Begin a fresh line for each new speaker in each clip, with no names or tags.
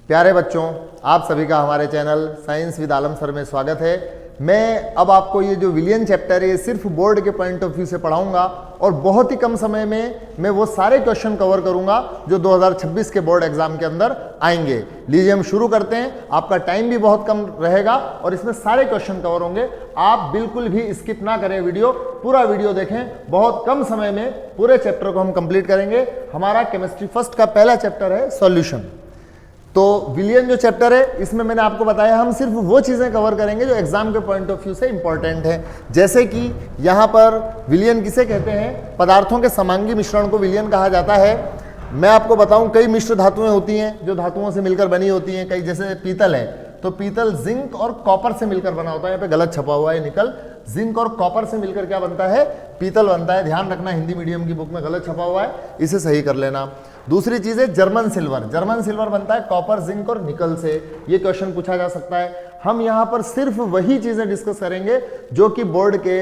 प्यारे बच्चों, आप सभी का हमारे channel science with Alam sir में स्वागत है। मैं अब आपको ये जो विलियन चैप्टर है सिर्फ बोर्ड के पॉइंट ऑफ व्यू से पढ़ाऊंगा और बहुत ही कम समय में मैं वो सारे क्वेश्चन कवर करूंगा जो 2026 के बोर्ड एग्जाम के अंदर आएंगे। लीजिए हम शुरू करते हैं। आपका टाइम भी बहुत कम रहेगा और इसमें सारे क्वेश्चन कवर होंगे। आप बिल्कुल भी स्किप ना करें, पूरा वीडियो देखें। बहुत कम समय में पूरे चैप्टर को हम कंप्लीट करेंगे। हमारा केमिस्ट्री फर्स्ट का पहला चैप्टर है सॉल्यूशन। तो विलियन जो चैप्टर है इसमें मैंने आपको बताया हम सिर्फ वो चीजें कवर करेंगे जो एग्जाम के पॉइंट ऑफ व्यू से इंपॉर्टेंट है। जैसे कि यहाँ पर विलियन किसे कहते हैं? पदार्थों के समांगी मिश्रण को विलियन कहा जाता है। मैं आपको बताऊं कई मिश्र धातुएं होती हैं जो धातुओं से मिलकर बनी होती हैं। कई जैसे पीतल है तो पीतल जिंक और कॉपर से मिलकर बना होता है। यहाँ पे गलत छपा हुआ है निकल। जिंक और कॉपर से मिलकर क्या बनता है? पीतल बनता है। ध्यान रखना, हिंदी मीडियम की बुक में गलत छपा हुआ है, इसे सही कर लेना। दूसरी चीज है जर्मन सिल्वर। जर्मन सिल्वर बनता है कॉपर, जिंक और निकल से। ये क्वेश्चन पूछा जा सकता है। हम यहाँ पर सिर्फ वही चीजें डिस्कस करेंगे जो कि बोर्ड के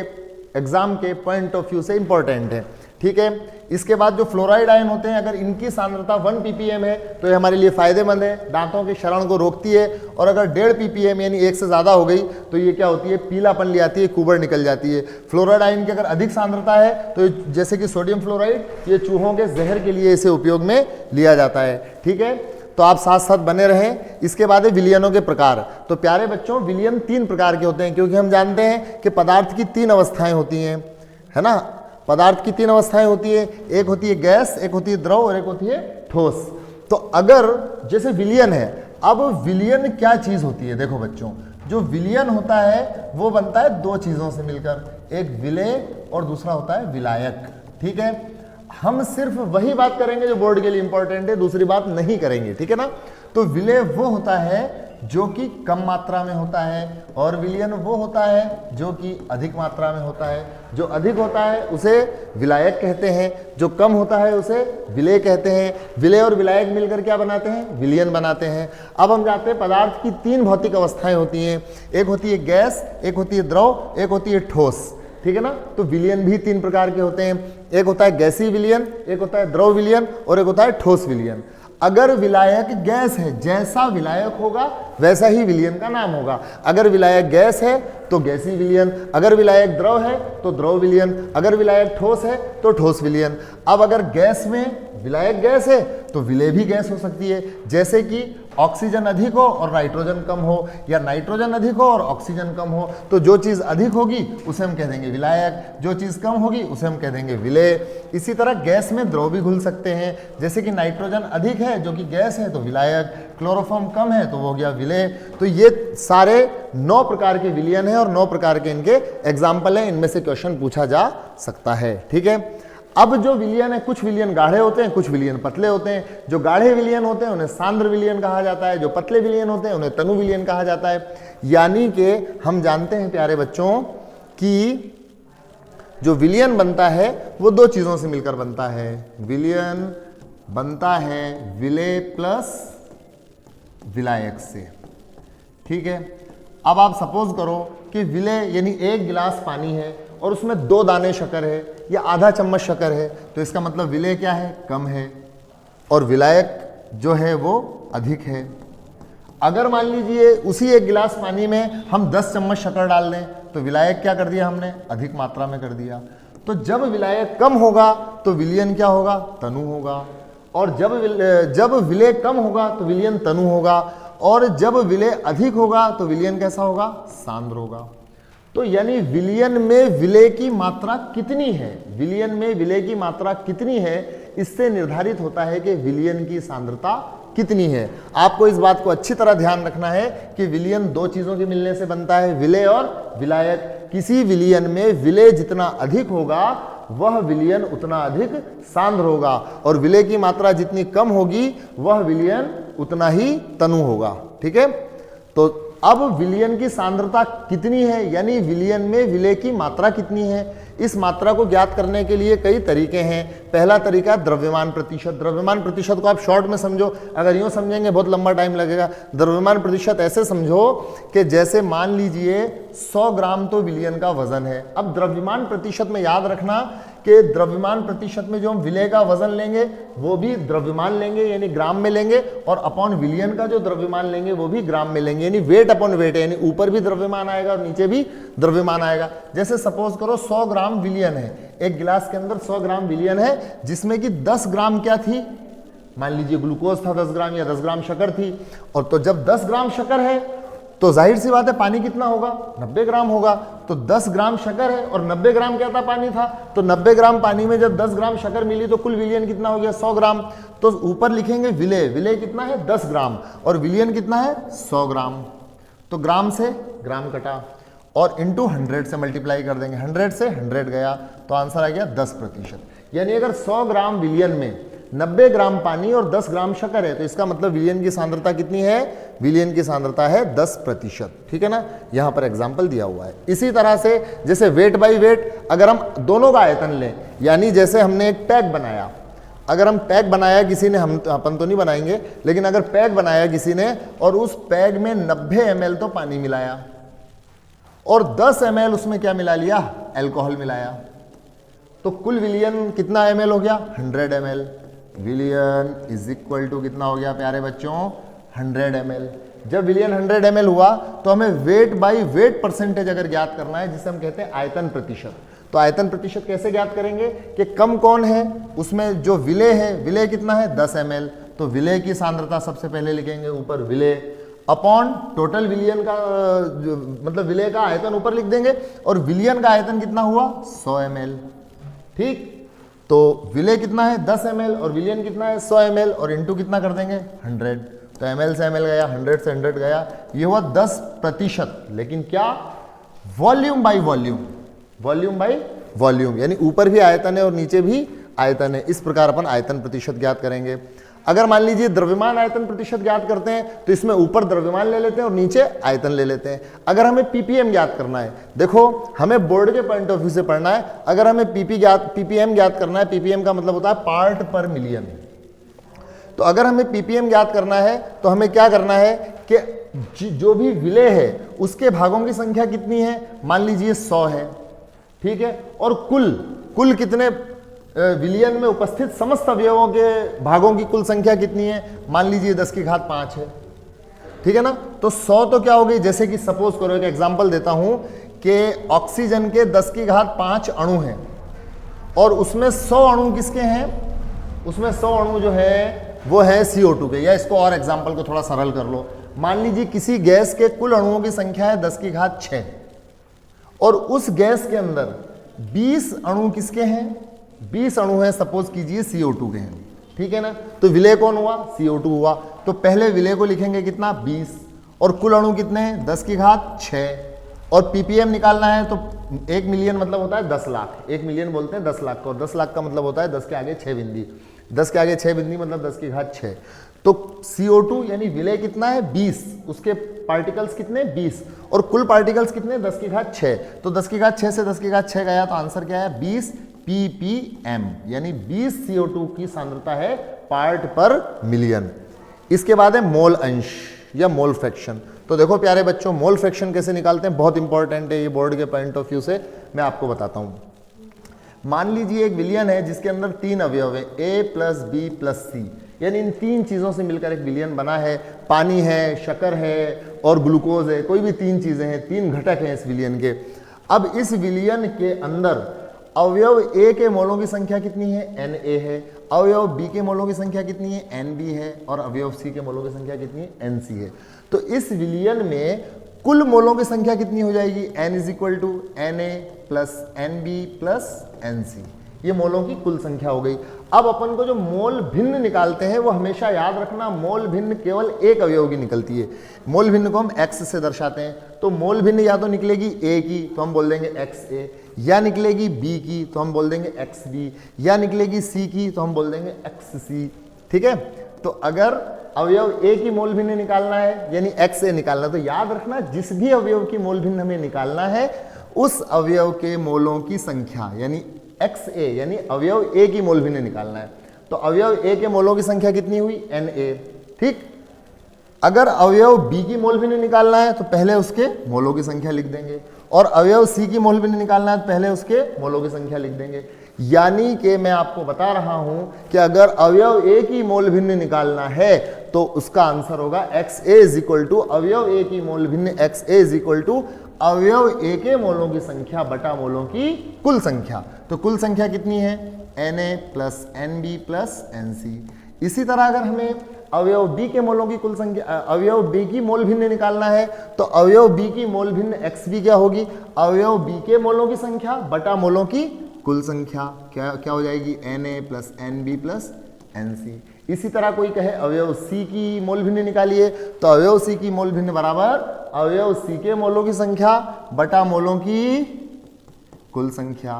एग्जाम के पॉइंट ऑफ व्यू से इंपॉर्टेंट है, ठीक है। इसके बाद जो फ्लोराइड आयन होते हैं, अगर इनकी सांद्रता 1 ppm है तो ये हमारे लिए फायदेमंद है, दांतों के क्षरण को रोकती है। और अगर 1.5 ppm यानी 1 से ज्यादा हो गई तो ये क्या होती है? पीलापन ले आती है, कुबड़ निकल जाती है। फ्लोराइड आयन की अगर अधिक सांद्रता है तो जैसे कि सोडियम फ्लोराइड, ये चूहों के जहर के लिए इसे उपयोग में लिया जाता है, ठीक है। तो आप साथ साथ बने रहें। इसके बाद है विलियनों के प्रकार। तो प्यारे बच्चों, विलियन 3 प्रकार के होते हैं, क्योंकि हम जानते हैं कि पदार्थ की 3 अवस्थाएं होती हैं, है ना। पदार्थ की 3 अवस्थाएं होती है। एक होती है गैस, एक होती है द्रव और एक होती है ठोस। तो अगर जैसे विलियन है, अब विलियन क्या चीज होती है? देखो बच्चों, जो विलियन होता है वो बनता है 2 चीजों से मिलकर, एक विलेय और दूसरा होता है विलायक, ठीक है। हम सिर्फ वही बात करेंगे जो बोर्ड के लिए इंपॉर्टेंट है, दूसरी बात नहीं करेंगे, ठीक है ना। तो विलेय वो होता है जो कि कम मात्रा में होता है और विलियन वो होता है जो कि अधिक मात्रा में होता है। जो अधिक होता है उसे विलायक कहते हैं, जो कम होता है उसे विलेय कहते हैं। विलेय और विलायक मिलकर क्या बनाते हैं? विलियन बनाते हैं। अब हम जानते हैं पदार्थ की 3 भौतिक अवस्थाएं होती हैं। एक होती है गैस, एक होती है द्रव, एक होती है ठोस, ठीक है ना। तो विलियन भी 3 प्रकार के होते हैं। एक होता है गैसीय विलियन, एक होता है द्रव विलियन और एक होता है ठोस विलियन। अगर विलायक गैस है, जैसा विलायक होगा वैसा ही विलियन का नाम होगा। अगर विलायक गैस है तो गैसीय विलियन, अगर विलायक द्रव है तो द्रव विलियन, अगर विलायक ठोस है तो ठोस विलियन। अब अगर गैस में विलायक गैस है तो विलेय भी गैस हो सकती है, जैसे कि ऑक्सीजन अधिक हो और नाइट्रोजन कम हो, या नाइट्रोजन अधिक हो और ऑक्सीजन कम हो। तो जो चीज अधिक होगी उसे हम कह देंगे विलायक, जो चीज कम होगी उसे हम कह देंगे विलेय। इसी तरह गैस में द्रव भी घुल सकते हैं, जैसे कि नाइट्रोजन अधिक है जो कि गैस है तो विलायक, क्लोरोफॉर्म कम है तो वो हो गया विलेय। तो ये सारे 9 प्रकार के विलियन हैं और 9 प्रकार के इनके एग्जाम्पल हैं। इनमें से क्वेश्चन पूछा जा सकता है, ठीक है। अब जो विलियन है, कुछ विलियन गाढ़े होते हैं, कुछ विलियन पतले होते हैं। जो गाढ़े विलियन होते हैं उन्हें सांद्र विलियन कहा जाता है, जो पतले विलियन होते हैं उन्हें तनु विलियन कहा जाता है। यानी कि हम जानते हैं प्यारे बच्चों कि जो विलियन बनता है वो 2 चीजों से मिलकर बनता है। विलियन बनता है विलेय प्लस विलायक से, ठीक है। अब आप सपोज करो कि विलेय यानी 1 गिलास पानी है और उसमें 2 दाने शक्कर है या आधा चम्मच शक्कर है, तो इसका मतलब विलेय क्या है? कम है, और विलायक जो है वो अधिक है। अगर मान लीजिए उसी 1 गिलास पानी में हम 10 चम्मच शक्कर डाल दें तो विलायक क्या कर दिया हमने? अधिक मात्रा में कर दिया। तो जब विलायक कम होगा तो विलियन क्या होगा? तनु होगा। और जब विलेय कम होगा तो विलियन तनु होगा, और जब विलेय अधिक होगा तो विलियन कैसा होगा? सांद्र होगा। तो यानी विलियन में विलेय की मात्रा कितनी है, विलियन में विलेय की मात्रा कितनी है, इससे निर्धारित होता है कि विलियन की सांद्रता कितनी है। आपको इस बात को अच्छी तरह ध्यान रखना है कि विलियन 2 चीजों के मिलने से बनता है, विलेय और विलायक। किसी विलियन में विलेय जितना अधिक होगा वह विलियन उतना अधिक सांद्र होगा, और विलेय की मात्रा जितनी कम होगी वह विलियन उतना ही तनु होगा, ठीक है। तो अब विलियन की सांद्रता कितनी है, यानी विलियन में विलेय की मात्रा कितनी है, इस मात्रा को ज्ञात करने के लिए कई तरीके हैं। पहला तरीका द्रव्यमान प्रतिशत। द्रव्यमान प्रतिशत को आप शॉर्ट में समझो, अगर यूं समझेंगे बहुत लंबा टाइम लगेगा। द्रव्यमान प्रतिशत ऐसे समझो कि जैसे मान लीजिए 100 ग्राम तो विलियन का वजन है। अब द्रव्यमान प्रतिशत में याद रखना कि द्रव्यमान प्रतिशत में जो हम विलेय का वजन लेंगे वो भी द्रव्यमान लेंगे यानी ग्राम में लेंगे, और अपॉन विलियन का जो द्रव्यमान लेंगे वो भी ग्राम में लेंगे, यानी वेट अपॉन वेट है, यानी ऊपर भी द्रव्यमान आएगा और नीचे भी द्रव्यमान आएगा। जैसे सपोज करो 100 ग्राम विलियन है, एक गिलास के अंदर 100 ग्राम विलियन है, जिसमें कि 10 ग्राम क्या थी, मान लीजिए ग्लूकोज था 10 ग्राम या 10 ग्राम शक्कर थी। और तो जब 10 ग्राम शक्कर है तो जाहिर सी बात है पानी कितना होगा, 90 ग्राम होगा। तो 10 ग्राम शक्कर है और 90 ग्राम क्या था, पानी था। तो 90 ग्राम पानी में जब 10 ग्राम शक्कर मिली तो कुल विलियन कितना हो गया, 100 ग्राम। तो ऊपर लिखेंगे विलेय, विलेय कितना है 10 ग्राम और विलियन कितना है 100 ग्राम। तो ग्राम से ग्राम कटा और इंटू 100 से मल्टीप्लाई कर देंगे, 100 से 100 गया तो आंसर आ गया 10%। यानी अगर 100 ग्राम विलियन में 90 ग्राम पानी और 10 ग्राम शक्कर है तो इसका मतलब विलियन की सांद्रता कितनी है, विलियन की सांद्रता है 10%। ठीक है ना, यहां पर एग्जांपल दिया हुआ है। इसी तरह से जैसे वेट बाय वेट, अगर हम दोनों का आयतन लें, यानी जैसे हमने एक पैक बनाया, अगर हम पैक बनाया किसी ने, हम अपन तो नहीं बनाएंगे, लेकिन अगर पैक बनाया किसी ने और उस पैक में 90 ml तो पानी मिलाया और 10 ml उसमें क्या मिला लिया, अल्कोहल मिलाया, तो कुल विलियन कितना ml हो गया, 100 ml। विलियन इज इक्वल टू कितना हो गया प्यारे बच्चों, 100 ml। जब विलियन 100 ml हुआ तो हमें वेट बाय वेट परसेंटेज अगर ज्ञात करना है, जिसे हम कहते हैं आयतन प्रतिशत, तो आयतन प्रतिशत कैसे ज्ञात करेंगे कि कम कौन है, उसमें जो विलेय है, विलेय कितना है 10 ml, तो विलेय की सांद्रता सबसे पहले लिखेंगे ऊपर विलेय अपॉन टोटल विलियन का मतलब विलेय का आयतन ऊपर लिख देंगे, और विलियन का आयतन कितना हुआ 100 ml। ठीक, तो विलेय कितना है 10 ml और विलियन कितना है 100 ml और इंटू कितना कर देंगे 100, तो ml से ml गया, 100 से 100 गया, ये हुआ 10%। लेकिन क्या, volume by volume, volume by volume, यानी ऊपर भी आयतन है और नीचे भी आयतन है। इस प्रकार अपन आयतन प्रतिशत ज्ञात करेंगे। अगर मान लीजिए द्रव्यमान आयतन प्रतिशत ज्ञात करते हैं तो इसमें ऊपर द्रव्यमान ले लेते हैं और नीचे आयतन ले लेते हैं। अगर हमें पीपीएम ज्ञात करना है, देखो हमें बोर्ड के पॉइंट ऑफ व्यू से पढ़ना है, अगर हमें पीपीएम ज्ञात करना है, पीपीएम का मतलब होता है पार्ट पर मिलियन, तो अगर हमें पीपीएम ज्ञात करना है तो हमें क्या करना है कि जो भी विलेय है उसके भागों की संख्या कितनी है, मान लीजिए 100 है, ठीक है, और कुल कितने विलियन में उपस्थित समस्त अवयवों के भागों की कुल संख्या कितनी है, मान लीजिए 10 की घात 5 है, ठीक है ना। तो 100 तो क्या हो गई, जैसे कि सपोज करो एक एग्जांपल देता हूं कि ऑक्सीजन के 10 की घात 5 अणु हैं और उसमें 100 अणु किसके हैं, उसमें 100 अणु जो है वो है CO2 के। या इसको और एग्जांपल को थोड़ा सरल कर लो, मान लीजिए किसी गैस के कुल अणुओं की संख्या है 10 की घात 6 और उस गैस के अंदर 20 अणु किसके हैं, 20 अणु हैं सपोज कीजिए CO2 के हैं, ठीक है ना। तो विलेय कौन हुआ, CO2 हुआ, तो पहले विलेय को लिखेंगे कितना 20 और कुल अणु कितने हैं 10 की घात 6 और पीपीएम निकालना है तो 1 मिलियन मतलब होता है 10 लाख, 1 मिलियन बोलते हैं 10 लाख को, और 10 लाख का मतलब होता है 10 के आगे 6 बिंदी, 10 के आगे 6 बिंदी मतलब 10 की घात 6। तो CO2 यानी विलेय कितना है 20, उसके पार्टिकल्स कितने 20 और कुल पार्टिकल्स कितने 10 की घात 6, तो 10 की घात 6 से 10 की घात 6 गया तो आंसर क्या है 20 ppm, यानी 20 CO2 की सांद्रता है पार्ट पर मिलियन। इसके बाद है मोल अंश या मोल फ्रैक्शन। तो देखो प्यारे बच्चों, मोल फ्रैक्शन कैसे निकालते हैं, बहुत इंपॉर्टेंट है ये बोर्ड के पॉइंट ऑफ व्यू से, मैं आपको बताता हूं। मान लीजिए एक विलियन है जिसके अंदर 3 अवयव है A + B + C, यानी इन 3 चीजों से मिलकर एक विलियन बना है, पानी है, शक्कर है और ग्लूकोज है, कोई भी 3 चीजें हैं, 3 घटक हैं इस विलियन के। अब इस विलियन के अंदर अवयव A के मोलों की संख्या कितनी है Na है, अवयव B के मोलों की संख्या कितनी है Nb है और अवयव C के मोलों की संख्या कितनी है Nc है। तो इस विलियन में कुल मोलों की संख्या कितनी हो जाएगी, N = Na + Nb + Nc, ये मोलों की कुल संख्या हो गई। अब अपन को जो मोल भिन्न निकालते हैं वो हमेशा याद रखना, मोल भिन्न केवल एक अवयव की निकलती है। मोल भिन्न को हम x से दर्शाते हैं, तो मोल भिन्न या तो निकलेगी A की तो हम बोल देंगे XA, या निकलेगी B की तो हम बोल देंगे XB, या निकलेगी C की तो हम बोल देंगे XC, ठीक है। तो अगर अवयव A की मोल भिन्न निकालना है यानी XA निकालना, तो याद रखना जिस भी अवयव की मोल भिन्न हमें निकालना है उस अवयव के मोलों की संख्या यानी XA यानी अवयव A की मोल भिन्न निकालना है। तो अवयव A के मोलों की संख्या कितनी हुई Na, ठीक। अगर अवयव B की मोल भिन्न निकालना है तो पहले उसके मोलों की संख्या लिख देंगे, और अवयव C की मोल भिन्न निकालना है तो पहले उसके मोलों की संख्या लिख देंगे। यानी कि मैं आपको बता रहा हूं कि अगर अवयव ए की मोल भिन्न निकालना है तो उसका आंसर होगा XA इज इक्वल टू अवयव ए की मोल भिन्न XA इज इक्वल टू अवयव ए के मोलों की संख्या बटा मोलों की कुल संख्या। तो कुल संख्या कितनी है? Na plus NB plus NC। इसी तरह अगर हमें अवयव बी के मोलों की कुल संख्या, अवयव बी की मोल भिन्न निकालना है तो अवयव बी की मोल भिन्न XB क्या होगी? अवयव बी के मोलों की संख्या बटा मोलों की कुल संख्या। क्या हो जाएगी? Na plus NB plus NC। इसी तरह कोई कहे अवयव सी की मोल भिन्न निकालिए तो अवयव सी की मोल भिन्न बराबर अवयव सी के मोलों की संख्या बटा मोलों की कुल संख्या।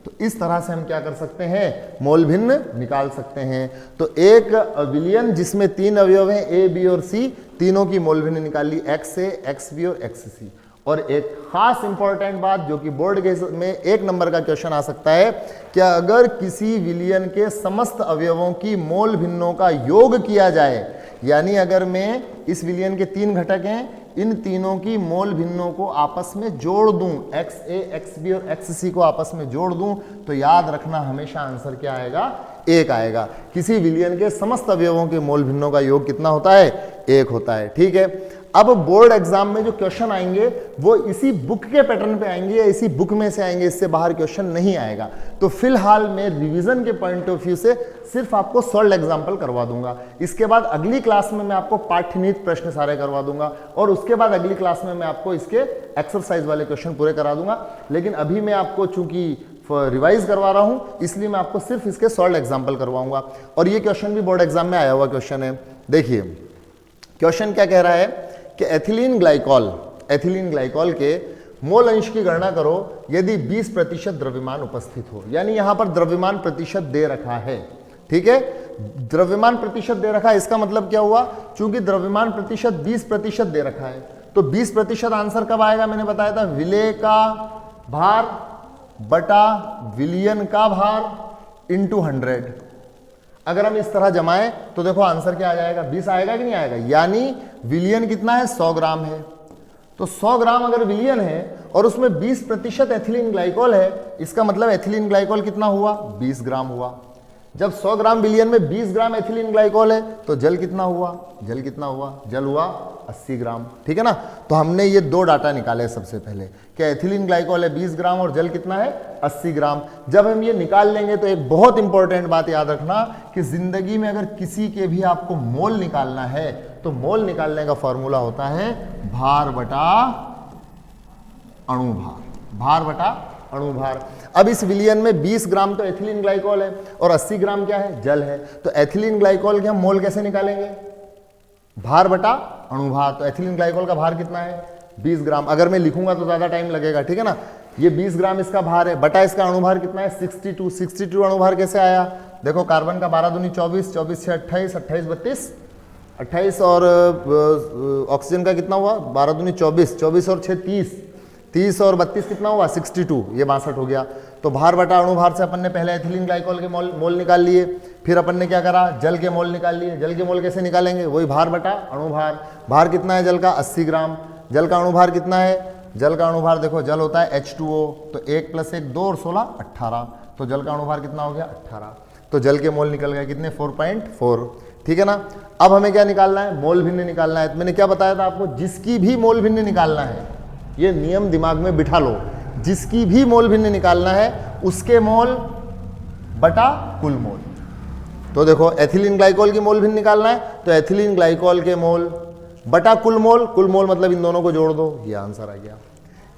तो इस तरह से हम क्या कर सकते हैं? मोल भिन्न निकाल सकते हैं। तो एक विलयन जिसमें 3 अवयव हैं ए बी और सी, तीनों की मोल भिन्न निकाल ली XA XB और XC। और एक खास इंपॉर्टेंट बात जो कि बोर्ड के में 1 नंबर का क्वेश्चन आ सकता है, क्या अगर किसी विलयन के समस्त अवयवों की मोल भिन्नों का योग किया जाए, यानी अगर मैं इस विलयन के 3 घटक हैं, इन तीनों की मोल भिन्नों को आपस में जोड़ दूं, XA XB और XC को आपस में जोड़ दूं, तो याद रखना हमेशा आंसर क्या आएगा? 1 आएगा। किसी विलयन के समस्त अवयवों के मोल भिन्नों का योग कितना होता है? 1 होता है। ठीक है। अब बोर्ड एग्जाम में जो क्वेश्चन आएंगे वो इसी बुक के पैटर्न पे आएंगे या इसी बुक में से आएंगे, इससे बाहर क्वेश्चन नहीं आएगा। तो फिलहाल मैं रिवीजन के पॉइंट ऑफ व्यू से सिर्फ आपको सॉल्व एग्जांपल करवा दूंगा। इसके बाद अगली क्लास में मैं आपको पाठ्यनीति प्रश्न सारे करवा दूंगा और उसके बाद अगली क्लास में मैं आपको इसके एक्सरसाइज वाले क्वेश्चन पूरे करा दूंगा। लेकिन अभी मैं आपको चूंकि रिवाइज करवा रहा हूं इसलिए मैं आपको सिर्फ इसके सॉल्व एग्जाम्पल करवाऊंगा। और ये क्वेश्चन भी बोर्ड एग्जाम में आया हुआ क्वेश्चन है। देखिए क्वेश्चन क्या कह रहा है कि एथिलीन ग्लाइकॉल के मोल अंश की गणना करो यदि 20% द्रव्यमान उपस्थित हो। यानी यहां पर द्रव्यमान प्रतिशत दे रखा है। ठीक है, द्रव्यमान प्रतिशत दे रखा है, इसका मतलब क्या हुआ? चूंकि द्रव्यमान प्रतिशत 20% दे रखा है तो 20% आंसर कब आएगा? मैंने बताया था विलेय का भार बटा विलियन का भार इंटू 100। अगर हम इस तरह जमाएं तो देखो आंसर क्या आ जाएगा? 20 आएगा कि नहीं आएगा? यानी विलियन कितना है? 100 ग्राम है। तो 100 ग्राम अगर विलियन है और उसमें 20% एथिलीन ग्लाइकोल है, इसका मतलब एथिलीन ग्लाइकोल कितना हुआ? 20 ग्राम हुआ। जब 100 ग्राम विलियन में 20 ग्राम एथिलीन ग्लाइकोल है तो जल कितना हुआ? जल हुआ 80 ग्राम। ठीक है ना। तो हमने ये 2 डाटा निकाले सबसे पहले कि एथिलीन ग्लाइकोल है 20 ग्राम और जल कितना है? 80 ग्राम। जब हम ये निकाल लेंगे तो एक बहुत इंपॉर्टेंट बात याद रखना कि जिंदगी में अगर किसी के भी आपको मोल निकालना है तो मोल निकालने का फॉर्मूला होता है भार बटा अणुभार। अब इस विलियन में 20 ग्राम तो एथिलीन ग्लाइकोल है और 80 ग्राम क्या है? जल है। तो एथिलीन ग्लाइकोल के हम मोल कैसे निकालेंगे? भार बटा अणुभार। तो एथिलीन ग्लाइकोल का भार कितना है? 20 ग्राम। अगर मैं लिखूंगा तो ज्यादा टाइम लगेगा। ठीक है ना। ये 20 ग्राम इसका भार है बटा इसका अणुभार कितना है? 62 अणुभार कैसे आया? देखो कार्बन का 12 दूनी 24, 24 से 28, 28 32, 28 और ऑक्सीजन का कितना हुआ? 12 दूनी 24, 24 और 6 30, 30 और 32 कितना हुआ? 62, ये 62 हो गया। तो भार बटा अणुभार से अपन ने पहले एथिलीन ग्लाइकोल के मोल निकाल लिए, फिर अपन ने क्या करा? जल के मोल निकाल लिए। जल के मोल कैसे निकालेंगे? वही भार बटा अणुभार। भार कितना है जल का? 80 ग्राम। जल का अणुभार कितना है? जल का अणुभार देखो जल होता है H2O, तो 1 + 1 2 और 16 18। तो जल का अणुभार कितना हो गया? 18। तो जल के मोल निकल गए कितने? 4.4। ठीक है ना। अब हमें क्या निकालना है? मोल भिन्न निकालना है। तो मैंने क्या बताया था आपको? जिसकी भी मोल भिन्न निकालना है, ये नियम दिमाग में बिठा लो, जिसकी भी मोल भिन्न निकालना है उसके मोल बटा कुल मोल। तो देखो एथिलीन ग्लाइकोल की मोल भिन्न निकालना है तो एथिलीन ग्लाइकोल के मोल बटा कुल मोल मतलब इन दोनों को जोड़ दो, ये आंसर आ गया।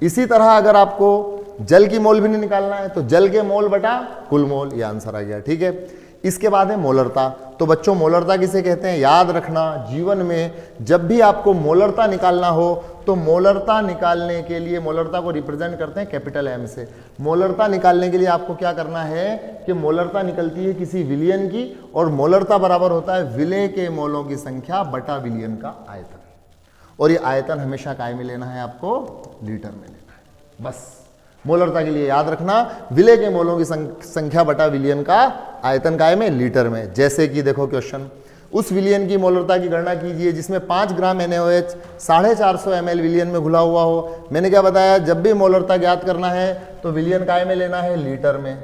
इसी तरह अगर आपको जल की मोल भिन्न निकालना है तो जल के मोल बटा कुल मोल, ये आंसर आ गया। ठीक है। इसके बाद है मोलरता। तो बच्चों मोलरता किसे कहते हैं? याद रखना जीवन में जब भी आपको मोलरता निकालना हो तो मोलरता निकालने के लिए मोलरता को रिप्रेजेंट करते हैं कैपिटल M से। मोलरता निकालने के लिए आपको क्या करना है कि मोलरता निकलती है किसी विलियन की और मोलरता बराबर होता है विलेय के मोलों की संख्या बटा विलियन का आयतन। और ये आयतन हमेशा काय में लेना है? आपको लीटर में लेना है। बस मोलरता के लिए याद रखना विलेय के मोलों की संख्या बटा विलियन का आयतन काय में? लीटर में। जैसे कि देखो क्वेश्चन, उस विलियन की मोलरता की गणना कीजिए जिसमें 5 ग्राम NaOH 450 ml विलियन में घुला हुआ हो। मैंने क्या बताया? जब भी मोलरता ज्ञात करना है तो विलियन काय में लेना है? लीटर में।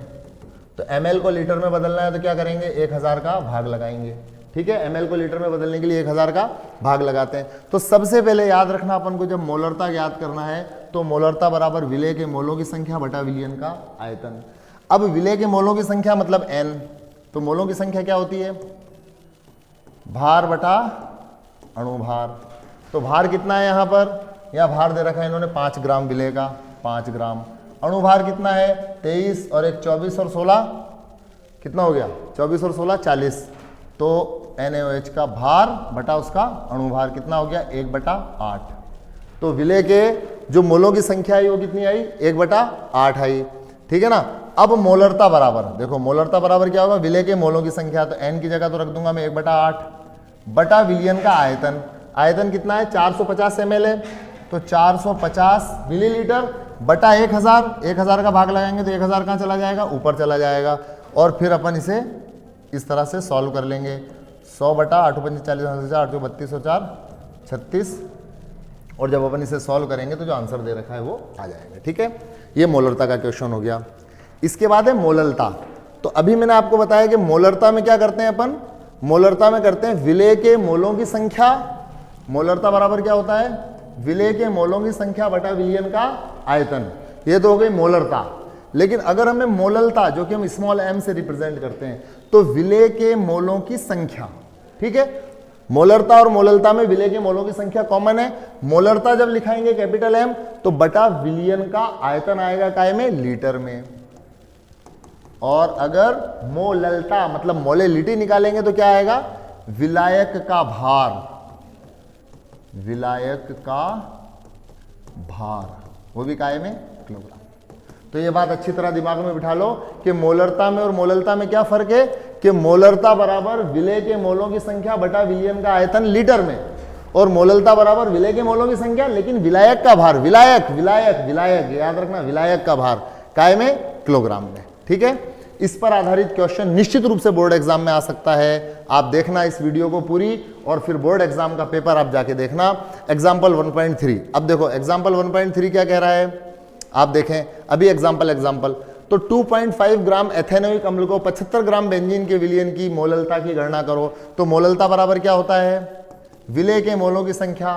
तो ml को लीटर में बदलना है तो क्या करेंगे, 1000 का भाग लगाएंगे। ठीक है, ml को लीटर में बदलने के लिए 1000 का भाग लगाते हैं। तो सबसे पहले याद रखना अपन को, जब मोलरता ज्ञात करना है तो मोलरता बराबर विलेय के मोलों की संख्या बटा विलयन का आयतन। अब विलेय के मोलों की संख्या मतलब n, तो मोलों की संख्या क्या होती है, भार बटा अणुभार। तो भार कितना है यहाँ पर, यहाँ भार दे रखा है इन्होंने 5 ग्राम विलेय का, 5 ग्राम। अणुभार कितना है, 23 और 1 24 और 16 कितना हो गया, 24 और 16 40। तो NaOH का भार बटा उसका अणुभार कितना हो गया, 1/8। तो विलेय के जो मोलों की संख्या आई वो कितनी आई, 1/8 आई। ठीक है ना। अब मोलरता बराबर, देखो मोलरता बराबर क्या होगा, विलेय के मोलों की संख्या, तो n की जगह तो रख दूंगा मैं 1/8 बटा विलयन का आयतन। आयतन कितना है, 450 ml है, तो 450 मिलीलीटर बटा 1000 का भाग लगाएंगे तो 1000 कहाँ चला जाएगा, ऊपर चला जाएगा। और फिर अपन इसे इस तरह से सॉल्व कर लेंगे, 100 बटा 8 5 40 8 32 और 4 36, और जब अपन इसे सॉल्व करेंगे तो जो आंसर दे रखा है वो आ जाएगा। ठीक है, ये मोलरता का क्वेश्चन हो गया। इसके बाद है मोललता। तो अभी मैंने आपको बताया कि मोलरता में क्या करते हैं अपन, मोलरता में करते हैं विलेय के मोलों की संख्या। मोलरता बराबर क्या होता है, विलेय के मोलों की संख्या बटा विलयन का आयतन। ये तो हो गई मोलरता। लेकिन अगर हमें मोललता, जो कि हम स्मॉल m से रिप्रेजेंट करते हैं, तो विलेय के मोलों की संख्या। ठीक है, मोलरता और मोललता में विलेय के मोलों की संख्या कॉमन है। मोलरता जब लिखाएंगे कैपिटल M तो बटा विलयन का आयतन आएगा काय में, लीटर में। और अगर मोललता मतलब मोलेलिटी निकालेंगे तो क्या आएगा, विलायक का भार, विलायक का भार, वो भी काय में, किलोग्राम। तो ये बात अच्छी तरह दिमाग में बिठा लो कि मोलरता में और मोललता में क्या फर्क है, कि मोलरता बराबर विलेय के मोलों की संख्या बटा विलयन का आयतन लीटर में, और मोललता बराबर विलेय के मोलों की संख्या लेकिन विलायक का भार, विलायक विलायक विलायक याद रखना, विलायक का भार काय में, किलोग्राम में। ठीक है, इस पर आधारित क्वेश्चन निश्चित रूप से बोर्ड एग्जाम में आ सकता है। आप देखना इस वीडियो को पूरी, और फिर बोर्ड एग्जाम का पेपर आप जाके देखना। एग्जाम्पल 1.3, अब देखो एग्जाम्पल 1.3 क्या कह रहा है, आप देखें अभी एग्जाम्पल। तो 2.5 ग्राम एथेनोइक अम्ल को 75 ग्राम बेंजीन के विलयन की मोललता की गणना करो। तो मोललता बराबर क्या होता है, विलेय के मोलों की संख्या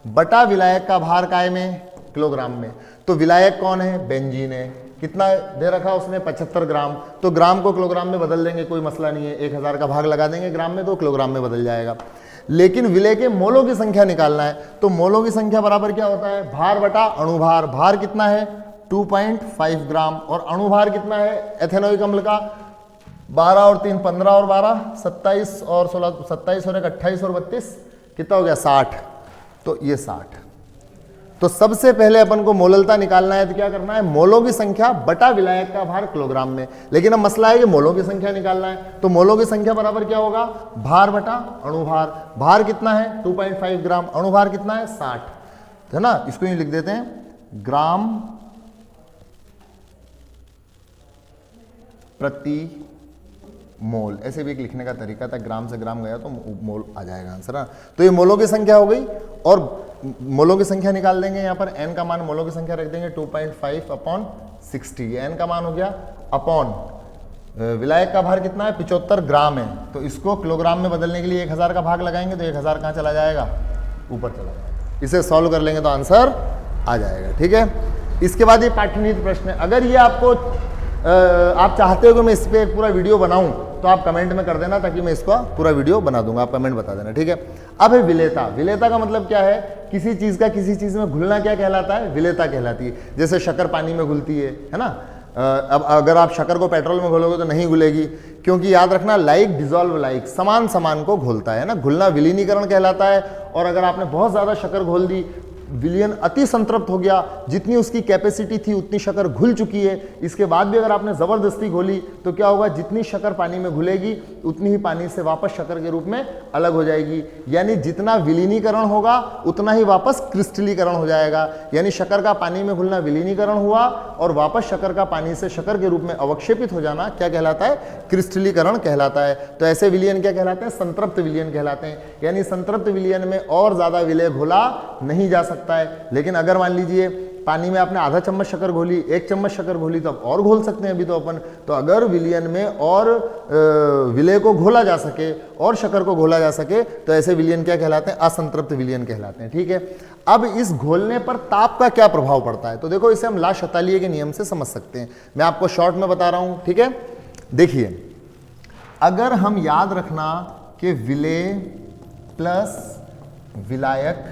बटा विलायक का भार काय में, किलोग्राम में। तो विलायक कौन है, बेंजीन है। कितना दे रखा उसने, 75 ग्राम। तो ग्राम को किलोग्राम में बदल देंगे, कोई मसला नहीं है। 1000 का भाग लगा देंगे ग्राम में तो किलोग्राम में बदल जाएगा। लेकिन विलेय के मोलों की संख्या निकालना है, तो मोलों की संख्या बराबर क्या होता है, भार बटा अणुभार। भार कितना है, 2.5 ग्राम, और अणुभार कितना है एथेनोइक अम्ल का, 12 और 3 15 और 12 27 और 16 27 और 1 28 और 32 कितना हो गया, 60। तो ये 60। तो सबसे पहले अपन को मोललता निकालना है तो क्या करना है, मोलों की संख्या बटा विलायक का भार किलोग्राम में। लेकिन अब मसला है कि मोलों की संख्या निकालना है, तो मोलों की संख्या बराबर क्या होगा, भार बटा अणुभार। भार कितना है 2.5 ग्राम, अणुभार कितना है 60, है ना। इसको ही लिख देते हैं ग्राम प्रति मोल, ऐसे भी एक लिखने का तरीका था, ग्राम से ग्राम गया तो मोल आ जाएगा आंसर ना। तो ये मोलों की संख्या हो गई, और मोलों की संख्या निकाल देंगे। यहाँ पर n का मान, मोलों की संख्या रख देंगे 2.5/60, ये n का मान हो गया, अपॉन विलायक का भार कितना है 75 ग्राम है, तो इसको किलोग्राम में बदलने के लिए 1000 का भाग लगाएंगे तो 1000 कहाँ चला जाएगा, ऊपर चला जाएगा। इसे सॉल्व कर लेंगे तो आंसर आ जाएगा। ठीक है, इसके बाद ये पाठ्यनीति प्रश्न है। अगर ये आपको आप चाहते हो कि मैं इस पर एक पूरा वीडियो बनाऊं तो आप कमेंट में कर देना, ताकि मैं इसका पूरा वीडियो बना दूंगा, आप कमेंट बता देना। ठीक है, अब है विलेयता। विलेयता का मतलब क्या है, किसी चीज का किसी चीज में घुलना क्या कहलाता है, विलेयता कहलाती है। जैसे शक्कर पानी में घुलती है ना। अब अगर आप शक्कर को पेट्रोल में घोलोगे तो नहीं घुलेगी, क्योंकि याद रखना लाइक डिजॉल्व लाइक, समान समान को घोलता है ना। घुलना विलीनीकरण कहलाता है। और अगर आपने बहुत ज्यादा शक्कर घोल दी, विलयन अति संतृप्त हो गया, जितनी उसकी कैपेसिटी थी उतनी शक्कर घुल चुकी है, इसके बाद भी अगर आपने जबरदस्ती घोली तो क्या होगा, जितनी शक्कर पानी में घुलेगी उतनी ही पानी से वापस शक्कर के रूप में अलग हो जाएगी। यानी जितना विलीनीकरण होगा उतना ही वापस क्रिस्टलीकरण हो जाएगा। यानी शक्कर का पानी में घुलना विलीनीकरण हुआ, और वापस शक्कर का पानी से शक्कर के रूप में अवक्षेपित हो जाना क्या कहलाता है, क्रिस्टलीकरण कहलाता है। तो ऐसे विलयन क्या कहलाते हैं, संतृप्त विलयन कहलाते हैं। यानी संतृप्त विलयन में और ज्यादा विलय घोला नहीं जा सकता है। लेकिन अगर मान लीजिए पानी में आपने आधा चम्मच शक्कर घोली, 1 चम्मच शक्कर घोली, तो अब और घोल सकते हैं अभी तो अपन। तो अगर विलयन में और विलय को घोला जा सके और शक्कर को घोला जा सके तो ऐसे विलयन क्या कहलाते हैं? असंतृप्त विलयन कहलाते हैं। ठीक है, अब इस घोलने पर ताप का क्या प्रभाव पड़ता है? तो देखो इसे हम ला शतालिये के नियम से समझ सकते हैं। मैं आपको शॉर्ट में बता रहा हूं। ठीक है, देखिए अगर हम याद रखना कि विलेय प्लस विलायक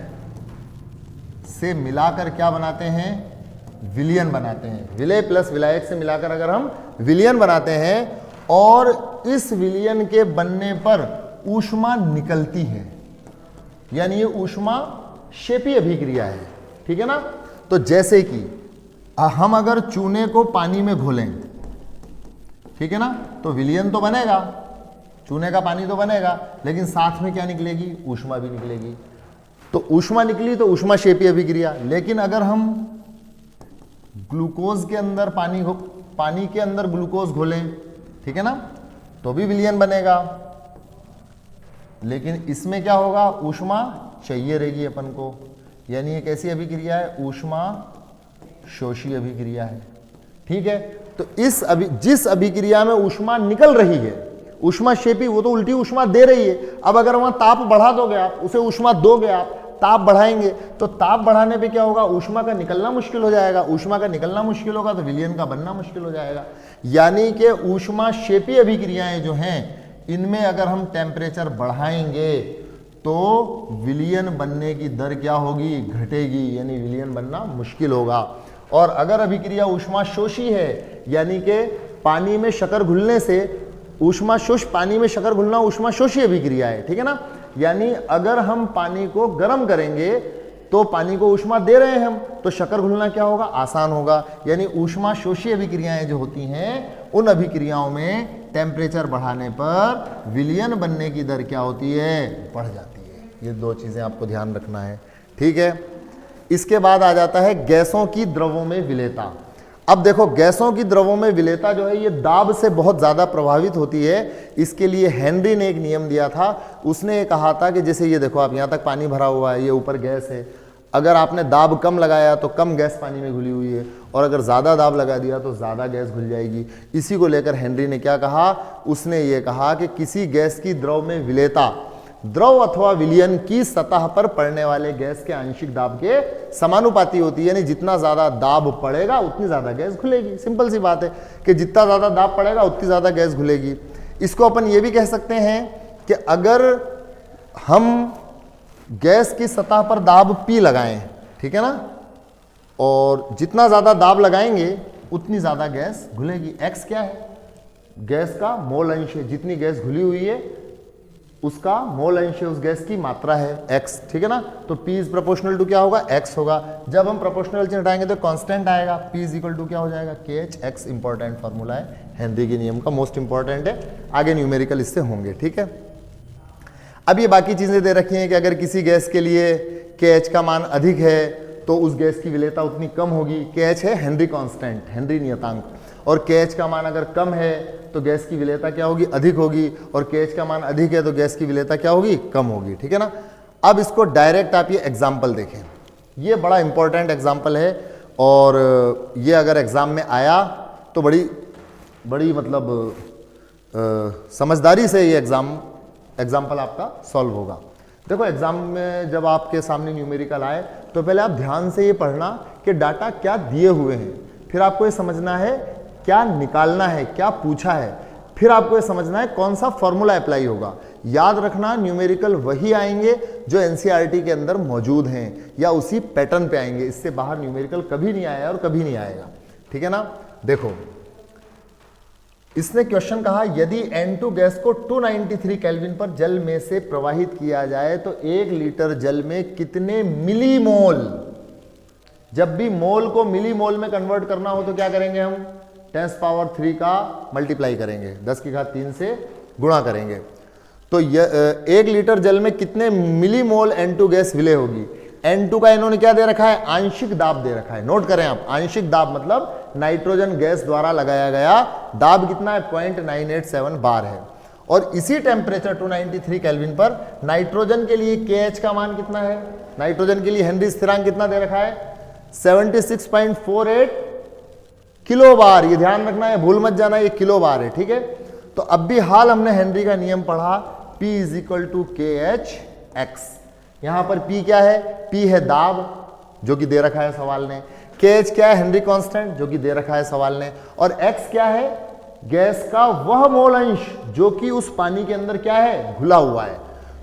से मिलाकर क्या बनाते हैं? विलयन बनाते हैं। विलेय प्लस विलायक से मिलाकर अगर हम विलयन बनाते हैं और इस विलयन के बनने पर ऊष्मा निकलती है, यानी ये ऊष्मा क्षेपीय अभिक्रिया है। ठीक है ना? तो जैसे कि हम अगर चूने को पानी में घोलें, ठीक है ना, तो विलयन तो बनेगा, चूने का पानी तो बनेगा, लेकिन साथ में क्या निकलेगी? ऊष्मा भी निकलेगी। तो ऊष्मा निकली तो ऊष्मा क्षेपीय अभिक्रिया। लेकिन अगर हम ग्लूकोज के अंदर पानी के अंदर ग्लूकोज घोलें, ठीक है ना, तो भी विलयन बनेगा, लेकिन इसमें क्या होगा? ऊष्मा चाहिए रहेगी अपन को, यानी ये कैसी अभिक्रिया है? ऊष्मा शोषी अभिक्रिया है। ठीक है, तो जिस अभिक्रिया में ऊष्मा निकल रही है, ऊष्मा क्षेपी, वो तो उल्टी ऊष्मा दे रही है। अब अगर वहां ताप बढ़ा दोगे आप, उसे ऊष्मा दोगे आप, ताप बढ़ाएंगे, तो ताप बढ़ाने पे क्या होगा? ऊष्मा का निकलना मुश्किल हो जाएगा। ऊष्मा का निकलना मुश्किल होगा तो विलयन का बनना मुश्किल हो जाएगा। यानी कि ऊष्मा क्षेपी अभिक्रियाएं जो हैं, इनमें अगर हम टेम्परेचर बढ़ाएंगे तो विलयन बनने की दर क्या होगी? घटेगी, यानी विलयन बनना मुश्किल होगा। और अगर अभिक्रिया ऊष्मा शोषी है, यानी कि पानी में शक्कर घुलने से पानी में शक्कर घुलना ऊष्मा शोषी अभिक्रिया है। ठीक है ना? यानी अगर हम पानी को गर्म करेंगे तो पानी को ऊष्मा दे रहे हैं हम, तो शक्कर घुलना क्या होगा? आसान होगा। यानी ऊष्मा शोषी अभिक्रियाएं जो होती हैं, उन अभिक्रियाओं में टेम्परेचर बढ़ाने पर विलयन बनने की दर क्या होती है? बढ़ जाती है। ये दो चीजें आपको ध्यान रखना है। ठीक है, इसके बाद आ जाता है गैसों की द्रवों में विलेयता। अब देखो गैसों की द्रवों में विलेयता जो है ये दाब से बहुत ज़्यादा प्रभावित होती है। इसके लिए हेनरी ने एक नियम दिया था। उसने ये कहा था कि जैसे ये देखो आप, यहाँ तक पानी भरा हुआ है, ये ऊपर गैस है, अगर आपने दाब कम लगाया तो कम गैस पानी में घुली हुई है, और अगर ज़्यादा दाब लगा दिया तो ज़्यादा गैस घुल जाएगी। इसी को लेकर हेनरी ने क्या कहा? उसने ये कहा कि किसी गैस की द्रव में विलेयता द्रव अथवा विलयन की सतह पर पड़ने वाले गैस के आंशिक दाब के समानुपाती होती है। यानी जितना ज्यादा दाब पड़ेगा उतनी ज्यादा गैस घुलेगी। सिंपल सी बात है कि जितना ज्यादा दाब पड़ेगा उतनी ज्यादा गैस घुलेगी। इसको अपन ये भी कह सकते हैं कि अगर हम गैस की सतह पर दाब P लगाएं, ठीक है ना, और जितना ज्यादा दाब लगाएंगे उतनी ज्यादा गैस घुलेगी। X क्या है? गैस का मोल अंश है। जितनी गैस घुली हुई है उसका मोल अंश है, उस गैस की मात्रा है x। ठीक है ना? तो P इज प्रोपोर्शनल टू क्या होगा? x होगा। जब हम प्रोपोर्शनल चिन्ह हटाएंगे तो कांस्टेंट आएगा। P इज इक्वल टू क्या हो जाएगा? KH। x इंपॉर्टेंट फॉर्मूला है, हेनरी के नियम का मोस्ट इंपॉर्टेंट है। आगे न्यूमेरिकल इससे होंगे। ठीक है, अब ये बाकी चीजें दे रखी हैं कि अगर किसी गैस के लिए KH का मान अधिक है तो उस गैस की विलेयता उतनी कम होगी। KH है हेनरी कांस्टेंट, हेनरी नियतांक, और KH का मान अगर कम है तो गैस की विलेयता क्या होगी? अधिक होगी, और KH का मान अधिक है तो गैस की विलेयता क्या होगी? कम होगी। ठीक है ना? अब इसको डायरेक्ट आप ये एग्जाम्पल देखें, ये बड़ा इंपॉर्टेंट एग्जाम्पल है, और ये अगर एग्जाम में आया तो बड़ी मतलब समझदारी से ये एग्जाम्पल आपका सॉल्व होगा। देखो एग्जाम में जब आपके सामने न्यूमेरिकल आए तो पहले आप ध्यान से ये पढ़ना कि डाटा क्या दिए हुए हैं, फिर आपको ये समझना है क्या निकालना है, क्या पूछा है, फिर आपको ये समझना है कौन सा फॉर्मूला अप्लाई होगा। याद रखना न्यूमेरिकल वही आएंगे जो एनसीईआरटी के अंदर मौजूद हैं या उसी पैटर्न पे आएंगे। इससे बाहर न्यूमेरिकल कभी नहीं आया और कभी नहीं आएगा। ठीक है ना? देखो इसने क्वेश्चन कहा यदि N2 गैस को 293 केल्विन पर जल में से प्रवाहित किया जाए तो 1 लीटर जल में कितने मिलीमोल, जब भी मोल को मिलीमोल में कन्वर्ट करना हो तो क्या करेंगे हम? 10⁻³ का मल्टीप्लाई करेंगे, 10⁻³ से गुणा करेंगे। तो 1 लीटर जल में कितने मिलीमोल N2 गैस विलय होगी? N2 का इन्होंने क्या दे रखा है? आंशिक दाब दे रखा है। नोट करें आप, आंशिक दाब मतलब नाइट्रोजन गैस द्वारा लगाया गया दाब कितना है? 0.987 बार है। और इसी टेम्परेचर 293 केल्विन पर नाइट्रोजन के लिए KH का मान कितना है? नाइट्रोजन के लिए हेनरी स्थिरांक कितना दे रखा है? 76.48 किलो बार, ये ध्यान रखना है, भूल मत जाना, ये किलो बार है, ठीक है। तो अब भी हाल हमने हेनरी का नियम पढ़ा, P इज इक्वल टू के एच एक्स। यहां पर P क्या है? P है दाब, जो कि दे रखा है सवाल ने। KH क्या है? हेनरी कांस्टेंट, जो कि दे रखा है सवाल ने। और X क्या है? गैस का वह मोल अंश जो कि उस पानी के अंदर क्या है? घुला हुआ है।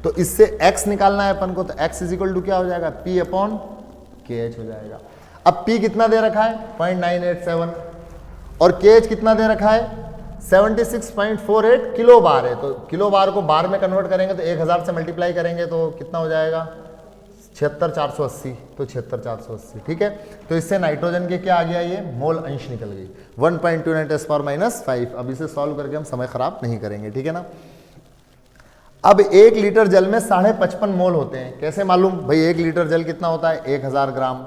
तो इससे X निकालना है अपन को, तो X इज इक्वल टू क्या हो जाएगा? P अपॉन KH हो जाएगा। अब P कितना दे रखा है? 0.987 और KH कितना दे रखा है? 76.48 किलो बार है। तो किलो बार को बार में कन्वर्ट करेंगे तो 1000 से मल्टीप्लाई करेंगे तो कितना हो जाएगा? 76480। तो 76480, ठीक है। तो इससे नाइट्रोजन के क्या आ गया? ये मोल अंश निकल गई 1.29 10⁻⁵। अब इसे सॉल्व करके हम समय खराब नहीं करेंगे, ठीक है ना। अब 1 लीटर जल में 55.5 मोल होते हैं। कैसे मालूम भाई? 1 लीटर जल कितना होता है? 1000 ग्राम।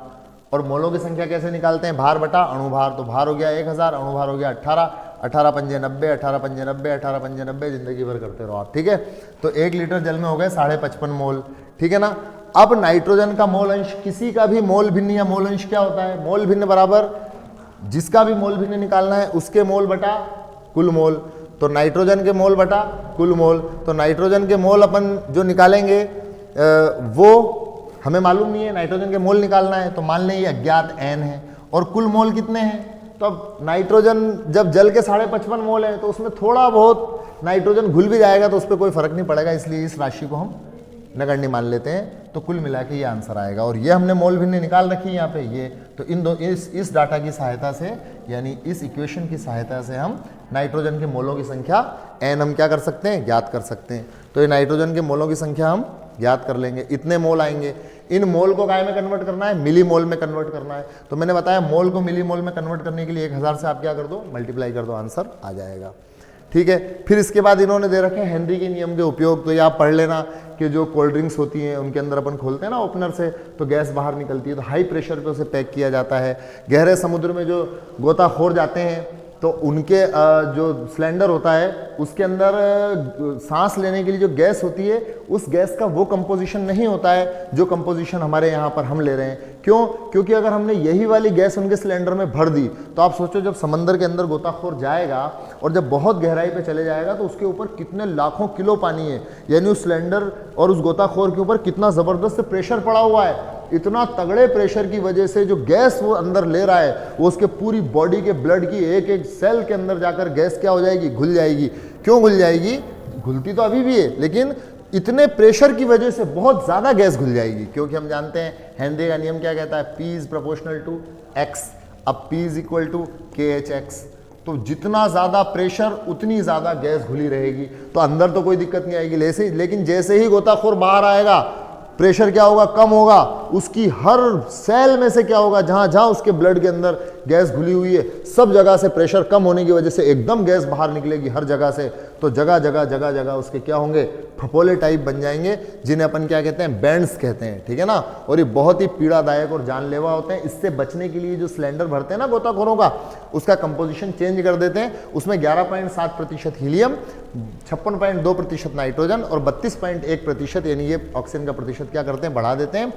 और मोलों की संख्या कैसे निकालते हैं? भार बटा अणुभार। तो भार हो गया 1000, अणुभार हो गया 18, 18 पंजे 90, 18 पंजे 90, 18 पंजे 90, जिंदगी भर करते रहो आप, ठीक है। तो 1 लीटर जल में हो गए 55.5 मोल, ठीक है ना। अब नाइट्रोजन का मोल अंश, किसी का भी मोल भिन्न या मोल अंश क्या होता है? मोल भिन्न बराबर जिसका भी मोल भिन्न निकालना है उसके मोल बटा कुल मोल। तो नाइट्रोजन के मोल बटा कुल मोल। तो नाइट्रोजन के मोल अपन जो निकालेंगे वो हमें मालूम नहीं है, नाइट्रोजन के मोल निकालना है। तो मान लें ये अज्ञात n है और कुल मोल कितने हैं? तो अब नाइट्रोजन जब जल के 55.5 मोल है तो उसमें थोड़ा बहुत नाइट्रोजन घुल भी जाएगा तो उस पर कोई फर्क नहीं पड़ेगा, इसलिए इस राशि को हम नगण्य मान लेते हैं। तो कुल मिला के ये आंसर आएगा। और ये हमने मोल भिन्न निकाल रखी है यहाँ पे ये। तो इस डाटा की सहायता से, यानी इस इक्वेशन की सहायता से हम नाइट्रोजन के मोलों की संख्या n हम क्या कर सकते हैं? ज्ञात कर सकते हैं। तो ये नाइट्रोजन के मोलों की संख्या हम ज्ञात कर लेंगे। इतने मोल आएंगे। इन मोल को काय में कन्वर्ट करना है? मिली मोल में कन्वर्ट करना है। तो मैंने बताया मोल को मिली मोल में कन्वर्ट करने के लिए 1000 से आप क्या कर दो? मल्टीप्लाई कर दो, आंसर आ जाएगा, ठीक है। फिर इसके बाद इन्होंने दे रखे हैं हेनरी के नियम के उपयोग। तो ये आप पढ़ लेना कि जो कोल्ड ड्रिंक्स होती हैं उनके अंदर अपन खोलते हैं ना ओपनर से, तो गैस बाहर निकलती है, तो हाई प्रेशर पे उसे पैक किया जाता है। गहरे समुद्र में जो गोताखोर जाते हैं तो उनके जो सिलेंडर होता है उसके अंदर सांस लेने के लिए जो गैस होती है, उस गैस का वो कंपोजिशन नहीं होता है जो कंपोजिशन हमारे यहाँ पर हम ले रहे हैं। क्यों? क्योंकि अगर हमने यही वाली गैस उनके सिलेंडर में भर दी तो आप सोचो जब समंदर के अंदर गोताखोर जाएगा और जब बहुत गहराई पे चले जाएगा तो उसके ऊपर कितने लाखों किलो पानी है, यानी उस सिलेंडर और उस गोताखोर के ऊपर कितना ज़बरदस्त प्रेशर पड़ा हुआ है। इतना तगड़े प्रेशर की वजह से जो गैस वो अंदर ले रहा है वो उसके पूरी बॉडी के ब्लड की एक एक सेल के अंदर जाकर गैस क्या हो जाएगी? घुल जाएगी। क्यों घुल जाएगी? घुलती तो अभी भी है, लेकिन इतने प्रेशर की वजह से बहुत ज़्यादा गैस घुल जाएगी। क्योंकि हम जानते हैं हेनरी का नियम क्या कहता है? P is proportional to X। अब P is equal to KH(X). तो जितना ज़्यादा प्रेशर उतनी ज़्यादा गैस घुली रहेगी। तो अंदर तो कोई दिक्कत नहीं आएगी, लेकिन जैसे ही गोताखोर बाहर आएगा प्रेशर क्या होगा? कम होगा। उसकी हर सेल में से क्या होगा? जहां जहां उसके ब्लड के अंदर गैस घुली हुई है सब जगह से प्रेशर कम होने की वजह से एकदम गैस बाहर निकलेगी हर जगह से। तो जगह जगह उसके क्या होंगे? फपोले टाइप बन जाएंगे, जिन्हें अपन क्या कहते हैं? बैंड्स कहते हैं, ठीक है ना। और ये बहुत ही पीड़ादायक और जानलेवा होते हैं। इससे बचने के लिए जो सिलेंडर भरते हैं ना गोताखोरों का, उसका कंपोजिशन चेंज कर देते हैं। उसमें 11.7% हीलियम, 56.2% नाइट्रोजन और 32.1% यानी ये ऑक्सीजन का प्रतिशत क्या करते हैं? बढ़ा देते हैं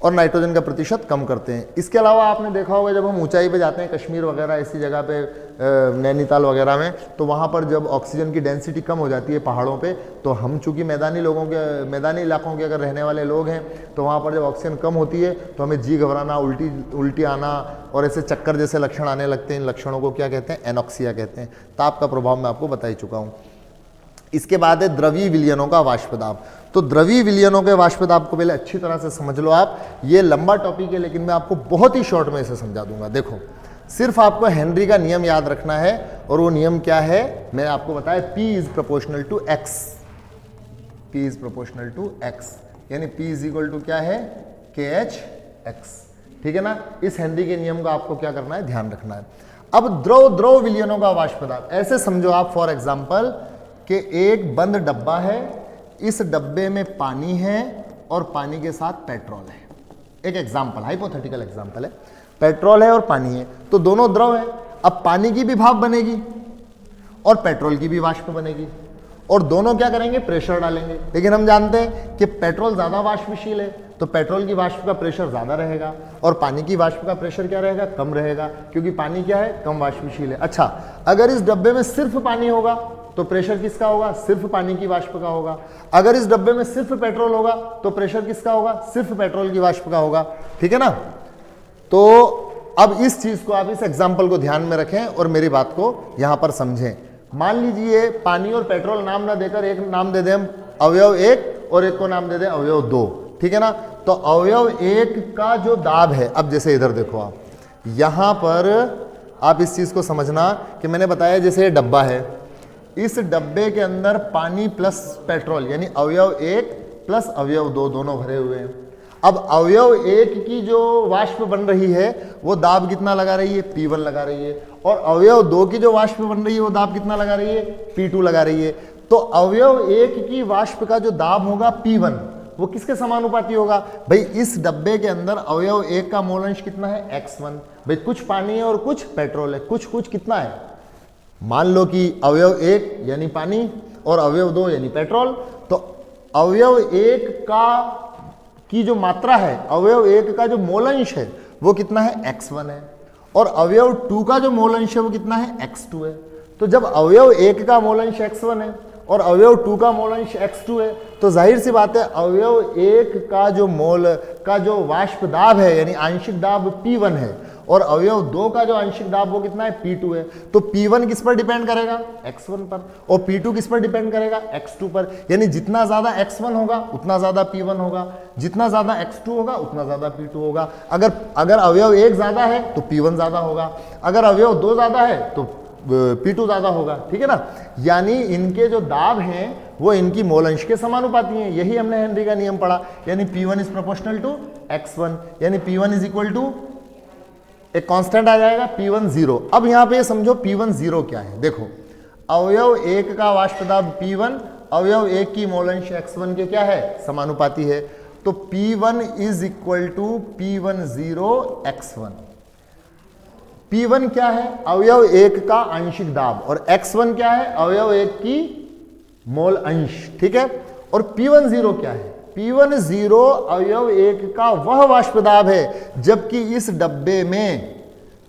और नाइट्रोजन का प्रतिशत कम करते हैं। इसके अलावा आपने देखा होगा जब हम ऊंचाई पे जाते हैं, कश्मीर वगैरह ऐसी जगह पे, नैनीताल वगैरह में, तो वहाँ पर जब ऑक्सीजन की डेंसिटी कम हो जाती है पहाड़ों पे, तो हम चूंकि मैदानी इलाकों के अगर रहने वाले लोग हैं तो वहाँ पर जब ऑक्सीजन कम होती है तो हमें जी घबराना, उल्टी आना और ऐसे चक्कर जैसे लक्षण आने लगते हैं। इन लक्षणों को क्या कहते हैं? एनॉक्सिया कहते हैं। ताप का प्रभाव मैं आपको बता ही चुका हूँ। इसके बाद है द्रवीय विलयनों का वाष्पदाब। तो द्रवीय विलयनों के वाष्पदाब को पहले अच्छी तरह से समझ लो आप। ये लंबा टॉपिक है लेकिन मैं आपको बहुत ही शॉर्ट में इसे समझा दूंगा। देखो, सिर्फ आपको हेनरी का नियम याद रखना है और वो नियम क्या है मैंने आपको बताया, P is proportional to X। P is proportional to X यानी P इज इक्वल टू क्या है? KH(X), ठीक है ना। इस हेनरी के नियम का आपको क्या करना है? ध्यान रखना है। अब द्रव विलयनों का वाष्पदाब ऐसे समझो आप, फॉर एग्जाम्पल कि एक बंद डब्बा है, इस डब्बे में पानी है और पानी के साथ पेट्रोल है। एक एग्जाम्पल, हाइपोथेटिकल एग्जाम्पल है, पेट्रोल है और पानी है, तो दोनों द्रव है। अब पानी की भी भाप बनेगी और पेट्रोल की भी वाष्प बनेगी और दोनों क्या करेंगे, प्रेशर डालेंगे। लेकिन हम जानते हैं कि पेट्रोल ज्यादा वाष्पशील है, तो पेट्रोल की वाष्प का प्रेशर ज्यादा रहेगा और पानी की वाष्प का प्रेशर क्या रहेगा, कम रहेगा, क्योंकि पानी क्या है, कम वाष्पशील है। अच्छा, अगर इस डब्बे में सिर्फ पानी होगा तो प्रेशर किसका होगा, सिर्फ पानी की वाष्प का होगा। अगर इस डब्बे में सिर्फ पेट्रोल होगा तो प्रेशर किसका होगा, सिर्फ पेट्रोल की वाष्प का होगा। ठीक है ना। तो अब इस चीज को आप, इस एग्जाम्पल को ध्यान में रखें और मेरी बात को यहां पर समझें। मान लीजिए पानी और पेट्रोल नाम ना देकर एक नाम दे दें हम अवयव 1 और एक को नाम दे दें अवयव 2। ठीक है ना। तो अवयव 1 का जो दाब है, अब जैसे इधर देखो आप, यहां पर आप इस चीज को समझना कि मैंने बताया जैसे ये डब्बा है, इस डब्बे के अंदर पानी प्लस पेट्रोल यानी अवयव 1 प्लस अवयव 2 दोनों भरे हुए हैं। अब अवयव 1 की जो वाष्प बन रही है वो दाब कितना लगा रही है, P1 लगा रही है, और अवयव 2 की जो वाष्प बन रही है वो दाब कितना लगा रही है, P2 लगा रही है। तो अवयव 1 की वाष्प का जो दाब होगा P1 वो किसके समानुपाती होगा भाई, इस डब्बे के अंदर अवयव 1 का मोल अंश कितना है, x1। भाई कुछ पानी है और कुछ पेट्रोल है, कुछ कितना है, मान लो कि अवयव 1 यानी पानी और अवयव 2 यानी पेट्रोल, तो अवयव 1 का की जो मात्रा है, अवयव 1 का जो मोल अंश है वो कितना है, x1 है, और अवयव 2 का जो मोल अंश है वो कितना है, x2 है। तो जब अवयव 1 का मोल अंश x1 है और अवयव 2 का मोल अंश x2 है, तो जाहिर सी बात है अवयव 1 का जो मोल का जो वाष्प दाब है यानी आंशिक दाब P1 है, और अवयव 2 का जो आंशिक दाब वो कितना है, P2 है। तो P1 किस पर डिपेंड करेगा, x1 पर, और P2 किस पर डिपेंड करेगा, x2 पर। यानी जितना ज्यादा x1 होगा उतना ज्यादा P1 होगा, जितना ज्यादा x2 होगा उतना ज्यादा P2 होगा। अगर अवयव 1 ज्यादा है तो P1 ज्यादा होगा, अगर अवयव 2 ज्यादा है तो P2 ज्यादा होगा। ठीक है ना। यानी इनके जो दाब हैं वो इनकी मोल अंश के समानुपाती हैं। यही हमने हेनरी का नियम पढ़ा, यानी P1 is proportional to x1, यानी P1 इज इक्वल टू एक कांस्टेंट आ जाएगा P1 0। अब यहां पे समझो P1 0 क्या है, देखो अवयव 1 का वाष्प दाब P1 अवयव 1 की मोल अंश x1 के क्या है, समानुपाती है। तो P1 is equal to P1 0 x1। P1 क्या है, अवयव 1 का आंशिक दाब, और x1 क्या है, अवयव 1 की मोल अंश। ठीक है। और P1 0 क्या है, P1 0 अवयव 1 का वह वाष्प दाब है जबकि इस डब्बे में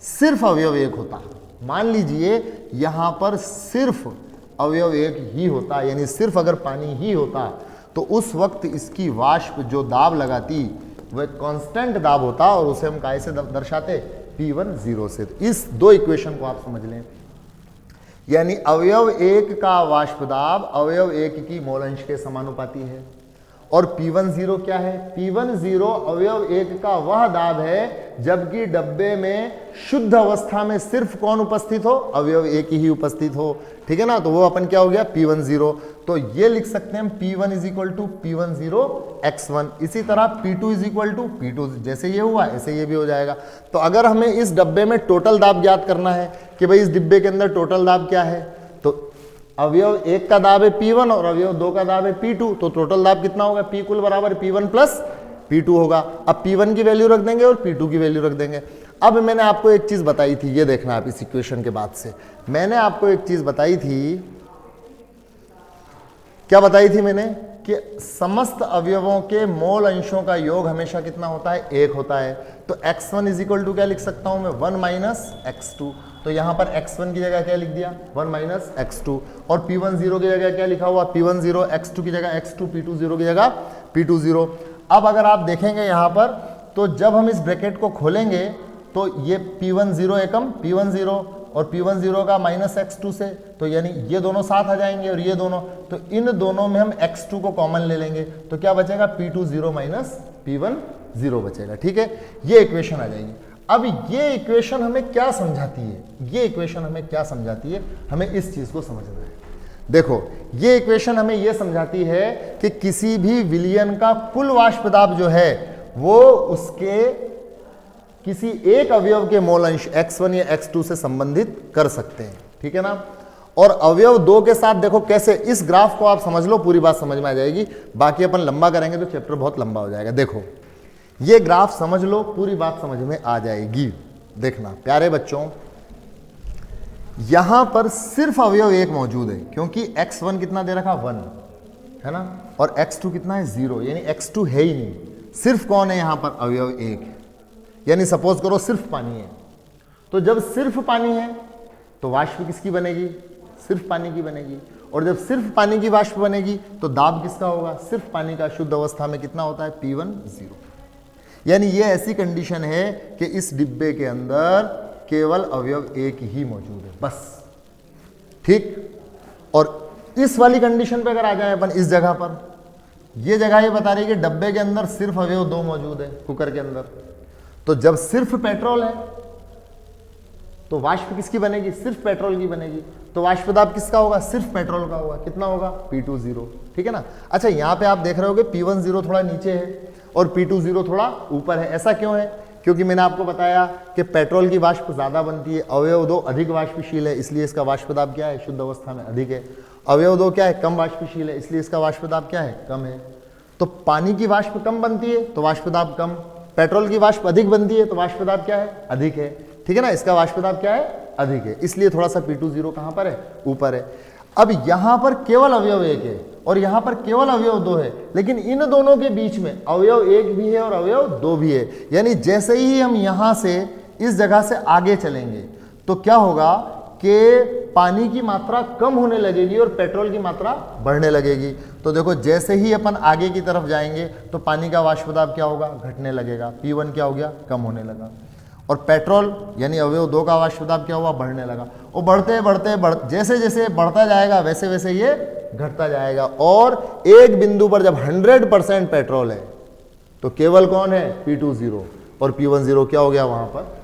सिर्फ अवयव 1 होता। मान लीजिए यहां पर सिर्फ अवयव 1 ही होता, यानी सिर्फ अगर पानी ही होता तो उस वक्त इसकी वाष्प जो दाब लगाती वह कांस्टेंट दाब होता, और उसे हम काहे से दर्शाते, P1 0 से। इस दो इक्वेशन को आप समझ लें, यानी अवयव 1 का वाष्प दाब अवयव 1 की मोल अंश के समानुपाती है, और P1 0 क्या है, P1 0 अवयव 1 का वह दाब है जबकि डब्बे में शुद्ध अवस्था में सिर्फ कौन उपस्थित हो, अवयव 1 ही उपस्थित हो। ठीक है ना। तो वो अपन क्या हो गया, P1 0। तो ये लिख सकते हैं हम P1 is equal to P1 0 x1। इसी तरह P2 is equal to P2, जैसे ये हुआ ऐसे ये भी हो जाएगा। तो अगर हमें इस डब्बे में टोटल दाब ज्ञात करना है कि भाई इस डिब्बे के अंदर टोटल दाब क्या है, तो अवयव 1 का दाब है P1 और अवयव 2 का दाब है P2, तो टोटल दाब कितना होगा, P कुल बराबर P1 प्लस P2 होगा। अब P1 की वैल्यू रख देंगे और P2 की वैल्यू रख देंगे। अब मैंने आपको एक चीज बताई थी, ये देखना आप इस इक्वेशन के बाद से, मैंने आपको एक चीज बताई थी, क्या बताई थी मैंने, कि समस्त अवयवों के मोल अंशों का योग हमेशा कितना होता है, 1 होता है। तो x1 इज इक्वल टू क्या लिख सकता हूं मैं, 1 माइनस x2। तो यहां पर x1 की जगह क्या लिख दिया, 1 माइनस x2, और P1 0 की जगह क्या लिखा हुआ, P1 0, x2 की जगह x2, P2 0 की जगह P2 0। अब अगर आप देखेंगे यहां पर, तो जब हम इस ब्रैकेट को खोलेंगे तो ये P1 0 एकम P1 0 और P1 0 का माइनस x2 से, तो यानी ये दोनों साथ आ जाएंगे और ये दोनों, तो इन दोनों में हम x2 को कॉमन ले लेंगे, तो क्या बचेगा, P2 0 माइनस P1 0 बचेगा। ठीक है, ये इक्वेशन आ जाएगी। अब ये इक्वेशन हमें क्या समझाती है, ये इक्वेशन हमें क्या समझाती है, हमें इस चीज को समझना है। देखो ये इक्वेशन हमें यह समझाती है कि किसी भी विलयन का कुल वाष्प दाब जो है वो उसके किसी एक अवयव के मोल अंश x1 या x2 से संबंधित कर सकते हैं। ठीक है ना। और अवयव 2 के साथ देखो कैसे, इस ग्राफ को आप समझ लो, पूरी बात समझ में आ जाएगी, बाकी अपन लंबा करेंगे तो चैप्टर बहुत लंबा हो जाएगा। देखो ये ग्राफ समझ लो, पूरी बात समझ में आ जाएगी। देखना प्यारे बच्चों, यहां पर सिर्फ अवयव एक मौजूद है, क्योंकि x1 कितना दे रखा 1 है ना, और x2 कितना है 0, यानी x2 है ही नहीं। सिर्फ कौन है यहां पर? अवयव एक। यानी सपोज करो सिर्फ पानी है, तो जब सिर्फ पानी है तो वाष्प किसकी बनेगी? सिर्फ पानी की बनेगी। और जब सिर्फ पानी की वाष्प बनेगी तो दाब किसका होगा? सिर्फ पानी का। शुद्ध अवस्था में कितना होता है? P1 0। यानी ये ऐसी कंडीशन है कि इस डिब्बे के अंदर केवल अवयव एक ही मौजूद है, बस। ठीक। और इस वाली कंडीशन पे अगर आ जाए अपन इस जगह पर, ये जगह ये बता रही है कि डब्बे के अंदर सिर्फ अवयव 2 मौजूद है, कुकर के अंदर। तो जब सिर्फ पेट्रोल है तो वाष्प किसकी बनेगी? सिर्फ पेट्रोल की बनेगी। तो वाष्प दाब किसका होगा? सिर्फ पेट्रोल का होगा। कितना होगा? P2 0। ठीक है ना। अच्छा, यहां पे आप देख रहे होगे P1 0 थोड़ा नीचे है और P2 0 थोड़ा ऊपर है। ऐसा क्यों है? क्योंकि मैंने आपको बताया कि पेट्रोल की वाष्प ज्यादा बनती है, अवयव 2 अधिक वाष्पशील है, इसलिए इसका वाष्प दाब क्या है? शुद्ध अवस्था में अधिक है। अवयव 2 क्या है? कम वाष्पशील है, इसलिए इसका वाष्प दाब क्या है? कम है। तो पानी की वाष्प कम बनती है तो वाष्प दाब कम, पेट्रोल की वाष्प अधिक बनती है तो वाष्प दाब क्या है? अधिक है। ठीक है ना। इसका वाष्प दाब क्या है? अधिक है, इसलिए थोड़ा सा P2 0 कहां पर है? ऊपर है। अब यहां पर केवल अवयव एक है और यहां पर केवल अवयव 2 है, लेकिन इन दोनों के बीच में अवयव 1 भी है और अवयव 2 भी है। यानी जैसे ही हम यहां से इस जगह से आगे चलेंगे तो क्या होगा कि पानी की मात्रा कम होने लगेगी और पेट्रोल की मात्रा बढ़ने लगेगी। तो देखो, जैसे ही अपन आगे की तरफ जाएंगे तो पानी का वाष्प दाब क्या होगा? घटने लगेगा। P1 क्या हो गया? कम होने लगा। और पेट्रोल यानी अवयव 2 का वाष्प दाब क्या हुआ? बढ़ने लगा। और बढ़ते जैसे जैसे बढ़ता जाएगा वैसे वैसे ये घटता जाएगा। और एक बिंदु पर जब 100% पेट्रोल है तो केवल कौन है? P2 0। और P1 0 क्या हो गया? वहां पर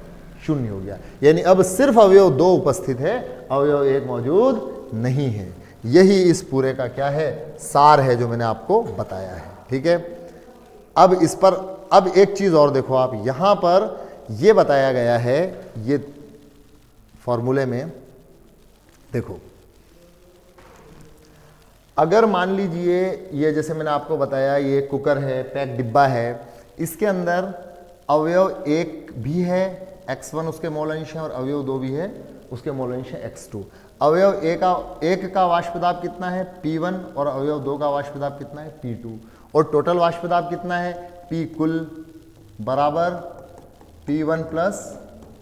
0 हो गया। यानी अब सिर्फ अवयव 2 उपस्थित है, अवयव 1 मौजूद नहीं है। यही इस पूरे का क्या है? सार है, जो मैंने आपको बताया है। ठीक है। अब इस पर अब एक चीज और देखो आप, यहां पर ये बताया गया है, ये फॉर्मूले में देखो, अगर मान लीजिए ये जैसे मैंने आपको बताया ये कुकर है, पैक डिब्बा है, इसके अंदर अवयव 1 भी है, x1 उसके मोल अंश है, और अवयव 2 भी है, उसके मोल अंश है x2। अवयव 1 का वाष्प दाब कितना है? P1। और अवयव 2 का वाष्प दाब कितना है? P2। और टोटल वाष्प दाब कितना है? P कुल बराबर P1 प्लस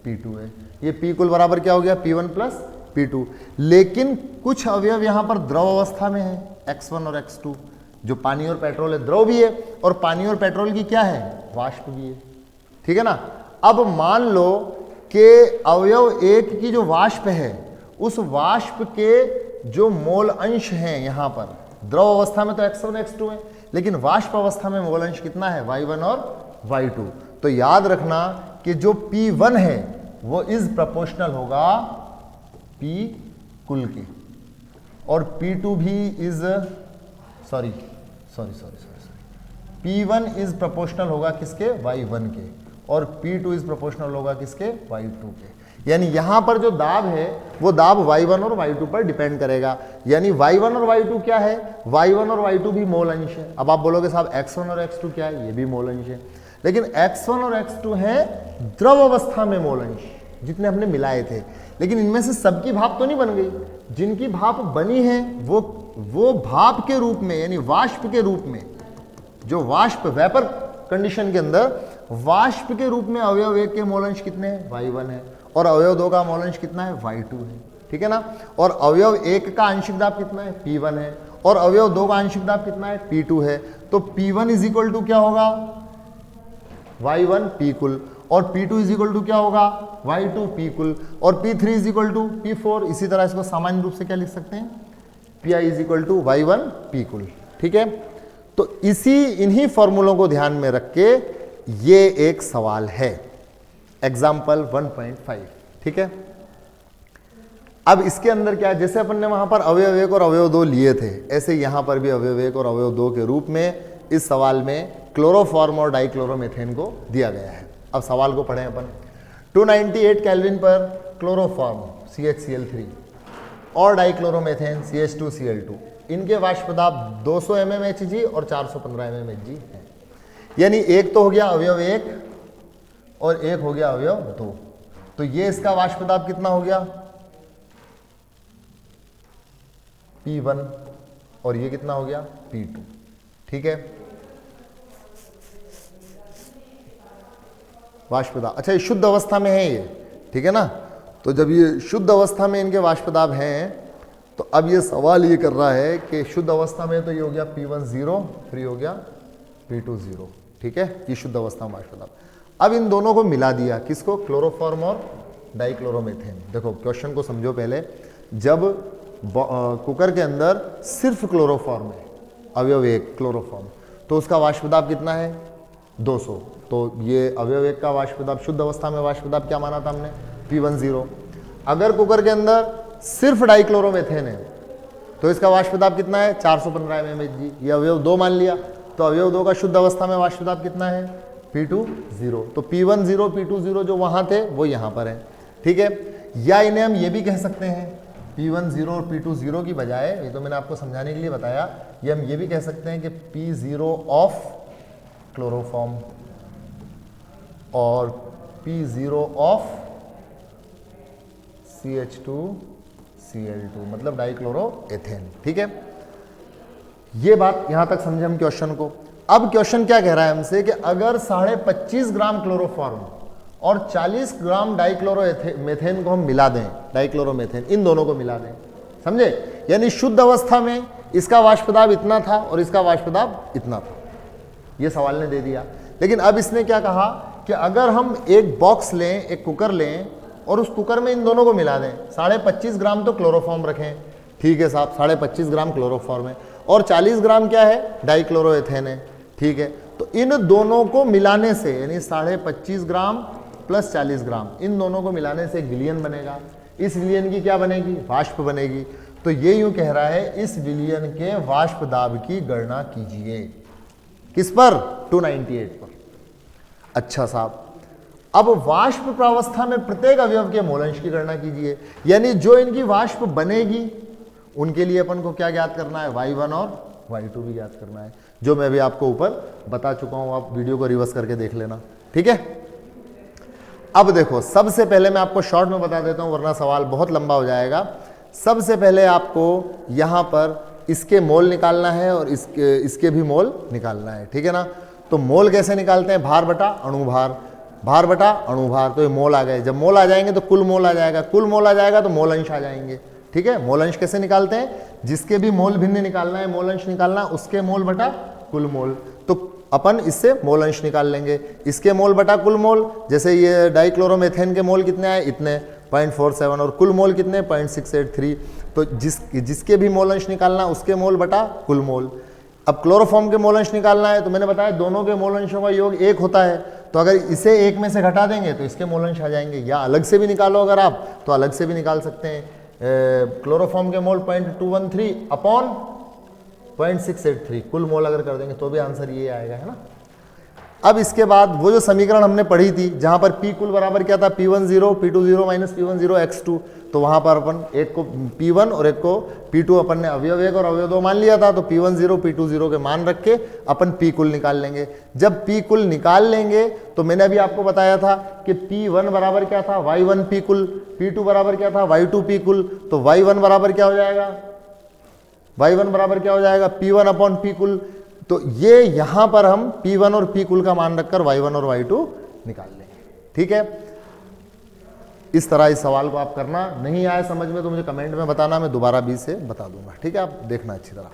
P2 है। ये P कुल बराबर क्या हो गया? P1 plus P2। लेकिन कुछ अवयव यहां पर द्रव अवस्था में है, x1 और x2। जो पानी और पेट्रोल है द्रव भी है, और पानी और पेट्रोल की क्या है? वाष्प भी है। ठीक है ना। अब मान लो कि अवयव 1 की जो वाष्प है, उस वाष्प के जो मोल अंश हैं यहां पर, द्रव अवस्था में तो x1 x2 है, लेकिन वाष्प अवस्था में मोल अंश कितना है? y1 और y2। तो याद रखना कि जो P1 है वो इज प्रोपोर्शनल होगा P कुल के, और P2 भी is sorry P1 is proportional होगा किसके? y1 के, और P2 इज प्रोपोर्शनल होगा किसके? y2 के। यानी यहां पर जो दाब है वो दाब y1 और y2 पर डिपेंड करेगा। यानी y1 और y2 क्या है? y1 और y2 भी मोल अंश है। अब आप बोलोगे साहब x1 और x2 क्या है? ये भी मोल अंश है, लेकिन x1 और x2 है द्रव अवस्था में मोल अंश, जितने हमने मिलाए थे। लेकिन इनमें से सबकी भाप तो नहीं बन गई, जिनकी भाप बनी है वो भाप के रूप में, यानी वाष्प के रूप में, जो वाष्प वेपर कंडीशन के अंदर वाष्प के रूप में अवयव 1 के मोल अंश कितने हैं? y1 है, और अवयव 2 का मोल अंश कितना है? y2 है। ठीक है ना। और अवयव 1 का आंशिक दाब कितना है? P1 है, और अवयव 2 का आंशिक दाब कितना है? P2 है। तो P1 इज इक्वल टू क्या होगा? y1 P कुल, और P2 इज इक्वल टू क्या होगा? y2 P कुल, और P3 is equal to P4। इसी तरह इसको सामान्य रूप से क्या लिख सकते हैं? Pi is equal to y1 P कुल। ठीक है। तो इन्हीं फॉर्मूलों को ध्यान में रख के ये एक सवाल है, एग्जाम्पल 1.5। ठीक है। अब इसके अंदर क्या है, जैसे अपन ने वहां पर अवयव 1 और अवयव 2 लिए थे, ऐसे यहां पर भी अवयव 1 और अवयव 2 के रूप में इस सवाल में क्लोरोफॉर्म और डाइक्लोरोमेथेन को दिया गया है। अब सवाल को पढ़ें अपन। 298 केल्विन पर क्लोरोफॉर्म CHCl3 और डाइक्लोरोमेथेन CH2Cl2, इनके वाष्प दाब 200 mmHg और 415 mmHg है। यानी एक तो हो गया अवयव 1 और एक हो गया अवयव 2। तो ये इसका वाष्प दाब कितना हो गया? P1 और ये कितना हो गया P2। ठीक है, वाष्प दाब, अच्छा ये शुद्ध अवस्था में है ये, ठीक है ना। तो जब ये शुद्ध अवस्था में इनके वाष्प दाब हैं, तो अब ये सवाल ये कर रहा है कि शुद्ध अवस्था में तो ये हो गया P1 0, फिर ये हो गया P2 0। ठीक है, ये शुद्ध अवस्था में वाष्प दाब। अब इन दोनों को मिला दिया, किसको, क्लोरोफॉर्म और डाइक्लोरोमेथेन। देखो क्वेश्चन को समझो पहले, जब कुकर के अंदर सिर्फ क्लोरोफॉर्म है, अवयव एक क्लोरोफॉर्म, तो उसका वाष्प दाब कितना है 200। तो ये अवयव एक का वाष्प दाब, शुद्ध अवस्था में वाष्प दाब क्या माना था हमने, P1 0। अगर कुकर के अंदर सिर्फ डाइक्लोरोमेथेन है तो इसका वाष्प दाब कितना है 415 mmHg। ये अवयव 2 मान लिया, तो अवयव 2 का शुद्ध अवस्था में वाष्प दाब कितना है P2 0। तो P1 0 P2 0 जो वहां थे वो यहां पर है। ठीक है, या इन्हें हम ये भी कह सकते हैं, P1 0 और P2 0 की बजाय, ये तो मैंने आपको समझाने के लिए बताया, ये हम ये भी कह सकते हैं कि P0 ऑफ क्लोरोफॉर्म और P0 ऑफ CH2Cl2, मतलब डाइक्लोरोएथेन। ठीक है, ये बात यहां तक समझे हम क्वेश्चन को। अब क्वेश्चन क्या कह रहा है हमसे कि अगर 25.5 ग्राम क्लोरोफॉर्म और 40 ग्राम डाइक्लोरोमेथेन को हम मिला दें, डाइक्लोरोमेथेन इन दोनों को मिला दें, समझे, यानी शुद्ध अवस्था में इसका वाष्प दाब इतना था और इसका वाष्प दाब इतना था, ये सवाल ने दे दिया। लेकिन अब इसने क्या कहा कि अगर हम एक बॉक्स लें, एक कुकर लें और उस कुकर में इन दोनों को मिला दें, 25.5 ग्राम तो क्लोरोफॉर्म रखें, ठीक है साहब, 25.5 ग्राम क्लोरोफॉर्म है और 40 ग्राम क्या है, डाइक्लोरोएथेन है। ठीक है, तो इन दोनों को मिलाने से, यानी 25.5 ग्राम प्लस 40 ग्राम, इन दोनों को मिलाने से एक विलियन बनेगा। इस विलियन की क्या बनेगी, वाष्प बनेगी। तो ये यूं कह रहा है, इस विलियन के वाष्प दाब की गणना कीजिए, किस पर, 298 पर। अच्छा साहब, अब वाष्प प्रावस्था में प्रत्येक अवयव के मोल अंश की गणना कीजिए, यानी जो इनकी वाष्प बनेगी उनके लिए अपन को क्या ज्ञात करना है, y1 और y2 भी ज्ञात करना है, जो मैं भी आपको ऊपर बता चुका हूं, आप वीडियो को रिवर्स करके देख लेना। ठीक है, अब देखो, सबसे पहले मैं आपको शॉर्ट में बता देता हूं वरना सवाल बहुत लंबा हो जाएगा। सबसे पहले आपको यहां पर इसके मोल निकालना है और इसके भी मोल निकालना है। ठीक है ना, तो मोल कैसे निकालते हैं, भार बटा अणुभार, भार बटा अणुभार, तो ये मोल आ गए। जब मोल आ जाएंगे तो कुल मोल आ जाएगा, कुल मोल आ जाएगा तो मोल अंश आ जाएंगे। ठीक है, मोल अंश कैसे निकालते हैं, जिसके भी मोल भिन्न निकालना है, मोल अंश निकालना, उसके मोल बटा कुल मोल। तो अपन इससे मोल अंश निकाल लेंगे, इसके मोल बटा कुल मोल। जैसे ये डाइक्लोरोमेथेन के मोल कितने आए, इतने 0.47, और कुल मोल कितने 0.683। तो जिसके भी मोल अंश निकालना, उसके मोल बटा कुल मोल। अब क्लोरोफॉर्म के मोल अंश निकालना है, तो मैंने बताया दोनों के मोल अंशों का योग 1 होता है, तो अगर इसे 1 में से घटा देंगे तो इसके मोल अंश आ जाएंगे, या अलग से भी निकालो अगर आप तो अलग से भी निकाल सकते हैं। क्लोरोफॉर्म के मोल 0.213 अपॉन 0.683, कुल मोल अगर कर देंगे तो भी आंसर ये आएगा, है ना। अब इसके बाद वो जो समीकरण हमने पढ़ी थी, जहां पर P कुल बराबर क्या था, P1 0 P2 0 minus P1 0 x2, तो वहां पर अपन एक को P1 और एक को P2 अपन ने अवयव 1 और अवयव 2 मान लिया था, तो P1 0 P2 0 के मान रख के अपन P कुल निकाल लेंगे। जब P कुल निकाल लेंगे तो मैंने अभी आपको बताया था कि P1 बराबर क्या था, y1 P कुल, P2 बराबर क्या था, y2 P कुल। तो y1 बराबर क्या हो जाएगा, y1 बराबर क्या हो जाएगा, P1 अपॉन P कुल। तो ये यहां पर हम P1 और P कुल का मान रखकर y1 और y2 निकाल लेंगे। ठीक है, इस तरह इस सवाल को आप करना। नहीं आए समझ में तो मुझे कमेंट में बताना, मैं दोबारा भी से बता दूंगा। ठीक है, आप देखना अच्छी तरह।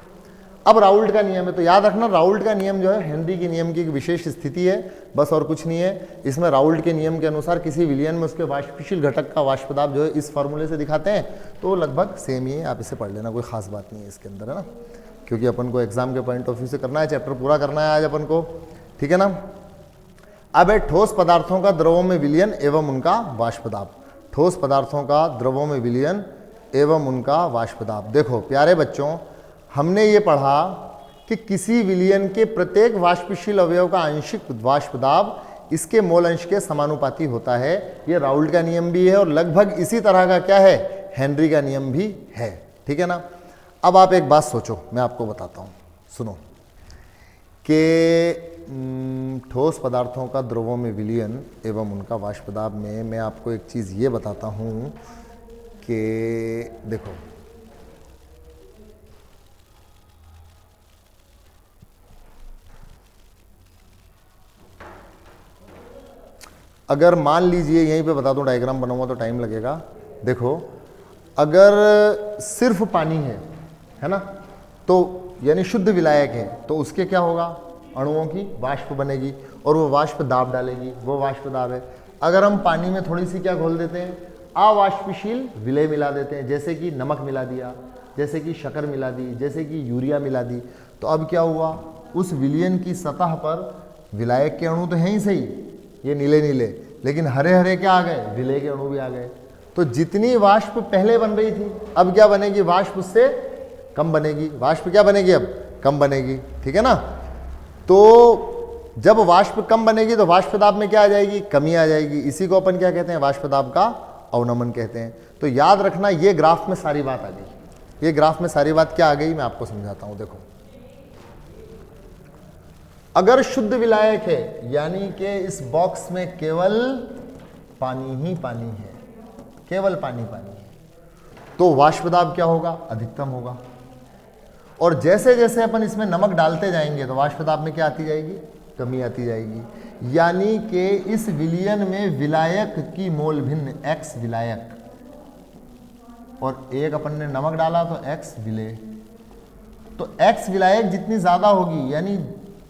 अब राउल्ट का नियम है, तो याद रखना राउल्ट का नियम जो है हेनरी के नियम की एक विशेष स्थिति है, बस और कुछ नहीं है। इसमें राउल्ट के नियम के अनुसार किसी विलयन में उसके वाष्पशील घटक का वाष्प दाब जो है इस फॉर्मूले से दिखाते हैं, तो लगभग सेम ही है, आप इसे पढ़ लेना, कोई खास बात नहीं है इसके अंदर, है ना, क्योंकि अपन को एग्जाम के पॉइंट ऑफ व्यू से करना है, चैप्टर पूरा करना है आज अपन को। ठीक है ना। अब है ठोस पदार्थों का द्रवों में विलयन एवं उनका वाष्प दाब। ठोस पदार्थों का द्रवों में विलयन एवं उनका वाष्प दाब। देखो प्यारे बच्चों, हमने ये पढ़ा कि किसी विलयन के प्रत्येक वाष्पशील अवयव का आंशिक वाष्प दाब इसके मोल अंश के समानुपाती होता है। ये राउल्ट का नियम भी है और लगभग इसी तरह का क्या है, हेनरी का नियम भी है। ठीक है ना। अब आप एक बात सोचो, मैं आपको बताता हूं, सुनो, कि ठोस पदार्थों का द्रवों में विलयन एवं उनका वाष्प दाब में मैं आपको एक चीज़ ये बताता हूं कि देखो, अगर मान लीजिए, यहीं पे बता दूं, डायग्राम बनाऊंगा तो टाइम लगेगा। देखो, अगर सिर्फ पानी है ना, तो यानी शुद्ध विलायक है, तो उसके क्या होगा, अणुओं की वाष्प बनेगी और वो वाष्प दाब डालेगी, वो वाष्प दाब है। अगर हम पानी में थोड़ी सी क्या घोल देते हैं, अवाष्पशील विलय मिला देते हैं, जैसे कि नमक मिला दिया, जैसे कि शक्कर मिला दी, जैसे कि यूरिया मिला दी, तो अब क्या हुआ, उस विलयन की सतह पर विलायक के अणु तो हैं ही सही, ये नीले नीले, लेकिन हरे हरे क्या आ गए, विलय के अणु भी आ गए। तो जितनी वाष्प पहले बन रही थी, अब क्या बनेगी, वाष्प उससे कम बनेगी। वाष्प क्या बनेगी, अब कम बनेगी, ठीक है ना। तो जब वाष्प कम बनेगी तो वाष्प दाब में क्या आ जाएगी, कमी आ जाएगी। इसी को अपन क्या कहते हैं, वाष्प दाब का अवनमन कहते हैं। तो याद रखना, ये ग्राफ में सारी बात आ गई। ये ग्राफ में सारी बात क्या आ गई, मैं आपको समझाता हूं। देखो, अगर शुद्ध विलायक है, यानी कि इस बॉक्स में केवल पानी ही पानी है, केवल पानी पानी है, तो वाष्प दाब क्या होगा, अधिकतम होगा। और जैसे जैसे अपन इसमें नमक डालते जाएंगे तो वाष्प दाब में क्या आती जाएगी, कमी आती जाएगी। यानी कि इस विलयन में विलायक की मोल भिन्न x विलायक, और एक अपन ने नमक डाला तो x विलय, तो x विलायक जितनी ज्यादा होगी, यानी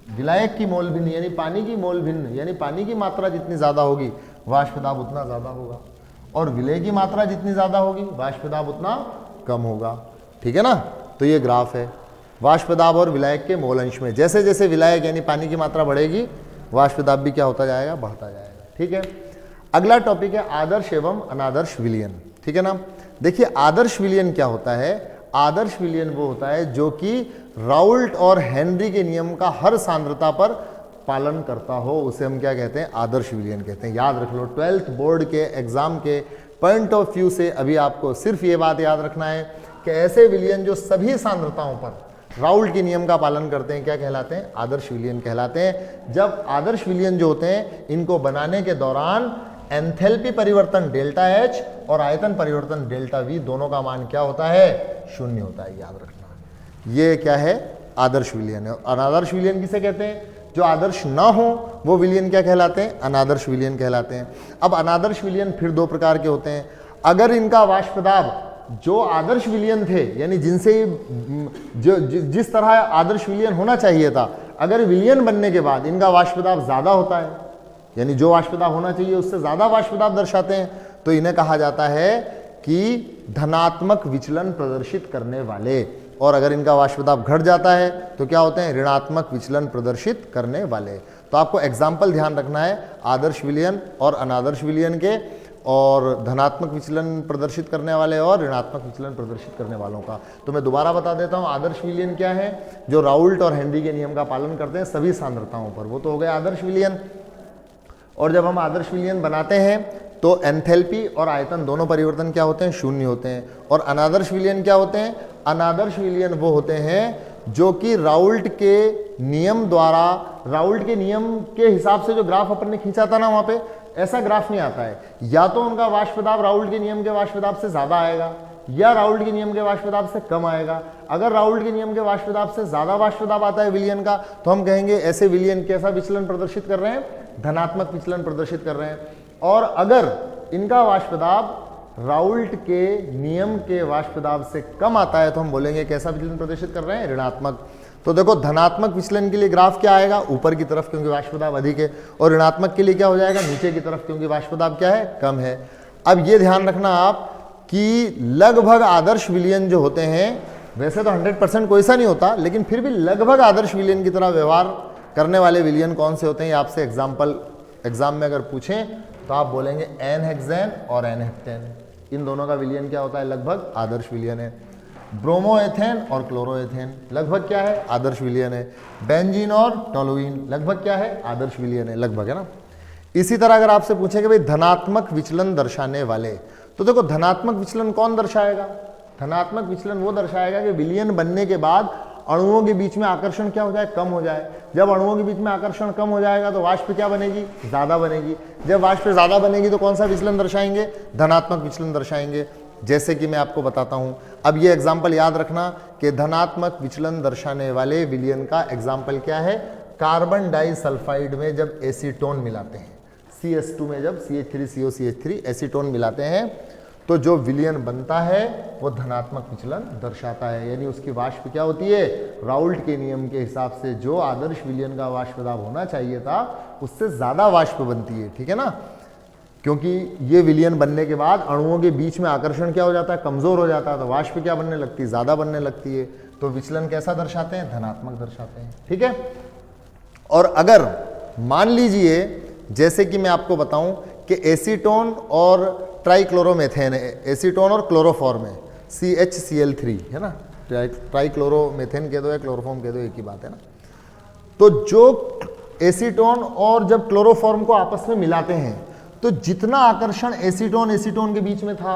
विलायक की मोल भिन्न यानी पानी की मोल भिन्न, यानी पानी की मात्रा जितनी ज्यादा होगी वाष्प दाब उतना ज्यादा होगा, और विलय की मात्रा जितनी ज्यादा होगी वाष्प दाब उतना कम होगा, ठीक है ना। तो ये ग्राफ है वाष्प दाब और विलायक के मोल अंश में। जैसे जैसे विलायक यानी पानी की मात्रा बढ़ेगी, वाष्प दाब भी क्या होता जाएगा, बढ़ता जाएगा, ठीक है। अगला टॉपिक है आदर्श एवं अनादर्श विलयन, ठीक है ना। देखिए, आदर्श विलयन क्या होता है, आदर्श विलयन वो होता है जो कि राउल्ट और हेनरी के नियम का हर सांद्रता पर पालन करता हो, उसे हम क्या कहते हैं, आदर्श विलयन कहते हैं। याद रख लो, 12th बोर्ड के एग्जाम के पॉइंट ऑफ व्यू से अभी आपको सिर्फ ये बात याद रखना है कि ऐसे विलयन जो सभी सांद्रताओं पर राउल्ट के नियम का पालन करते हैं क्या कहलाते हैं, आदर्श विलयन कहलाते हैं। जब आदर्श विलयन जो होते हैं, इनको बनाने के दौरान एंथैल्पी परिवर्तन डेल्टा एच और आयतन परिवर्तन डेल्टा वी दोनों का मान क्या होता है, शून्य होता है। याद रखना, ये क्या है, आदर्श विलयन है। अनादर्श विलयन किसे कहते हैं, जो आदर्श ना हो वो विलयन क्या कहलाते हैं, अनादर्श विलयन कहलाते हैं। अब अनादर्श विलयन फिर दो प्रकार के होते हैं। अगर इनका वाष्प दाब जो आदर्श विलयन थे, यानी जिनसे जिस तरह आदर्श विलयन होना चाहिए था, अगर विलयन बनने के बाद इनका वाष्प दाब ज्यादा होता है, यानी जो वाष्प दाब होना चाहिए उससे ज्यादा वाष्प दाब दर्शाते हैं, तो इन्हें कहा जाता है कि धनात्मक विचलन प्रदर्शित करने वाले। और अगर इनका वाष्प दाब घट जाता है तो क्या होते हैं, ऋणात्मक विचलन प्रदर्शित करने वाले। तो आपको एग्जाम्पल ध्यान रखना है आदर्श विलयन और अनादर्श विलयन के, और धनात्मक विचलन प्रदर्शित करने वाले और ऋणात्मक विचलन प्रदर्शित करने वालों का। तो मैं दोबारा बता देता हूं, आदर्श विलयन क्या है, जो राउल्ट और हेनरी के नियम का पालन करते हैं सभी सांद्रताओं पर, वो तो हो गए आदर्श विलयन। और जब हम आदर्श विलयन बनाते हैं तो एंथैल्पी और आयतन दोनों परिवर्तन क्या होते हैं, शून्य होते हैं। और अनादर्श विलयन क्या होते हैं, अनादर्श विलयन वो होते हैं जो कि राउल्ट के नियम द्वारा, राउल्ट के नियम के हिसाब से जो ग्राफ अपन ने खींचा था ना, वहां पे ऐसा ग्राफ नहीं आता है। या तो उनका वाष्प दाब राउल्ट के नियम के वाष्प दाब से ज्यादा आएगा, या राउल्ट के नियम के वाष्प दाब से कम आएगा। अगर राउल्ट के नियम के वाष्प दाब से ज्यादा वाष्प दाब आता है विलयन का, तो हम कहेंगे ऐसे विलयन कैसा विचलन प्रदर्शित कर रहे हैं, धनात्मक विचलन प्रदर्शित कर रहे हैं। और अगर इनका वाष्प दाब राउल्ट के नियम के वाष्प दाब से कम आता है, तो हम बोलेंगे कैसा विचलन प्रदर्शित कर रहे हैं, ऋणात्मक। तो देखो, धनात्मक विचलन के लिए ग्राफ क्या आएगा, ऊपर की तरफ, क्योंकि वाष्प दाब अधिक है, और ऋणात्मक के लिए क्या हो जाएगा, नीचे की तरफ, क्योंकि वाष्प दाब क्या है, कम है। अब ये ध्यान रखना आप कि लगभग आदर्श विलयन जो होते हैं, वैसे तो 100% कोई सा नहीं होता, लेकिन फिर भी लगभग आदर्श विलयन की तरह व्यवहार करने वाले विलयन कौन से होते हैं, ये आपसे एग्जाम में अगर पूछें तो आप बोलेंगे एन हेक्सेन और एन हेप्टेन। इन दोनों का विलयन क्या होता है, लगभग आदर्श विलयन है। ब्रोमोएथेन और क्लोरोएथेन लगभग क्या है, आदर्श विलयन है। बेंजीन और टोलुइन लगभग क्या है, आदर्श विलयन है, लगभग, है ना। इसी तरह अगर आपसे पूछे कि भाई धनात्मक विचलन दर्शाने वाले, तो देखो धनात्मक विचलन कौन दर्शाएगा, धनात्मक विचलन वो दर्शाएगा कि विलयन बनने के बाद अणुओं के बीच में आकर्षण क्या हो जाए, कम हो जाए। जब अणुओं के बीच में आकर्षण कम हो जाएगा तो वाष्प क्या बनेगी, ज्यादा बनेगी। जब वाष्प ज्यादा बनेगी तो कौन सा विचलन दर्शाएंगे, धनात्मक विचलन दर्शाएंगे। जैसे कि मैं आपको बताता हूं, अब ये एग्जाम्पल याद रखना कि धनात्मक विचलन दर्शाने वाले विलयन का एग्जाम्पल क्या है, कार्बन डाइसल्फाइड में जब एसीटोन मिलाते हैं, CH2 में जब CH3COCH3 एसीटोन मिलाते हैं तो जो विलयन बनता है वो धनात्मक विचलन दर्शाता है, यानी उसकी वाष्प क्या होती है, राउल्ट के नियम के हिसाब से जो आदर्श विलयन का वाष्प दाब होना चाहिए था उससे ज़्यादा वाष्प बनती है, ठीक है ना, क्योंकि ये विलयन बनने के बाद अणुओं के बीच में आकर्षण क्या हो जाता है, कमजोर हो जाता है, तो वाष्प क्या बनने लगती है, ज़्यादा बनने लगती है, तो विचलन कैसा दर्शाते हैं, धनात्मक दर्शाते हैं, ठीक है। और अगर मान लीजिए जैसे कि मैं आपको बताऊं कि एसीटोन और ट्राइक्लोरोमेथेन है, एसीटोन और क्लोरोफॉर्म है, CHCl3 है ना, ट्राइक्लोरोमेथेन कह दो या क्लोरोफॉर्म कह दो एक ही बात है ना। तो जो एसीटोन और जब क्लोरोफॉर्म को आपस में मिलाते हैं तो जितना आकर्षण एसीटोन एसीटोन के बीच में था,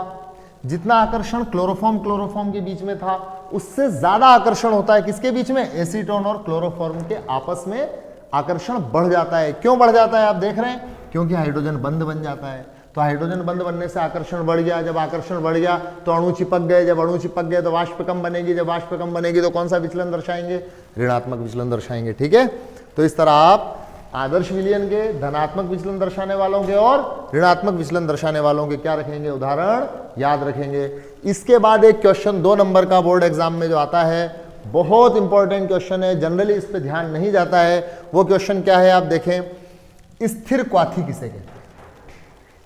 जितना आकर्षण क्लोरोफॉर्म क्लोरोफॉर्म के बीच में था, उससे ज्यादा आकर्षण होता है किसके बीच में, एसीटोन और क्लोरोफॉर्म के आपस में आकर्षण बढ़ जाता है। क्यों बढ़ जाता है आप देख रहे हैं, क्योंकि हाइड्रोजन बंध बन जाता है, तो हाइड्रोजन बंध बनने से आकर्षण बढ़ गया, जब आकर्षण बढ़ गया तो अणु चिपक गए, जब अणु चिपक गए तो वाष्प कम बनेगी, जब वाष्प कम बनेगी तो कौन सा विचलन दर्शाएंगे, ऋणात्मक विचलन दर्शाएंगे, ठीक है। तो इस तरह आप आदर्श विलयन के धनात्मक विचलन दर्शाने वालों के और ऋणात्मक विचलन दर्शाने वालों के क्या रखेंगे, उदाहरण याद रखेंगे। इसके बाद एक क्वेश्चन 2 नंबर का बोर्ड एग्जाम में जो आता है, बहुत इंपॉर्टेंट क्वेश्चन है, जनरली इस पे ध्यान नहीं जाता है, वो क्वेश्चन क्या है आप देखें, स्थिर क्वाथी किसे कहते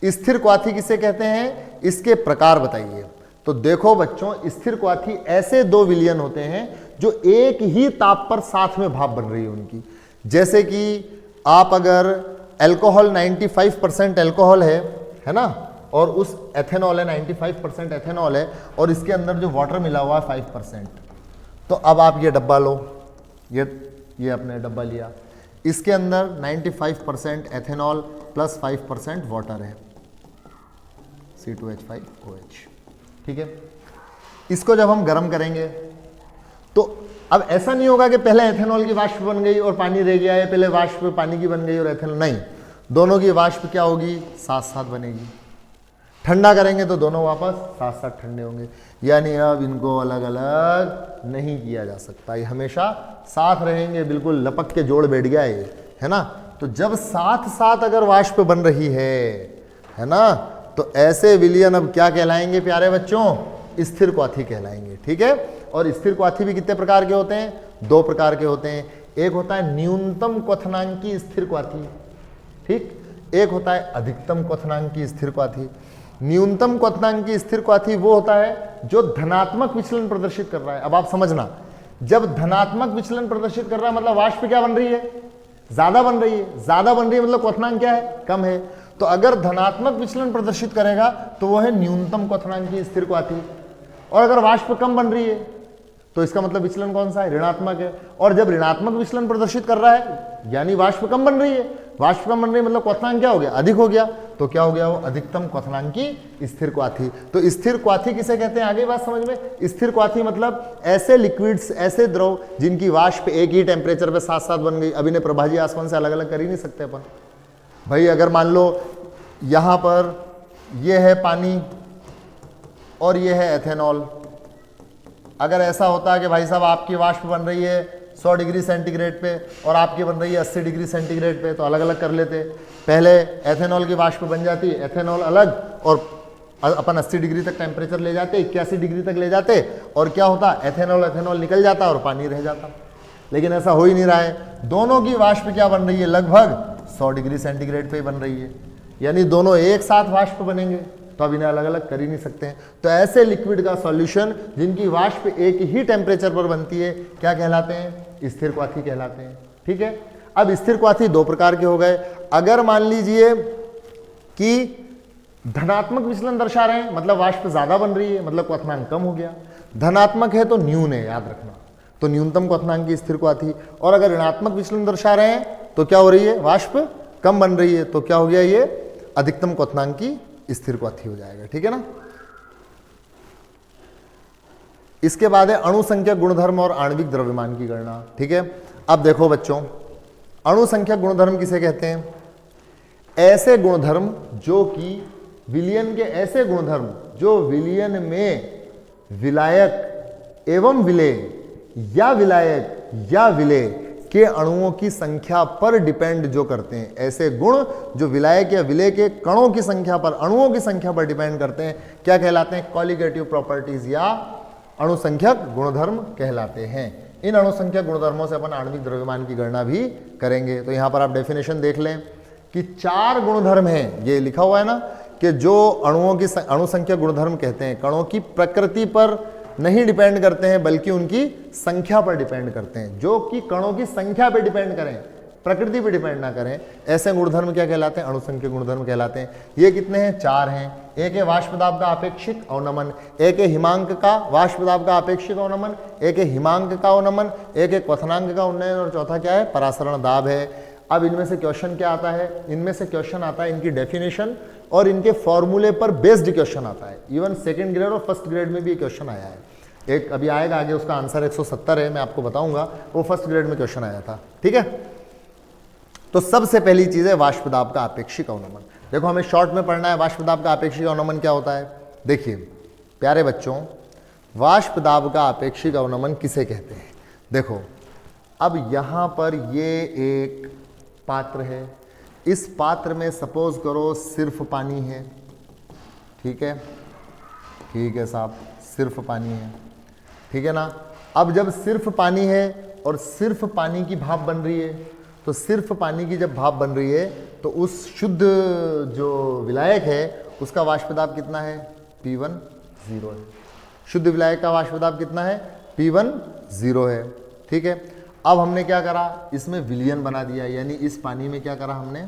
हैं, स्थिर क्वाथी किसे कहते हैं, इसके प्रकार बताइए। तो देखो बच्चों, स्थिर क्वाथी ऐसे दो विलयन होते हैं जो एक ही ताप पर साथ में भाप बन रही है उनकी, जैसे कि आप अगर एल्कोहल 95% एल्कोहल है ना, और उस एथेनॉल है 95% एथेनॉल है, और इसके अंदर जो वाटर मिला हुआ है 5%, तो अब आप ये डब्बा लो, ये अपने डब्बा लिया, इसके अंदर 95% एथेनॉल प्लस 5% वाटर है, C2H5OH, ठीक है। इसको जब हम गर्म करेंगे तो अब ऐसा नहीं होगा कि पहले एथेनॉल की वाष्प बन गई और पानी रह गया है, पहले वाष्प पानी की बन गई और एथेनॉल, नहीं, दोनों की वाष्प क्या होगी, साथ साथ बनेगी। ठंडा करेंगे तो दोनों वापस साथ साथ ठंडे होंगे, यानी अब इनको अलग अलग नहीं किया जा सकता, ये हमेशा साथ रहेंगे, बिल्कुल लपक के जोड़ बैठ गया ये, है ना। तो जब साथ साथ अगर वाष्प बन रही है ना, तो ऐसे विलयन अब क्या कहलाएंगे प्यारे बच्चों, स्थिर क्वाथी कहलाएंगे, ठीक है। और स्थिर क्वाथी भी कितने प्रकार के होते हैं, 2 प्रकार के होते हैं, एक होता है न्यूनतम क्वथनांकी स्थिर क्वाथी, ठीक, एक होता है अधिकतम क्वथनांकी स्थिर क्वाथी। न्यूनतम क्वथनांकी स्थिर क्वाथी वो होता है जो धनात्मक विचलन प्रदर्शित कर रहा है। अब आप समझना, जब धनात्मक विचलन प्रदर्शित कर रहा है मतलब वाष्प क्या बन रही है, ज्यादा बन रही है, ज्यादा बन रही है मतलब क्वथनांक क्या है, कम है। तो अगर धनात्मक विचलन प्रदर्शित करेगा तो वो है न्यूनतम क्वथनांकी स्थिर क्वाथी, और अगर वाष्प कम बन रही है तो इसका मतलब विचलन कौन सा है, ऋणात्मक है। और जब ऋणात्मक विचलन प्रदर्शित कर रहा है यानी वाष्प कम बन रही है, वाष्प कम बन रही है मतलब क्वथनांक क्या हो गया, अधिक हो गया, तो क्या हो गया वो अधिकतम क्वथनांकी स्थिर क्वाथी। तो स्थिर क्वाथी किसे कहते हैं, आगे बात समझ में। स्थिर क्वाथी मतलब ऐसे लिक्विड्स, ऐसे द्रव जिनकी वाष्प एक ही टेम्परेचर पे साथ साथ बन गई। अब इन्हें प्रभाजी आसमान से अलग अलग कर ही नहीं सकते अपन भाई। अगर मान लो यहां पर ये है पानी और ये है एथेनॉल, अगर ऐसा होता है कि भाई साहब आपकी वाष्प बन रही है 100 डिग्री सेंटीग्रेड पे और आपकी बन रही है 80 डिग्री सेंटीग्रेड पे, तो अलग अलग कर लेते। पहले एथेनॉल की वाष्प बन जाती, एथेनॉल अलग, और अपन 80 डिग्री तक टेम्परेचर ले जाते, 81 डिग्री तक ले जाते, और क्या होता, एथेनॉल निकल जाता और पानी रह जाता। लेकिन ऐसा हो ही नहीं रहा है, दोनों की वाष्प क्या बन रही है, लगभग 100 डिग्री सेंटीग्रेड पे ही बन रही है, यानी दोनों एक साथ वाष्प बनेंगे, तो अब इन्हें अलग अलग कर ही नहीं सकते हैं। तो ऐसे लिक्विड का सॉल्यूशन जिनकी वाष्प एक ही टेम्परेचर पर बनती है क्या कहलाते हैं, स्थिर क्वाथी कहलाते हैं, ठीक है। अब स्थिर क्वाथी 2 प्रकार के हो गए। अगर मान लीजिए कि धनात्मक विचलन दर्शा रहे हैं मतलब वाष्प ज्यादा बन रही है, मतलब क्वथनांक कम हो गया। धनात्मक है तो न्यून है, याद रखना, तो न्यूनतम क्वथनांक की स्थिर क्वाथी। और अगर ऋणात्मक विचलन दर्शा रहे हैं तो क्या हो रही है, वाष्प कम बन रही है, तो क्या हो गया, ये अधिकतम क्वथनांक की स्थिर क्वाथी हो जाएगा, ठीक है ना। इसके बाद है अणु संख्या गुणधर्म और आणविक द्रव्यमान की गणना, ठीक है। अब देखो बच्चों, अणु संख्या गुणधर्म किसे कहते हैं, ऐसे गुणधर्म जो कि विलयन के ऐसे गुणधर्म जो विलयन में विलायक एवं विलेय या विलायक या विलेय के अणुओं की संख्या पर डिपेंड जो करते हैं, ऐसे गुण जो विलायक या विलेय के कणों की संख्या पर, अणुओं की संख्या पर डिपेंड करते हैं, क्या कहलाते हैं? कॉलिगेटिव प्रॉपर्टीज या अणुसंख्यक गुणधर्म कहलाते हैं। इन अणुसंख्यक गुणधर्मों से अपन आणविक द्रव्यमान की गणना भी करेंगे। तो यहां पर आप डेफिनेशन देख लें कि 4 गुणधर्म हैं, ये लिखा हुआ है ना, कि जो अणुओं की अणुसंख्यक गुणधर्म कहते हैं, कणों की प्रकृति पर नहीं डिपेंड करते हैं बल्कि उनकी संख्या पर डिपेंड करते हैं, जो कि कणों की संख्या पर डिपेंड करें, प्रकृति पर डिपेंड ना करें, ऐसे गुणधर्म क्या कहलाते हैं? अणुसंख्यक गुणधर्म कहलाते हैं। ये कितने हैं? 4 हैं। एक है वाष्प दाब का आपेक्षिक अवनमन, एक है हिमांक का वाष्प दाब का आपेक्षिक अवनमन, एक है हिमांक का अवनमन, एक है क्वथनांक का उन्नयन, और चौथा क्या है? परासरण दाब है। अब इनमें से क्वेश्चन क्या आता है? इनमें से क्वेश्चन आता है इनकी डेफिनेशन और इनके फॉर्मूले पर बेस्ड क्वेश्चन आता है। इवन सेकंड ग्रेड और फर्स्ट ग्रेड में भी क्वेश्चन आया है। एक अभी आएगा आगे, उसका आंसर 170 है, मैं आपको बताऊंगा, वो फर्स्ट ग्रेड में क्वेश्चन आया था। ठीक है, तो सबसे पहली चीज है वाष्प दाब का आपेक्षिक अवनमन। देखो हमें शॉर्ट में पढ़ना है वाष्प दाब का आपेक्षिक अवनमन क्या होता है। देखिए प्यारे बच्चों, वाष्प दाब का आपेक्षिक अवनमन किसे कहते हैं? देखो अब यहां पर ये एक पात्र है, इस पात्र में सपोज करो सिर्फ पानी है। ठीक है, ठीक है साहब, सिर्फ पानी है, ठीक है ना। अब जब सिर्फ पानी है और सिर्फ पानी की भाप बन रही है, तो सिर्फ पानी की जब भाप बन रही है तो उस शुद्ध जो विलायक है उसका वाष्प दाब कितना है? P1 0 है। शुद्ध विलायक का वाष्प दाब कितना है? P1 0 है। ठीक है, अब हमने क्या करा? इसमें विलयन बना दिया, यानी इस पानी में क्या करा हमने?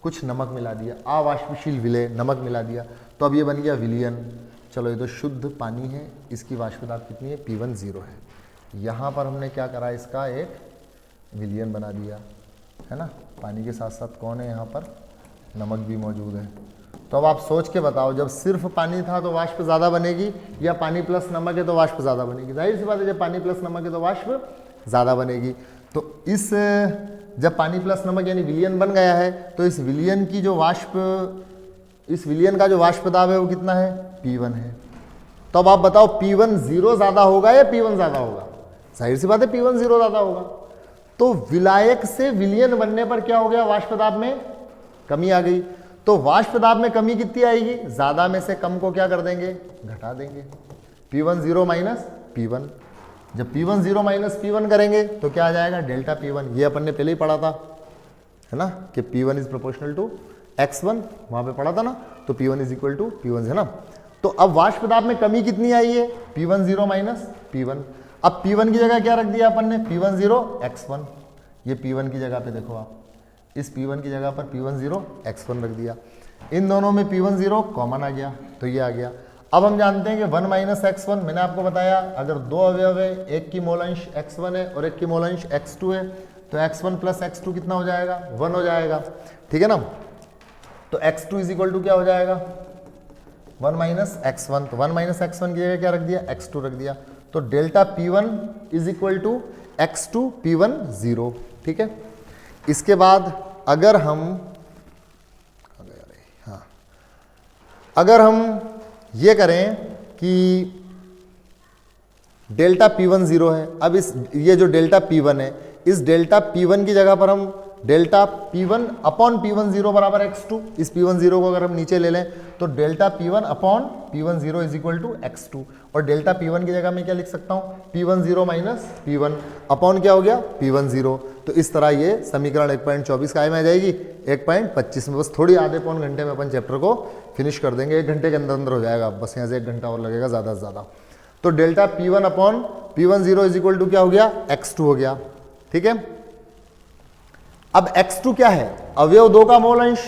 कुछ नमक मिला दिया, अवाष्पशील विलेय, नमक मिला दिया, तो अब ये बन गया विलयन। चलो ये तो शुद्ध पानी है, इसकी वाष्प दाब कितनी है? P1 0 है। यहाँ पर हमने क्या करा? इसका एक विलयन बना दिया, है ना। पानी के साथ साथ कौन है यहाँ पर? नमक भी मौजूद है। तो अब आप सोच के बताओ, जब सिर्फ पानी था तो वाष्प ज़्यादा बनेगी, या पानी प्लस नमक है तो वाष्प ज़्यादा बनेगी? जाहिर सी बात है, जब पानी प्लस नमक है तो वाष्प ज़्यादा बनेगी। तो इस जब पानी प्लस नमक यानी विलयन बन गया है, तो इस विलयन की जो वाष्प, इस विलयन का जो वाष्प दाब है वो कितना है? P1 है। तो अब आप बताओ P1 0 ज़्यादा होगा या P1 ज़्यादा होगा? जाहिर सी बात है P1 0 ज़्यादा होगा। तो विलायक से विलयन बनने पर क्या हो गया? वाष्प दाब में कमी आ गई। तो वाष्प दाब में कमी कितनी आएगी? ज्यादा में से कम को क्या कर देंगे? घटा देंगे। P1 0 minus P1। जब P1 0 माइनस P1 करेंगे तो क्या आ जाएगा? Delta P1। ये अपन ने पहले ही पढ़ा था, है ना, कि P1 is proportional to x1, वहां पे पढ़ा था ना। तो P1 is equal to P1, है ना। तो अब वाष्प दाब में कमी कितनी आई है? P1 0 minus P1। अब P1 की जगह क्या रख दिया अपन ने? P1 0 x1। ये P1 की जगह पे देखो आप, इस P1 की जगह पर P1 0 x1 रख दिया। इन दोनों में P1 0 कॉमन आ गया, तो ये आ गया। अब हम जानते हैं कि 1 माइनस x1, मैंने आपको बताया अगर दो अवयव है, एक की मोल अंश x1 है और एक की मोल अंश x2 है, तो x1 प्लस x2 कितना हो जाएगा? 1 हो जाएगा। ठीक है ना। तो x2 इज इक्वल टू क्या हो जाएगा? 1 माइनस x1। तो 1 माइनस x1 की जगह क्या रख दिया? x2 रख दिया। तो delta P1 is equal to x2 P1 0। ठीक है। इसके बाद अगर हम ये करें कि डेल्टा P1 0 है, अब इस ये जो डेल्टा P1 है, इस डेल्टा P1 की जगह पर हम डेल्टा P1 अपॉन P1 0 बराबर x2, इस P1 0 को अगर हम नीचे ले लें तो delta P1 upon P1 0 is equal to x2, और डेल्टा P1 की जगह मैं क्या लिख सकता हूं? P1 0 माइनस P1 अपॉन क्या हो गया? P1 0। तो इस तरह ये समीकरण 1.24 काय में आ जाएगी? 1.25 में। बस थोड़ी आधे पौन घंटे में अपन चैप्टर को फिनिश कर देंगे, 1 घंटे के अंदर अंदर हो जाएगा, बस यहाँ से 1 घंटा और लगेगा ज़्यादा से ज़्यादा। तो delta P1 upon P1 0 is equal to क्या हो गया? x2 हो गया। ठीक है। अब x2 क्या है? अवयव 2 का मोल अंश।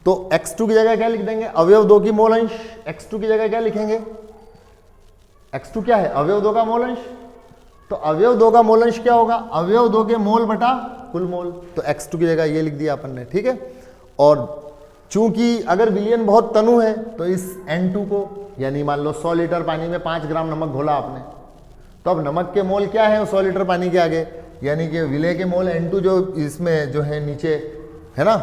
तो x2 की जगह क्या लिख देंगे? अवयव 2 की मोल अंश। x2 की जगह क्या लिखेंगे? x2 क्या है? अवयव 2 का मोल अंश। तो अवयव 2 का मोल अंश क्या होगा? अवयव 2 के मोल बटा कुल मोल। तो x2 की जगह ये लिख दिया अपन ने। ठीक है। और चूंकि अगर विलयन बहुत तनु है तो इस N2 को, यानी मान लो 100 लीटर पानी में 5 ग्राम नमक घोला आपने, तो अब नमक के मोल क्या है 100 लीटर पानी के आगे? यानी कि विलेय के मोल N2 जो इसमें जो है नीचे, है ना,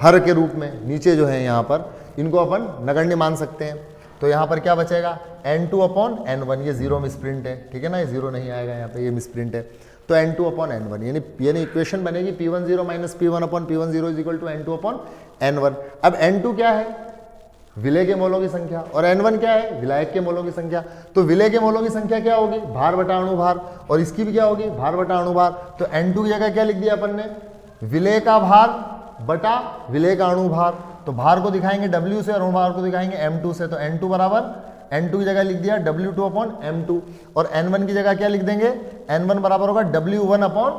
हर के रूप में नीचे जो है यहाँ पर, इनको अपन नगण्य मान सकते हैं। तो यहाँ पर क्या बचेगा, N2 अपॉन N1, ये जीरो मिसप्रिंट है, ठीक है ना, ये जीरो नहीं आएगा यहाँ पे, ये मिसप्रिंट है, तो N2 अपॉन N1, यानी इक्वेशन बनेगी P10 minus P1 upon P10 is equal to N2 upon N1। अब N2 क्या है, विलय के मोलों की संख्या, और N1 क्या है, विलायक के मोलों की संख्या। तो विलय के मोलों की संख्या क्या होगी, भार बटा अणुभार, और इसकी भी क्या होगी, भार बटा अणुभार। तो N2 की जगह क्या लिख दिया अपन ने, विलय का भार बटा विलय का अणुभार। तो भार को दिखाएंगे W से और अणुभार को दिखाएंगे M2 से। तो N2 बराबर, N2 की जगह लिख दिया W2 अपॉन M2, और N1 की जगह क्या लिख देंगे, N1 बराबर होगा W1 अपॉन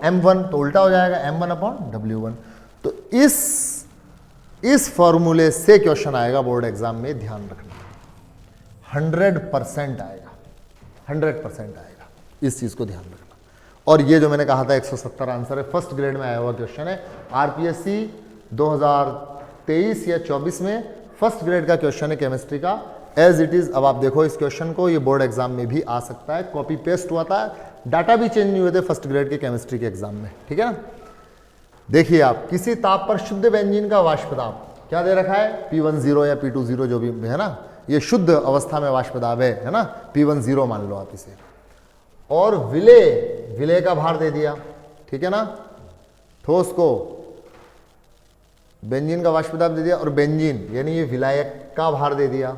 M1, तो उल्टा हो जाएगा M1 अपॉन W1। तो इस फॉर्मूले से क्वेश्चन आएगा बोर्ड एग्जाम में, ध्यान रखना, 100% आएगा, 100% आएगा, इस चीज को ध्यान रखना। और ये जो मैंने कहा था 170 आंसर है, फर्स्ट ग्रेड में आया हुआ क्वेश्चन है, आरपीएससी 2023 या 24 में फर्स्ट ग्रेड का क्वेश्चन है केमिस्ट्री का, एज इट इज। अब आप देखो इस क्वेश्चन को, ये बोर्ड एग्जाम में भी आ सकता है, कॉपी पेस्ट हुआ था, डाटा भी चेंज नहीं हुए थे फर्स्ट ग्रेड के केमिस्ट्री के एग्जाम में, ठीक है ना। देखिए आप, किसी ताप पर शुद्ध बेंजीन का वाष्प दाब क्या दे रखा है, P10 या P20 जो भी है ना, ये शुद्ध अवस्था में वाष्प दाब है ना, P10 मान लो आप इसे, और विलय का भार दे दिया, ठीक है ना, ठोस को बेंजीन का वाष्प दाब दे दिया, और बेंजीन यानी ये विलायक का भार दे दिया,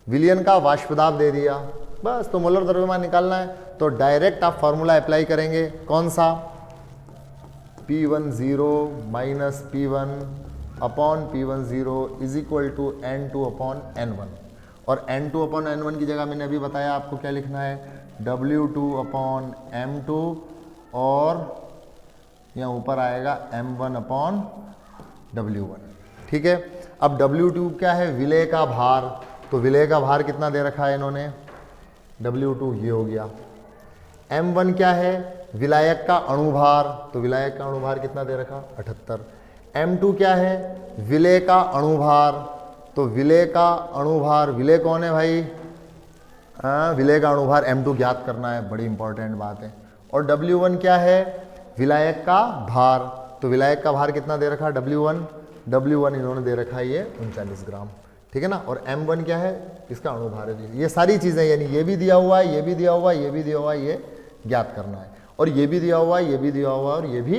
विलयन का वाष्प दाब दे दिया, बस। तो मोलर द्रव्यमान निकालना है, तो डायरेक्ट आप फॉर्मूला अप्लाई करेंगे, कौन सा, P10 minus P1 upon P10 is equal to N2 upon N1, और N2 अपॉन N1 की जगह मैंने अभी बताया आपको क्या लिखना है, W2 अपॉन M2, और यहाँ ऊपर आएगा M1 अपॉन W1, ठीक है। अब W2 क्या है, विलय का भार, तो विलय का भार कितना दे रखा है इन्होंने, W2 ये हो गया। M1 क्या है, विलायक का अणुभार, तो विलायक का अणुभार कितना दे रखा, 78। M2 क्या है, विलय का अणुभार, तो विलय का अणुभार, विलय कौन है भाई, विलय का अणुभार M2 ज्ञात करना है, बड़ी इंपॉर्टेंट बात है। और W1 क्या है, विलायक का भार, तो विलायक का भार कितना दे रखा, W1 इन्होंने दे रखा है ये 39 ग्राम, ठीक है ना। और M1 क्या है, इसका अणुभार है। ये सारी चीजें, यानी ये भी दिया हुआ है, ये भी दिया हुआ है, ये भी दिया हुआ है, ये ज्ञात करना है, और ये भी दिया हुआ है, ये भी दिया हुआ है, और ये भी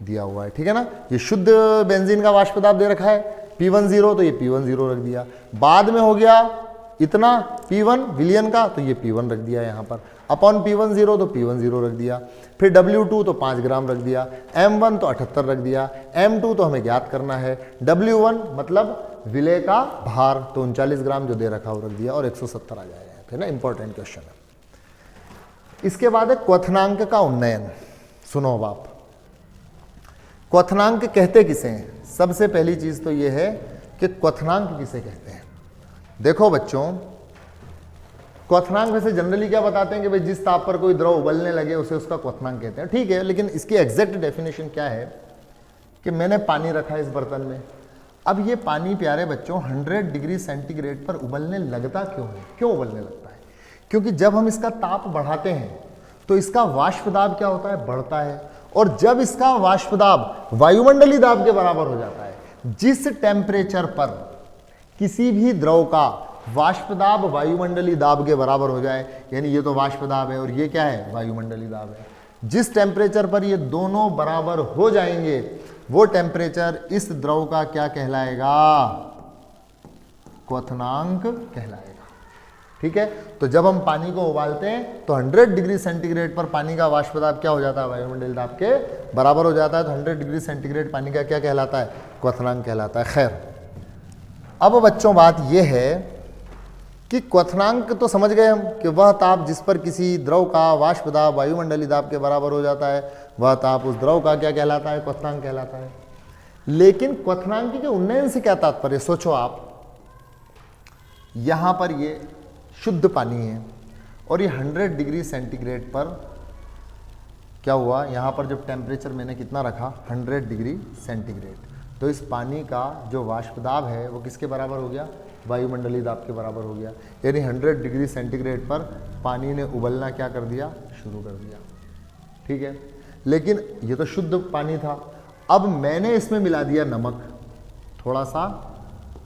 दिया हुआ है, ठीक है ना। ये शुद्ध बेंजीन का वाष्प दाब दे रखा है P10, तो ये P10 रख दिया। बाद में हो गया इतना P1 विलयन का, तो ये P1 रख दिया यहाँ पर, अपॉन P10 तो P10 रख दिया। फिर W2 तो 5 ग्राम रख दिया, M1 तो 78 रख दिया, M2 तो हमें ज्ञात करना है, W1 मतलब विलय का भार, तो 39 ग्राम जो दे रखा वो रख दिया, और 170 आ जाएगा, है ना। इंपॉर्टेंट क्वेश्चन है। इसके बाद है क्वथनांक का उन्नयन। सुनो अब आप, क्वथनांक कहते किसे हैं। सबसे पहली चीज तो यह है कि क्वथनांक किसे कहते हैं। देखो बच्चों, क्वथनांक वैसे जनरली क्या बताते हैं कि भाई जिस ताप पर कोई द्रव उबलने लगे उसे उसका क्वथनांक कहते हैं, ठीक है। लेकिन इसकी एग्जैक्ट डेफिनेशन क्या है कि मैंने पानी रखा है इस बर्तन में, अब ये पानी प्यारे बच्चों 100 डिग्री सेंटीग्रेड पर उबलने लगता क्यों है, क्यों उबलने लगता है, क्योंकि जब हम इसका ताप बढ़ाते हैं तो इसका वाष्प दाब क्या होता है, बढ़ता है, और जब इसका वाष्प दाब वायुमंडलीय दाब के बराबर हो जाता है, जिस टेम्परेचर पर किसी भी द्रव का वाष्प दाब वायुमंडलीय दाब के बराबर हो जाए, यानी ये तो वाष्प दाब है और ये क्या है, वायुमंडलीय दाब है, जिस टेम्परेचर पर ये दोनों बराबर हो जाएंगे वो टेम्परेचर इस द्रव का क्या कहलाएगा, क्वथनांक कहलाएगा, ठीक है। तो जब हम पानी को उबालते हैं तो 100 डिग्री सेंटीग्रेड पर पानी का वाष्प दाब क्या हो जाता है, वायुमंडलीय दाब के बराबर हो जाता है, तो 100 डिग्री सेंटीग्रेड पानी का क्या कहलाता है, क्वथनांक कहलाता है। खैर, अब बच्चों बात यह है कि क्वथनांक तो समझ गए हम कि वह ताप जिस पर किसी द्रव का वाष्प दाब वायुमंडलीय दाब के बराबर हो जाता है, वह ताप उस द्रव का क्या कहलाता है, क्वथनांक कहलाता है। लेकिन क्वथनांक के उन्नयन से क्या तात्पर्य, सोचो आप, यहां पर ये शुद्ध पानी है और ये 100 डिग्री सेंटीग्रेड पर क्या हुआ, यहां पर जब टेम्परेचर मैंने कितना रखा, 100 डिग्री सेंटीग्रेड, तो इस पानी का जो वाष्प दाब है वो किसके बराबर हो गया, वायुमंडलीय दाब के बराबर हो गया। यानी 100 डिग्री सेंटीग्रेड पर पानी ने उबलना क्या कर दिया, शुरू कर दिया, ठीक है। लेकिन ये तो शुद्ध पानी था, अब मैंने इसमें मिला दिया नमक, थोड़ा सा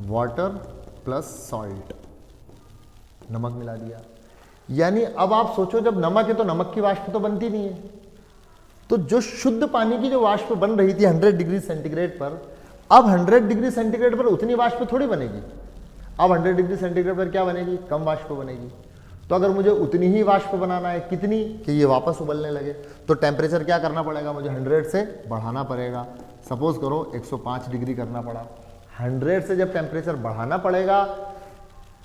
वाटर प्लस सॉल्ट, नमक मिला दिया। यानी अब आप सोचो, जब नमक है तो नमक की वाष्प तो बनती नहीं है, तो जो शुद्ध पानी की जो वाष्प बन रही थी 100 डिग्री सेंटीग्रेड पर, अब 100 डिग्री सेंटीग्रेड पर उतनी वाष्प थोड़ी बनेगी। अब 100 डिग्री सेंटीग्रेड पर क्या बनेगी, कम वाष्प बनेगी। तो अगर मुझे उतनी ही वाष्प बनाना है, कितनी, कि ये वापस उबलने लगे, तो टेम्परेचर क्या करना पड़ेगा, मुझे 100 से बढ़ाना पड़ेगा। सपोज करो 105 डिग्री करना पड़ा, 100 से जब टेम्परेचर बढ़ाना पड़ेगा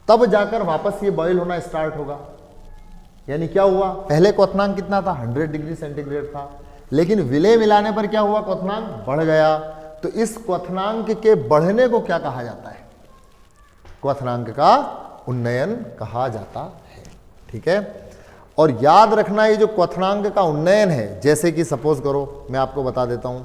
तब जाकर वापस ये बॉयल होना स्टार्ट होगा। यानी क्या हुआ, पहले क्वथनांक कितना था, 100 डिग्री सेंटीग्रेड था, लेकिन विलय मिलाने पर क्या हुआ, क्वथनांक बढ़ गया। तो इस क्वथनांक के बढ़ने को क्या कहा जाता है, क्वथनांक का उन्नयन कहा जाता है। ठीक है, और याद रखना ये जो क्वथनांक का उन्नयन है, जैसे कि सपोज करो मैं आपको बता देता हूं,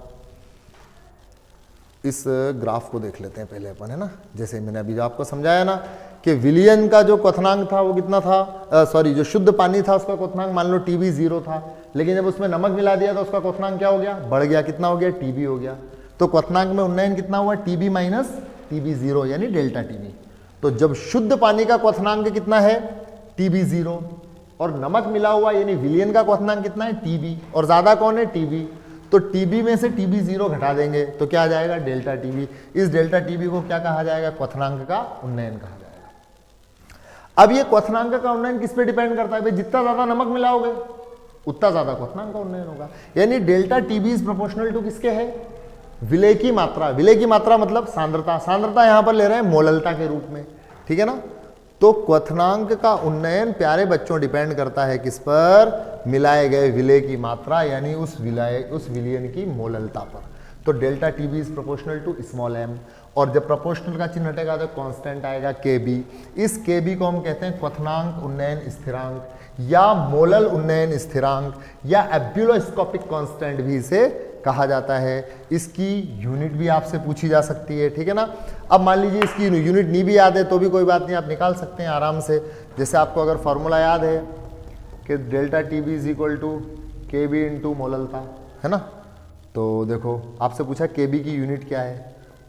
इस ग्राफ को देख लेते हैं पहले अपन, है ना। जैसे मैंने अभी आपको समझाया ना कि विलयन का जो क्वथनांक था वो कितना था, सॉरी जो शुद्ध पानी था उसका क्वथनांक मान लो TB 0 था, लेकिन जब उसमें नमक मिला दिया तो उसका क्वथनांक क्या हो गया, बढ़ गया। कितना हो गया, TB हो गया। तो क्वथनांक में उन्नयन कितना हुआ, TB माइनस TB 0 यानी डेल्टा TB। तो जब शुद्ध पानी का क्वथनांक कितना है, TB 0, और नमक मिला हुआ यानी विलयन का क्वथनांक कितना है, TB, और ज्यादा कौन है, TB। तो TB में से TB 0 घटा देंगे तो क्या आ जाएगा, डेल्टा TB। इस डेल्टा TB को क्या कहा जाएगा, क्वथनांक का उन्नयन कहा जाएगा। अब ये क्वथनांक का उन्नयन किस पे डिपेंड करता है, भाई जितना ज्यादा नमक मिलाओगे उतना ज्यादा क्वथनांक का उन्नयन होगा। यानी delta TB is proportional to किसके है, विलय की मात्रा। विलय की मात्रा मतलब सांद्रता, सांद्रता यहां पर ले रहे हैं मोललता के रूप में, ठीक है ना। तो क्वथनांक का उन्नयन प्यारे बच्चों डिपेंड करता है किस पर, मिलाए गए विलय की मात्रा यानी उस विलयन की मोललता पर। तो delta TB is proportional to small m, और जब प्रोपोर्शनल का चिन्ह हटेगा तो कांस्टेंट आएगा KB। इस KB को हम कहते हैं क्वथनांक उन्नयन स्थिरांक, या मोलल उन्नयन स्थिरांक, या एब्यूलोस्कोपिक कांस्टेंट भी इसे कहा जाता है। इसकी यूनिट भी आपसे पूछी जा सकती है, ठीक है ना। अब मान लीजिए इसकी यूनिट नहीं भी याद है तो भी कोई बात नहीं, आप निकाल सकते हैं आराम से। जैसे आपको अगर फॉर्मूला याद है कि delta TB is equal to KB into मोललता, है ना। तो देखो आपसे पूछा KB की यूनिट क्या है,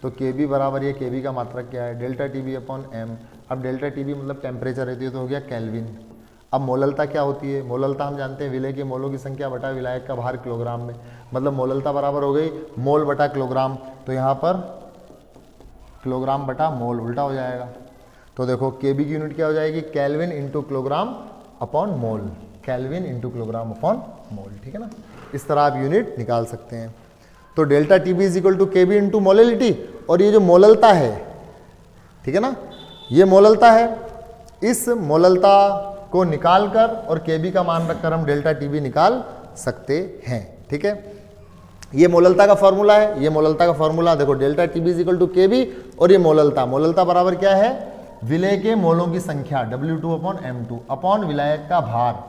तो KB बराबर ये KB का मात्रक क्या है, डेल्टा TB अपॉन m। अब डेल्टा TB मतलब टेम्परेचर रहती है तो हो गया केल्विन। अब मोललता क्या होती है, मोललता हम जानते हैं विलय के मोलों की संख्या बटा विलायक का भार किलोग्राम में, मतलब मोललता बराबर हो गई मोल बटा किलोग्राम। तो यहाँ पर किलोग्राम बटा मोल उल्टा हो जाएगा। तो देखो KB की यूनिट क्या हो जाएगी, kelvin into kilogram upon mole, kelvin into kilogram upon mole, ठीक है ना। इस तरह आप यूनिट निकाल सकते हैं। तो delta TB is equal to KB into molality, और ये जो मोललता है, ठीक है ना, ये मोललता है, इस मोललता को निकाल कर और KB का मान रखकर हम डेल्टा TB निकाल सकते हैं, ठीक है। ये मोललता का फॉर्मूला है, ये मोललता का फॉर्मूला देखो, delta TB is equal to KB, और ये मोललता, मोललता बराबर क्या है, विलय के मोलों की संख्या W2 अपॉन M2 अपॉन विलायक का भार।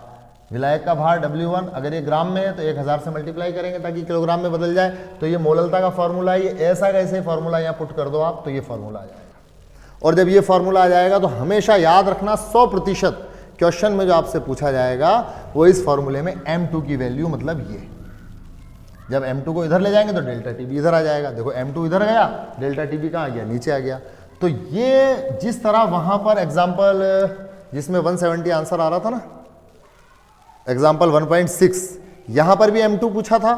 विलायक का भार W1, अगर ये ग्राम में है तो 1000 से मल्टीप्लाई करेंगे ताकि किलोग्राम में बदल जाए। तो ये मोललता का फॉर्मूला है, ये ऐसा कैसे फॉर्मूला यहाँ पुट कर दो आप तो ये फॉर्मूला आ जाएगा। और जब ये फॉर्मूला आ जाएगा तो हमेशा याद रखना 100% क्वेश्चन में जो आपसे पूछा जाएगा वो इस फॉर्मूले में M2 की वैल्यू, मतलब ये जब M2 को इधर ले जाएंगे तो डेल्टा TB इधर आ जाएगा। देखो M2 इधर गया, डेल्टा TB कहाँ गया, नीचे आ गया। तो ये जिस तरह वहां पर एग्जाम्पल जिसमें 170 आंसर आ रहा था ना, एग्जाम्पल 1.6, यहां पर भी M2 पूछा था,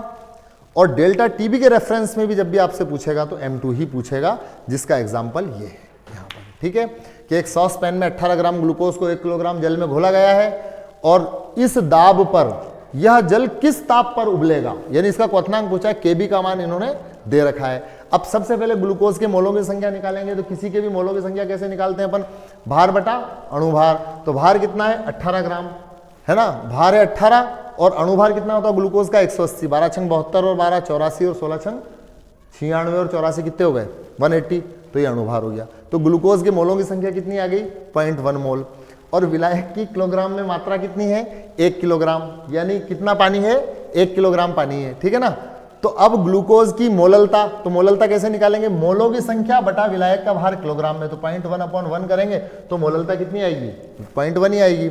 और डेल्टा TB के रेफरेंस में भी जब भी आपसे पूछेगा तो M2 ही पूछेगा, जिसका एग्जाम्पल ये है यहाँ पर, ठीक है। कि एक सॉस पैन में 18 ग्राम ग्लूकोज को 1 किलोग्राम जल में घोला गया है, और इस दाब पर यह जल किस ताप पर उबलेगा, यानी इसका क्वथनांक पूछा है, KB का मान इन्होंने दे रखा है। अब सबसे पहले ग्लूकोज के मोलों की संख्या निकालेंगे, तो किसी के भी मोलों की संख्या कैसे निकालते हैं अपन, भार बटा अणुभार। तो भार कितना है, 18 ग्राम, है ना, भार है 18, और अणुभार कितना होता है ग्लूकोज का, 180, 12 छंग 72 और 12 84 और 16 छंग 96 और 84 कितने हो गए, 180। तो ये अणुभार हो गया। तो ग्लूकोज के मोलों की संख्या कितनी आ गई, 0.1 मोल, और विलायक की किलोग्राम में मात्रा कितनी है, 1 किलोग्राम, यानी कितना पानी है, 1 किलोग्राम पानी है, ठीक है ना। तो अब ग्लूकोज की मोललता, तो मोललता कैसे निकालेंगे, मोलों की संख्या बटा विलायक का भार किलोग्राम में, तो 0.1 अपॉन 1 करेंगे तो मोललता कितनी आएगी, 0.1 ही आएगी।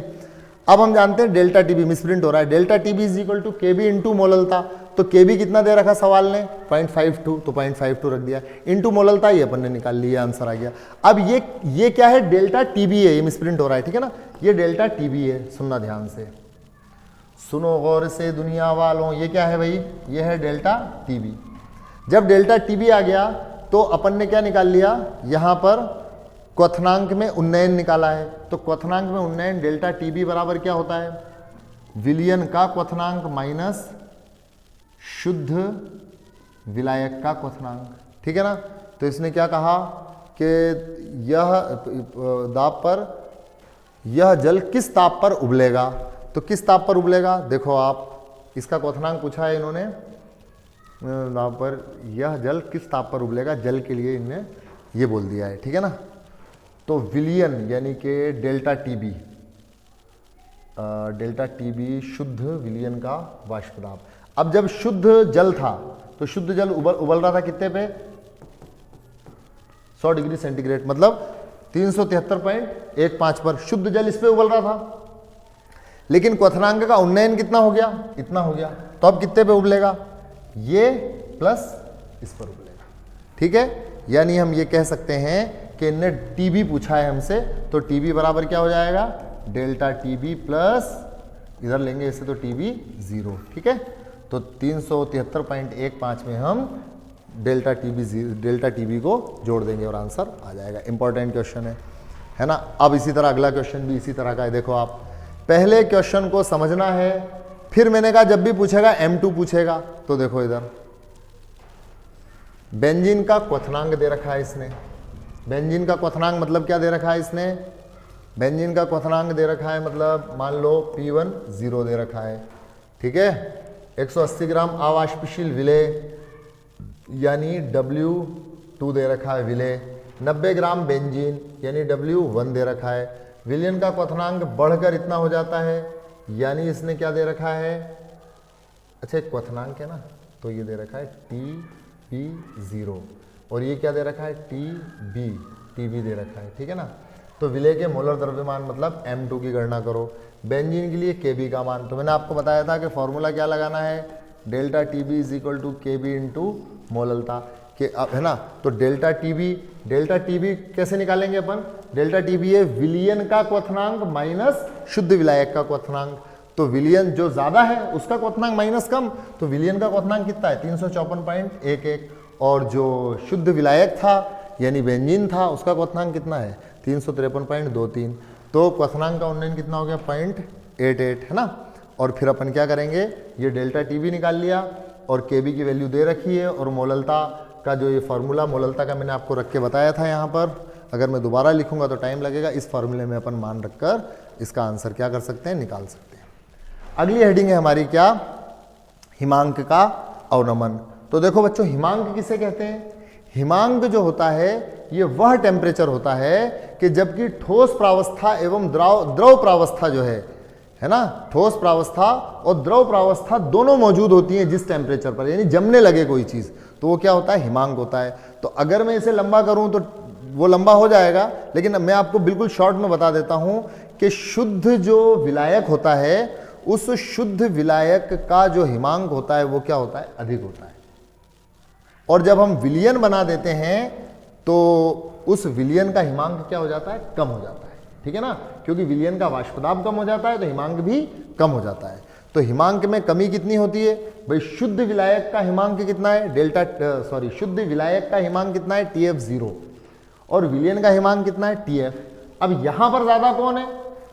अब हम जानते हैं डेल्टा TB मिसप्रिंट हो रहा है, delta TB is equal to KB into मोललता। तो के बी कितना दे रखा सवाल ने 0.52, तो 0.52 रख दिया, इनटू मोललता ये अपन ने निकाल लिया, आंसर आ गया। अब ये क्या है, डेल्टा टीबी है, ये मिसप्रिंट हो रहा है, ठीक है ना, ये डेल्टा टीबी है, सुनना ध्यान से, सुनो गौर से दुनिया वालों, ये क्या है भाई, ये है डेल्टा टीबी। जब डेल्टा टीबी आ गया तो अपन ने क्या निकाल लिया, यहां पर क्वथनांक में उन्नयन निकाला है, तो क्वथनांक में उन्नयन डेल्टा टीबी बराबर क्या होता है, विलयन का क्वथनांक माइनस शुद्ध विलायक का क्वथनांक, ठीक है ना। तो इसने क्या कहा कि यह दाब पर यह जल किस ताप पर उबलेगा, तो किस ताप पर उबलेगा, देखो आप इसका क्वथनांक पूछा है इन्होंने, दाब पर यह जल किस ताप पर उबलेगा, जल के लिए इनने ये बोल दिया है, ठीक है ना। तो विलियन यानी कि डेल्टा टीबी शुद्ध विलियन का वाष्प दाब। अब जब शुद्ध जल था तो शुद्ध जल उबल रहा था कितने पे, 100 डिग्री सेंटीग्रेड, मतलब 373.15 पर शुद्ध जल इस पे उबल रहा था, लेकिन क्वथनांक का उन्नयन कितना हो गया, इतना हो गया, तो अब कितने पे उबलेगा, ये प्लस इस पर उबलेगा, ठीक है। यानी हम ये कह सकते हैं कि इनने टीबी पूछा है हमसे, तो टीबी बराबर क्या हो जाएगा, डेल्टा टीबी प्लस इधर लेंगे इसे तो टीबी 0, ठीक है। तो 373.15 में हम डेल्टा टीबी को जोड़ देंगे और आंसर आ जाएगा। इंपॉर्टेंट क्वेश्चन है ना। अब इसी तरह अगला क्वेश्चन भी इसी तरह का है, देखो आप पहले क्वेश्चन को समझना है, फिर मैंने कहा जब भी पूछेगा M2 पूछेगा, तो देखो इधर बेंजीन का क्वथनांक दे रखा है इसने, बेंजीन का क्वथनांक मतलब क्या दे रखा है इसने, बेंजीन का क्वथनांक दे रखा है मतलब मान लो P1 0 दे रखा है, ठीक है। 180 ग्राम अवाष्पशील विलेय यानी W2 दे रखा है विलेय, 90 ग्राम बेंजीन यानी W1 दे रखा है, विलयन का क्वथनांक बढ़कर इतना हो जाता है, यानी इसने क्या दे रखा है, अच्छा क्वथनांक है ना, तो ये दे रखा है TP0 और ये क्या दे रखा है TB दे रखा है, ठीक है ना। तो विलेय के मोलर द्रव्यमान मतलब M2 की गणना करो, बेंजीन के लिए Kb का मान, तो मैंने आपको बताया था कि फॉर्मूला क्या लगाना है, डेल्टा TB = Kb इंटू मोललता के, अब है ना। तो डेल्टा टीबी कैसे निकालेंगे अपन, डेल्टा टीबी है विलयन का क्वथनांक माइनस शुद्ध विलायक का क्वथनांक, तो विलयन जो ज्यादा है उसका क्वथनांक माइनस कम, तो विलयन का क्वथनांक कितना है 354.11, और जो शुद्ध विलायक था यानी बेंजीन था उसका क्वथनांक कितना है 353.23, तो क्वथनांक का उन्नयन कितना हो गया 0.88, है ना। और फिर अपन क्या करेंगे, ये डेल्टा टीबी निकाल लिया और केबी की वैल्यू दे रखी है, और मोललता का जो ये फार्मूला मोललता का मैंने आपको रख के बताया था यहाँ पर, अगर मैं दोबारा लिखूंगा तो टाइम लगेगा, इस फार्मूले में अपन मान रखकर इसका आंसर क्या कर सकते हैं, निकाल सकते हैं। अगली हेडिंग है हमारी क्या, हिमांक का अवनमन। तो देखो बच्चों हिमांक किसे कहते हैं, हिमांक जो होता है ये वह टेम्परेचर होता है कि जबकि ठोस प्रावस्था एवं द्रव प्रावस्था जो है ना, ठोस प्रावस्था और द्रव प्रावस्था दोनों मौजूद होती हैं जिस टेम्परेचर पर, यानी जमने लगे कोई चीज, तो वो क्या होता है, हिमांक होता है। तो अगर मैं इसे लंबा करूं तो वो लंबा हो जाएगा, लेकिन मैं आपको बिल्कुल शॉर्ट में बता देता हूं कि शुद्ध जो विलायक होता है उस शुद्ध विलायक का जो हिमांक होता है वो क्या होता है, अधिक होता है। और जब हम विलयन बना देते हैं तो उस विलयन का हिमांक क्या हो जाता है, कम हो जाता है, ठीक है ना, क्योंकि विलयन का वाष्पदाब कम हो जाता है तो हिमांक भी कम हो जाता है। तो हिमांक में कमी कितनी होती है भाई, शुद्ध विलायक का हिमांक कितना है, शुद्ध विलायक का हिमांक कितना है TF0 और विलयन का हिमांक कितना है TF। अब यहां पर ज्यादा कौन है,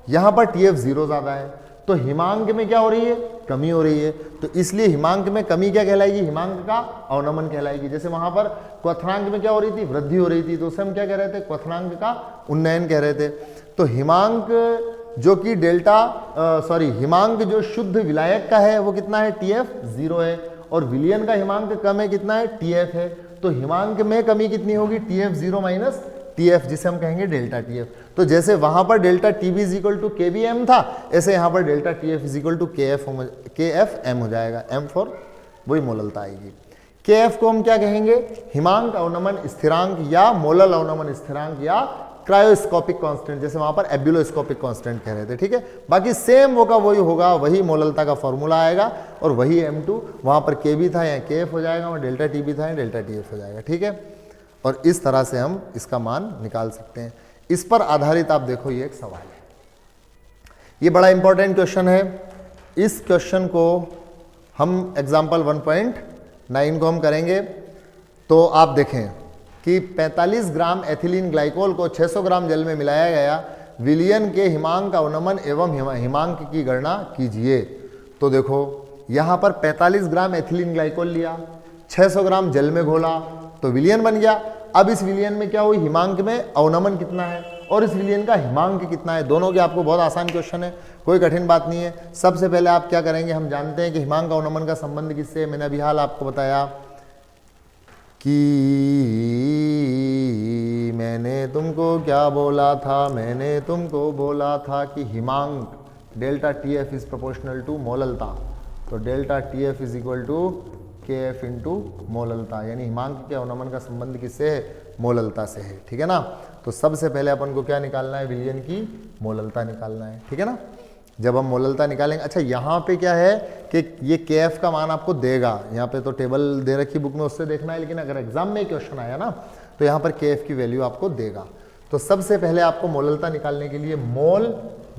यहां पर TF0 ज्यादा है, तो हिमांक में क्या हो रही है, कमी हो रही है, तो इसलिए हिमांक में कमी क्या कहलाएगी, हिमांक का अवनमन कहलाएगी। जैसे वहां पर क्वथनांक में क्या हो रही थी, वृद्धि हो रही थी, तो उसे हम क्या कह रहे थे, क्वथनांक का उन्नयन कह रहे थे। तो हिमांक जो कि हिमांक जो शुद्ध विलायक का है वो कितना है TF0 है, और विलयन का हिमांक कम है कितना है TF है, तो हिमांक में कमी कितनी होगी TF0 माइनस TF, जिसे हम कहेंगे डेल्टा TF। तो जैसे वहां पर डेल्टा TB = KBM था, ऐसे यहाँ पर डेल्टा TF = KFM हो जाएगा, M फॉर वही मोललता आएगी। KF को हम क्या कहेंगे, हिमांक अवनमन स्थिरांक या मोलल अवनमन स्थिरांक या क्रायोस्कोपिक कांस्टेंट, जैसे वहां पर एब्यूलोस्कोपिक कांस्टेंट कह रहे थे, ठीक है। बाकी सेम वो का वही होगा, वही मोललता का फॉर्मूला आएगा और वही M2, वहां पर K भी था, यहाँ KF हो जाएगा, वहाँ डेल्टा T भी था, यहाँ डेल्टा TF हो जाएगा, ठीक है। और इस तरह से हम इसका मान निकाल सकते हैं। इस पर आधारित आप देखो ये एक सवाल है, ये बड़ा इंपॉर्टेंट क्वेश्चन है। इस क्वेश्चन को हम एग्जाम्पल 1.9 को हम करेंगे। तो आप देखें कि 45 ग्राम एथिलीन ग्लाइकोल को 600 ग्राम जल में मिलाया गया, विलयन के हिमांक का उन्नमन एवं हिमांक की गणना कीजिए। तो देखो यहाँ पर 45 ग्राम एथिलीन ग्लाइकोल लिया, 600 ग्राम जल में घोला तो विलयन बन गया। अब इस विलयन में क्या हुई, हिमांक में अवनमन कितना है और इस विलयन का हिमांक कितना है, दोनों के आपको बहुत आसान क्वेश्चन है, कोई कठिन बात नहीं है। सबसे पहले आप क्या करेंगे, हम जानते हैं कि हिमांक अवनमन का संबंध किससे है। मैंने अभी हाल आपको बताया कि मैंने तुमको क्या बोला था, मैंने तुमको बोला था कि हिमांक delta TF is proportional to मोललता। तो delta TF is equal to KF into मोललता, यानी हिमांक के अवनमन का संबंध किससे है, मोललता से है, ठीक है ना। तो सबसे पहले अपन को क्या निकालना है, विलयन की मोललता निकालना है, ठीक है ना। जब हम मोललता निकालेंगे, अच्छा यहाँ पे क्या है कि ये KF का मान आपको देगा, यहाँ पे तो टेबल दे रखी बुक में, उससे देखना है, लेकिन अगर एग्जाम में क्वेश्चन आया ना तो यहाँ पर KF की वैल्यू आपको देगा। तो सबसे पहले आपको मोललता निकालने के लिए मोल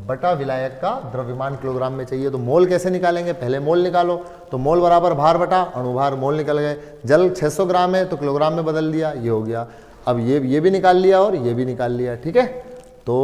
बटा विलायक का द्रव्यमान किलोग्राम में चाहिए। तो मोल कैसे निकालेंगे, पहले मोल निकालो। तो मोल बराबर भार बटा अणुभार, मोल निकल गए। जल 600 ग्राम है तो किलोग्राम में बदल दिया, ये हो गया। अब ये भी निकाल लिया और ये भी निकाल लिया, ठीक है। तो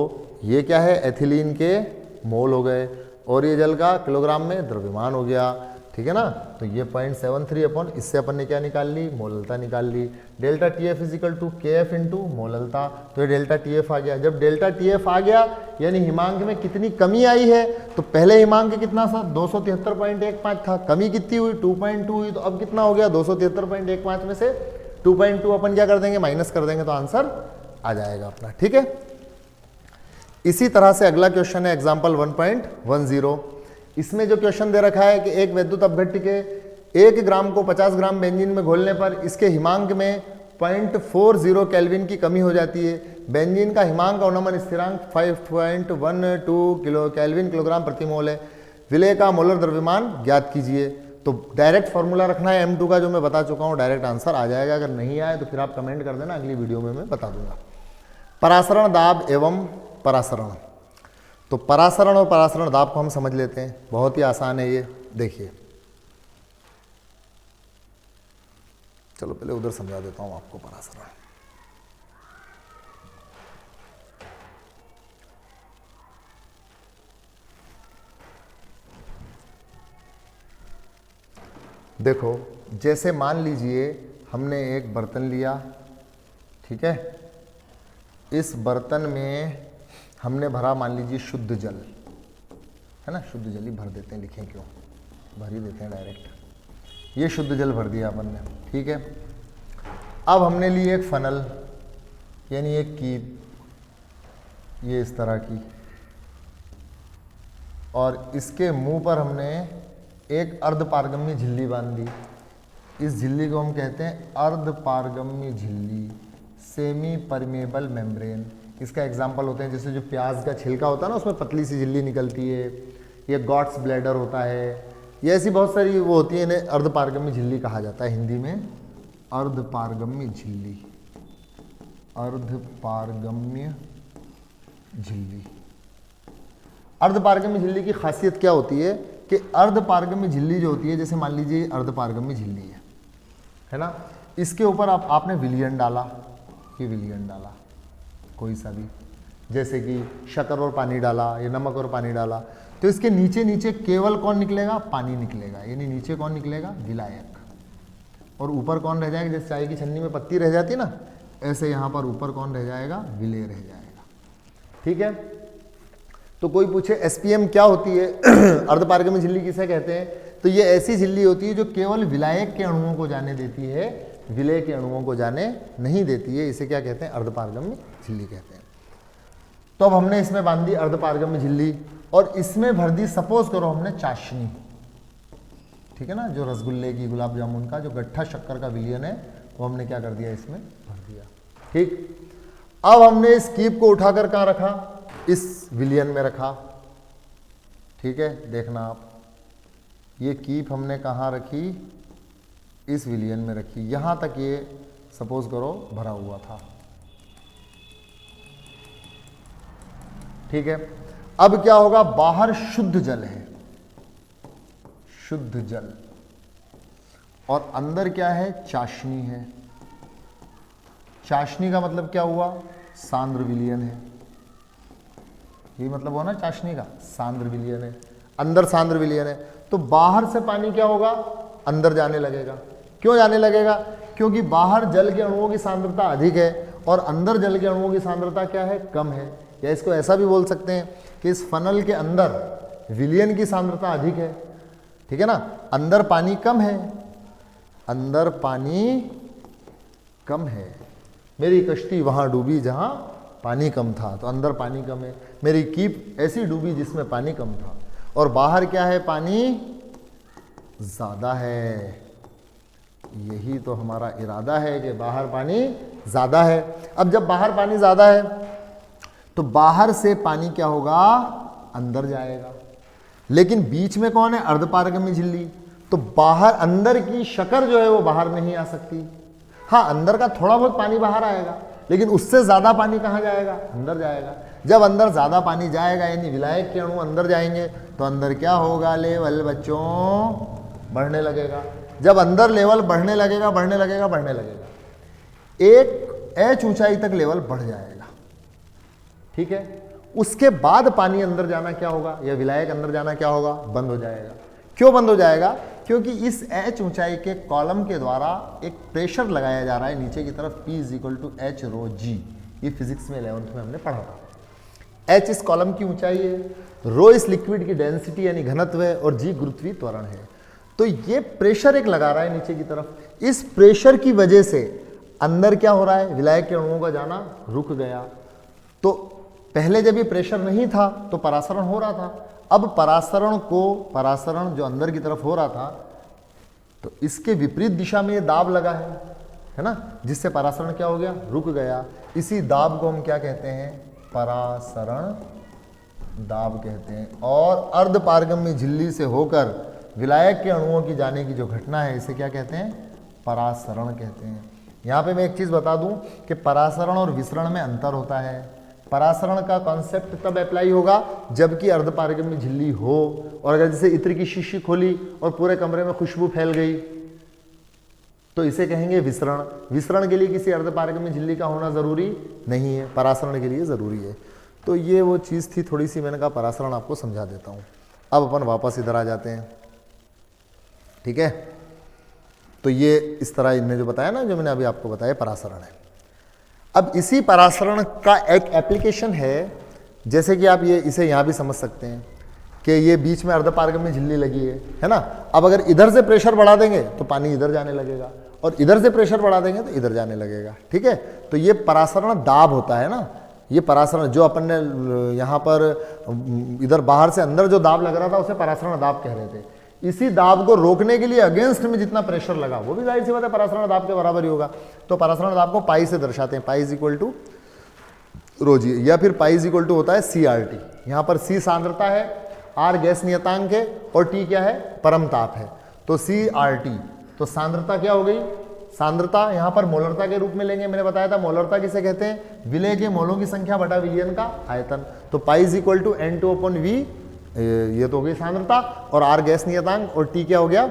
ये क्या है, एथिलीन के मोल हो गए और ये जल का किलोग्राम में द्रव्यमान हो गया, ठीक है ना। तो ये 0.73 अपॉन, इससे अपन ने क्या निकाल ली, मोललता निकाल ली। Delta TF is equal to KF into मोललता, तो ये डेल्टा TF आ गया। जब डेल्टा TF आ गया यानी हिमांक में कितनी कमी आई है, तो पहले हिमांक कितना था, 273.15 था, कमी कितनी हुई, 2.2 हुई। तो अब कितना हो गया, 273.15 में से 2.2 अपन क्या कर देंगे, माइनस कर देंगे, तो आंसर आ जाएगा अपना, ठीक है। इसी तरह से अगला क्वेश्चन है एग्जाम्पल 1.10। इसमें जो क्वेश्चन दे रखा है कि एक वैद्युत अपघट्य के 1 ग्राम को 50 ग्राम बेंजीन में घोलने पर इसके हिमांक में 0.40 केल्विन की कमी हो जाती है। बेंजीन का हिमांक अवनमन स्थिरांक 5.12 किलो केल्विन किलोग्राम प्रति मोल है। विलय का मोलर द्रव्यमान ज्ञात कीजिए। तो डायरेक्ट फॉर्मूला रखना है M2 का, जो मैं बता चुका हूँ, डायरेक्ट आंसर आ जाएगा। अगर नहीं आए तो फिर आप कमेंट कर देना, अगली वीडियो में मैं बता दूंगा। परासरण दाब एवं परासरण, तो परासरण और परासरण दाब को हम समझ लेते हैं, बहुत ही आसान है ये। देखिए, चलो पहले उधर समझा देता हूं आपको परासरण। देखो, जैसे मान लीजिए हमने एक बर्तन लिया, ठीक है। इस बर्तन में हमने भरा, मान लीजिए शुद्ध जल, है ना, शुद्ध जल ही भर देते हैं, लिखें क्यों, भर ही देते हैं डायरेक्ट। ये शुद्ध जल भर दिया अपन ने, ठीक है। अब हमने ली एक फनल, यानी एक कीप, ये इस तरह की, और इसके मुंह पर हमने एक अर्धपारगम्य झिल्ली बांध दी। इस झिल्ली को हम कहते हैं अर्धपारगम्य झिल्ली, सेमी परमेबल मेम्ब्रेन। इसका एग्जाम्पल होते हैं जैसे जो प्याज का छिलका होता है ना, उसमें पतली सी झिल्ली निकलती है, ये गॉट्स ब्लैडर होता है, ये ऐसी बहुत सारी वो होती है, इन्हें अर्धपारगम्य झिल्ली कहा जाता है हिंदी में, अर्धपारगम्य झिल्ली, अर्धपारगम्य झिल्ली। अर्धपारगम्य झिल्ली की खासियत क्या होती है कि अर्धपारगम्य झिल्ली जो होती है, जैसे मान लीजिए अर्धपारगम्य झिल्ली है ना, इसके ऊपर आपने विलयन डाला, ये विलयन डाला कोई सा भी, जैसे कि शक्कर और पानी डाला या नमक और पानी डाला, तो इसके नीचे नीचे केवल कौन निकलेगा, पानी निकलेगा, यानी नीचे कौन निकलेगा, विलायक, और ऊपर कौन रह जाएगा, जैसे चाय की छन्नी में पत्ती रह जाती ना, ऐसे यहाँ पर ऊपर कौन रह जाएगा, विलेय रह जाएगा, ठीक है। तो कोई पूछे एसपीएम क्या होती है, अर्धपारगम्य झिल्ली किसे कहते हैं, तो ये ऐसी झिल्ली होती है जो केवल विलायक के अणुओं को जाने देती है, विलेय के अणुओं को जाने नहीं देती है, इसे क्या कहते हैं, अर्धपारगम्य झिल्ली कहते हैं। तो अब हमने इसमें बांध दी अर्धपारगम्य झिल्ली और इसमें भर दी, सपोज करो हमने चाशनी, ठीक है ना, जो रसगुल्ले की, गुलाब जामुन का जो गट्ठा शक्कर का विलयन है, वो हमने क्या कर दिया, इसमें भर दिया, ठीक। अब हमने इस कीप को उठाकर कहां रखा, इस विलियन में रखा। ठीक है, देखना आप, ये कीप हमने कहां रखी, इस विलियन में रखी। यहां तक ये सपोज करो भरा हुआ था। ठीक है, अब क्या होगा, बाहर शुद्ध जल है, शुद्ध जल, और अंदर क्या है, चाशनी है। चाशनी का मतलब क्या हुआ, सांद्र विलयन है। ये मतलब हुआ ना चाशनी का, सांद्र विलयन है, अंदर सांद्र विलयन है। तो बाहर से पानी क्या होगा, अंदर जाने लगेगा। क्यों जाने लगेगा, क्योंकि बाहर जल के अणुओं की सांद्रता अधिक है और अंदर जल के अणुओं की सांद्रता क्या है, कम है। या इसको ऐसा भी बोल सकते हैं कि इस फनल के अंदर विलयन की सांद्रता अधिक है। ठीक है ना, अंदर पानी कम है, अंदर पानी कम है। मेरी कश्ती वहां डूबी जहां पानी कम था, तो अंदर पानी कम है। मेरी कीप ऐसी डूबी जिसमें पानी कम था, और बाहर क्या है, पानी ज्यादा है। यही तो हमारा इरादा है कि बाहर पानी ज्यादा है। अब जब बाहर पानी ज्यादा है तो बाहर से पानी क्या होगा, अंदर जाएगा। लेकिन बीच में कौन है, अर्धपारगम्य झिल्ली। तो बाहर, अंदर की शक्कर जो है वो बाहर नहीं आ सकती। हाँ, अंदर का थोड़ा बहुत पानी बाहर आएगा, लेकिन उससे ज्यादा पानी कहाँ जाएगा, अंदर जाएगा। जब अंदर ज्यादा पानी जाएगा, यानी विलायक के अणु अंदर जाएंगे, तो अंदर क्या होगा, लेवल बच्चों बढ़ने लगेगा। जब अंदर लेवल बढ़ने लगेगा, बढ़ने लगेगा, बढ़ने लगेगा, एक एच ऊंचाई तक लेवल बढ़ जाएगा। ठीक है, उसके बाद पानी अंदर जाना क्या होगा, या विलायक अंदर जाना क्या होगा, बंद हो जाएगा। क्यों बंद हो जाएगा, क्योंकि इस एच ऊंचाई के कॉलम के द्वारा एक प्रेशर लगाया जा रहा है नीचे की तरफ, P = H ρ G। ये फिजिक्स में 11th में हमने पढ़ा था। H इस कॉलम की ऊंचाई है, रो इस लिक्विड की डेंसिटी यानी घनत्व है, और G गुरुत्वीय त्वरण है। तो ये प्रेशर एक लगा रहा है नीचे की तरफ। इस प्रेशर की वजह से अंदर क्या हो रहा है, विलायक के अणुओं का जाना रुक गया। तो पहले जब ये प्रेशर नहीं था तो परासरण हो रहा था। अब परासरण जो अंदर की तरफ हो रहा था, तो इसके विपरीत दिशा में ये दाब लगा है ना, जिससे परासरण क्या हो गया, रुक गया। इसी दाब को हम क्या कहते हैं, परासरण दाब कहते हैं। और अर्धपारगम्य झिल्ली से होकर विलायक के अणुओं की जाने की जो घटना है, इसे क्या कहते हैं, परासरण कहते हैं। यहाँ पे मैं एक चीज बता दूं कि परासरण और विसरण में अंतर होता है। परासरण का कॉन्सेप्ट तब अप्लाई होगा जबकि अर्धपारगम्य झिल्ली हो, और अगर जैसे इत्र की शीशी खोली और पूरे कमरे में खुशबू फैल गई तो इसे कहेंगे विसरण। विसरण के लिए किसी अर्धपारगम्य झिल्ली का होना जरूरी नहीं है, परासरण के लिए जरूरी है। तो ये वो चीज़ थी थोड़ी सी, मैंने कहा परासरण आपको समझा देता हूँ। अब अपन वापस इधर आ जाते हैं। ठीक है, तो ये इस तरह इनने जो बताया ना, जो मैंने अभी आपको बताया, परासरण है। अब इसी परासरण का एक एप्लीकेशन है, जैसे कि आप ये इसे यहाँ भी समझ सकते हैं कि ये बीच में अर्धपारगम्य झिल्ली लगी है ना। अब अगर इधर से प्रेशर बढ़ा देंगे तो पानी इधर जाने लगेगा, और इधर से प्रेशर बढ़ा देंगे तो इधर जाने लगेगा। ठीक है, तो ये परासरण दाब होता है ना। ये परासरण जो अपन ने यहाँ पर इधर बाहर से अंदर जो दाब लग रहा था उसे परासरण दाब कह रहे थे। इसी दाब को रोकने के लिए अगेंस्ट में जितना प्रेशर लगा वो भी जाहिर सी बात है परासरण दाब के बराबर ही होगा। तो परासरण दाब को पाई से दर्शाते हैं, पाई = ρ G, या फिर पाई = होता है CRT। यहाँ पर C सांद्रता है, R गैस नियतांक है, और T क्या है, परम ताप है। तो CRT, तो सांद्रता क्या हो गई, सांद्रता यहाँ पर मोलरता के रूप में लेंगे। मैंने बताया था मोलरता किसे कहते हैं, विलय के मोलों की संख्या बटा विलयन का आयतन। तो पाई = N2/V, ये तो हो गई सांद्रता, और R गैस नियतांक, और T क्या हो गया,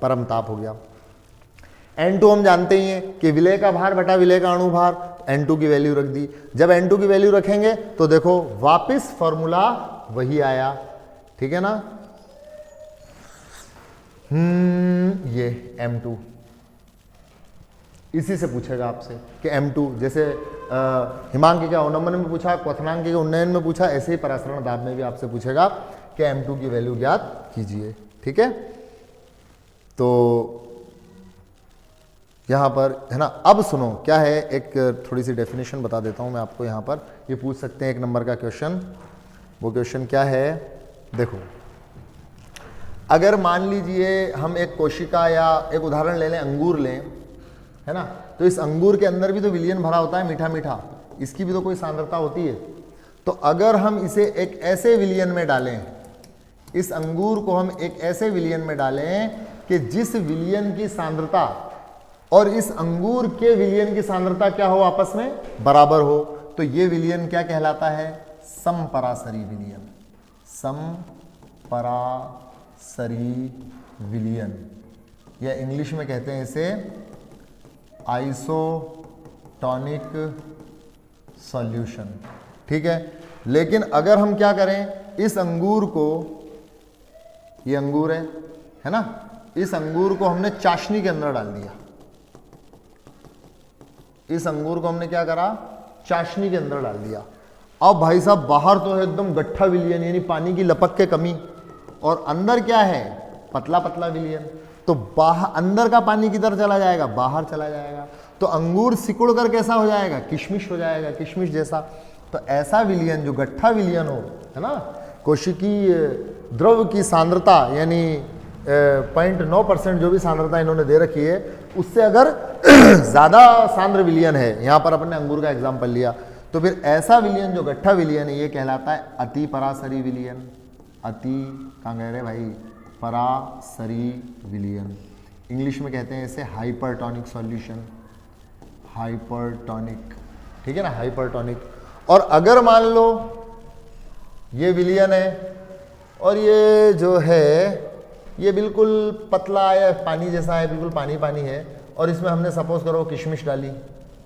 परम ताप हो गया। N2 हम जानते ही हैं कि विलय का भार बटा विलय का अणु भार, N2 की वैल्यू रख दी। जब N2 की वैल्यू रखेंगे तो देखो वापस फॉर्मूला वही आया। ठीक है ना, ये M2, इसी से पूछेगा आपसे कि M2, जैसे हिमांक के अवनमन में पूछा, क्वथनांक के उन्नयन में पूछा, ऐसे ही परासरण दाब में भी आपसे पूछेगा कि M2 की वैल्यू ज्ञात कीजिए। ठीक है, तो यहाँ पर है ना। अब सुनो क्या है, एक थोड़ी सी डेफिनेशन बता देता हूँ मैं आपको। यहाँ पर ये पूछ सकते हैं 1 नंबर का क्वेश्चन। वो क्वेश्चन क्या है, देखो, अगर मान लीजिए हम एक कोशिका या एक उदाहरण ले लें, अंगूर लें, है ना। तो इस अंगूर के अंदर भी तो विलयन भरा होता है मीठा मीठा, इसकी भी तो कोई सांद्रता होती है। तो अगर हम इसे एक ऐसे विलयन में डालें, इस अंगूर को हम एक ऐसे विलयन में डालें कि जिस विलयन की सांद्रता और इस अंगूर के विलयन की सांद्रता क्या हो, आपस में बराबर हो, तो ये विलयन क्या कहलाता है, समपरासरी विलयन। समपरासरी विलयन, या इंग्लिश में कहते हैं इसे आइसोटोनिक सॉल्यूशन। ठीक है, लेकिन अगर हम क्या करें, इस अंगूर को, ये अंगूर है ना, इस अंगूर को हमने चाशनी के अंदर डाल दिया। इस अंगूर को हमने क्या करा, चाशनी के अंदर डाल दिया। अब भाई साहब बाहर तो है एकदम गट्ठा विलयन, यानी पानी की लपक के कमी, और अंदर क्या है, पतला पतला विलयन। तो बाहर, अंदर का पानी किधर चला जाएगा, बाहर चला जाएगा। तो अंगूर सिकुड़ कर कैसा हो जाएगा, किशमिश हो जाएगा, किशमिश जैसा। तो ऐसा विलयन जो गट्ठा विलयन हो, है ना, कोशिकीय द्रव की सांद्रता यानी 0.9% जो भी सांद्रता इन्होंने दे रखी है, उससे अगर ज्यादा सांद्र विलयन है, यहां पर अपन ने अंगूर का एग्जाम्पल लिया, तो फिर ऐसा विलयन जो गट्ठा विलयन है, ये कहलाता है अति परासरी विलयन। अति कहाँ गए रे भाई, परासरी विलयन। इंग्लिश में कहते हैं इसे हाइपरटोनिक सॉल्यूशन, हाइपरटोनिक। ठीक है ना, हाइपरटोनिक। और अगर मान लो ये विलयन है और ये जो है ये बिल्कुल पतला है, पानी जैसा है, बिल्कुल पानी पानी है, और इसमें हमने सपोज करो किशमिश डाली,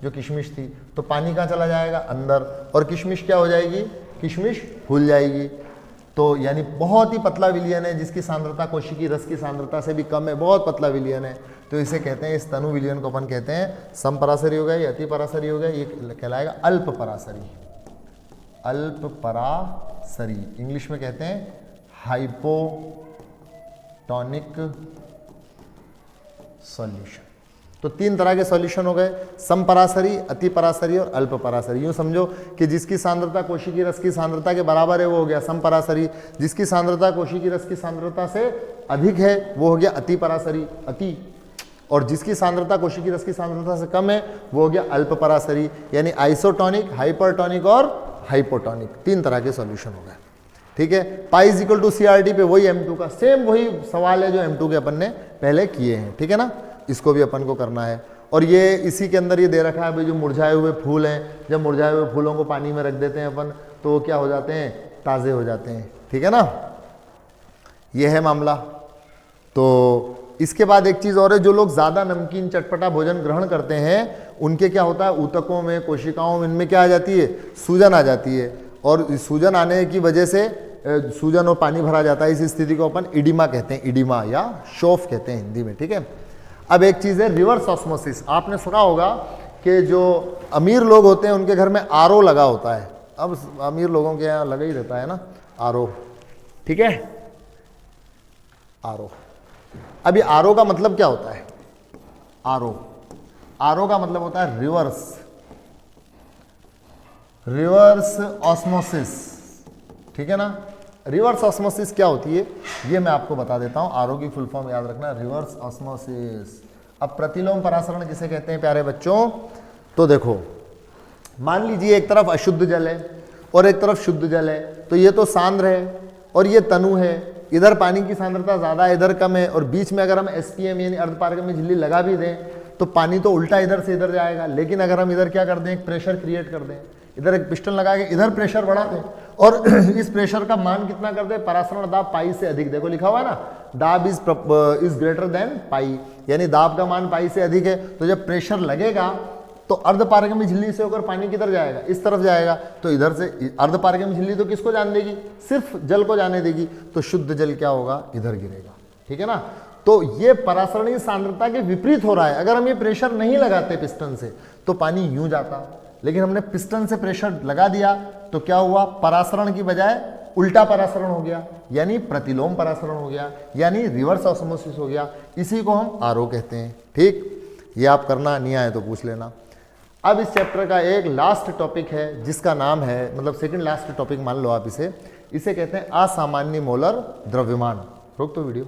जो किशमिश थी, तो पानी कहाँ चला जाएगा, अंदर, और किशमिश क्या हो जाएगी, किशमिश फूल जाएगी। तो यानी बहुत ही पतला विलयन है, जिसकी सांद्रता कोशिकीय रस की सांद्रता से भी कम है, बहुत पतला विलयन है। तो इसे कहते हैं, इस तनु विलयन को अपन कहते हैं समपरासरी हो गया, ये अति परासरी हो गया, ये कहलाएगा अल्प परासरी। अल्प परासरी इंग्लिश में कहते हैं हाइपोटोनिक सॉल्यूशन। तो तीन तरह के सॉल्यूशन हो गए, समपरासरी, अति परासरी और अल्प परासरी। यूं समझो कि जिसकी सांद्रता कोशिकीय रस की सांद्रता के बराबर है वो हो गया समपरासरी, जिसकी सांद्रता कोशिकीय रस की सांद्रता से अधिक है वो हो गया अति परासरी, अति, और जिसकी सांद्रता कोशिकीय रस की सांद्रता से कम है वो हो गया अल्प परासरी। यानी आइसोटोनिक, हाइपरटोनिक और हाइपोटोनिक, तीन तरह के सॉल्यूशन हो गए। ठीक है, pi is equal to CRT पे वही M2 का सेम वही सवाल है जो M2 के अपन ने पहले किए हैं। ठीक है ना, इसको भी अपन को करना है। और ये इसी के अंदर ये दे रखा है भाई, जो मुरझाए हुए फूल हैं, जब मुरझाए हुए फूलों को पानी में रख देते हैं अपन तो वो क्या हो जाते हैं, ताज़े हो जाते हैं। ठीक है ना, ये है मामला। तो इसके बाद एक चीज़ और है, जो लोग ज़्यादा नमकीन चटपटा भोजन ग्रहण करते हैं उनके क्या होता है, ऊतकों में, कोशिकाओं में, इनमें क्या आ जाती है, सूजन आ जाती है, और सूजन आने की वजह से सूजन और पानी भरा जाता है। इस स्थिति को अपन इडिमा कहते हैं, इडिमा या शोफ कहते हैं हिंदी में। ठीक है, अब एक चीज़ है रिवर्स ऑस्मोसिस। आपने सुना होगा कि जो अमीर लोग होते हैं उनके घर में RO लगा होता है। अब अमीर लोगों के यहाँ लगा ही रहता है ना RO। ठीक है, RO। अभी RO का मतलब क्या होता है, RO का मतलब होता है रिवर्स ऑस्मोसिस। ठीक है ना, रिवर्स ऑस्मोसिस क्या होती है ये मैं आपको बता देता हूं। RO की फुल फॉर्म याद रखना, रिवर्स ऑस्मोसिस। अब प्रतिलोम परासरण किसे कहते हैं प्यारे बच्चों, तो देखो मान लीजिए एक तरफ अशुद्ध जल है और एक तरफ शुद्ध जल है, तो ये तो सांद्र है और ये तनु है, इधर पानी की सांद्रता ज्यादा है, इधर कम है, और बीच में अगर हम SPM यानी अर्धपारगम्य झिल्ली लगा भी दें तो पानी तो उल्टा इधर से इधर जाएगा। लेकिन अगर हम इधर क्या कर दें, एक प्रेशर क्रिएट कर दें, इधर एक पिस्टन लगा के इधर प्रेशर बढ़ा दें और इस प्रेशर का मान कितना कर दें, परासरण दाब पाई से अधिक। देखो लिखा हुआ है ना, दाब इज ग्रेटर देन पाई, यानी दाब का मान पाई से अधिक है। तो जब प्रेशर लगेगा तो अर्धपारगम्य झिल्ली से होकर पानी किधर जाएगा, इस तरफ जाएगा। तो इधर से अर्धपारगम्य झिल्ली तो किसको जाने देगी, सिर्फ जल को जाने देगी, तो शुद्ध जल क्या होगा, इधर गिरेगा। ठीक है ना, तो ये परासरणीय सांद्रता के विपरीत हो रहा है। अगर हम ये प्रेशर नहीं लगाते पिस्टन से तो पानी यूं जाता, लेकिन हमने पिस्टन से प्रेशर लगा दिया तो क्या हुआ, परासरण की बजाय उल्टा परासरण हो गया, यानी प्रतिलोम परासरण हो गया, यानी रिवर्स ऑस्मोसिस हो गया। इसी को हम RO कहते हैं। ठीक, ये आप करना नहीं आए तो पूछ लेना। अब इस चैप्टर का एक लास्ट टॉपिक है जिसका नाम है, मतलब सेकंड लास्ट टॉपिक मान लो आप इसे कहते हैं असामान्य मोलर द्रव्यमान। रोक तो वीडियो।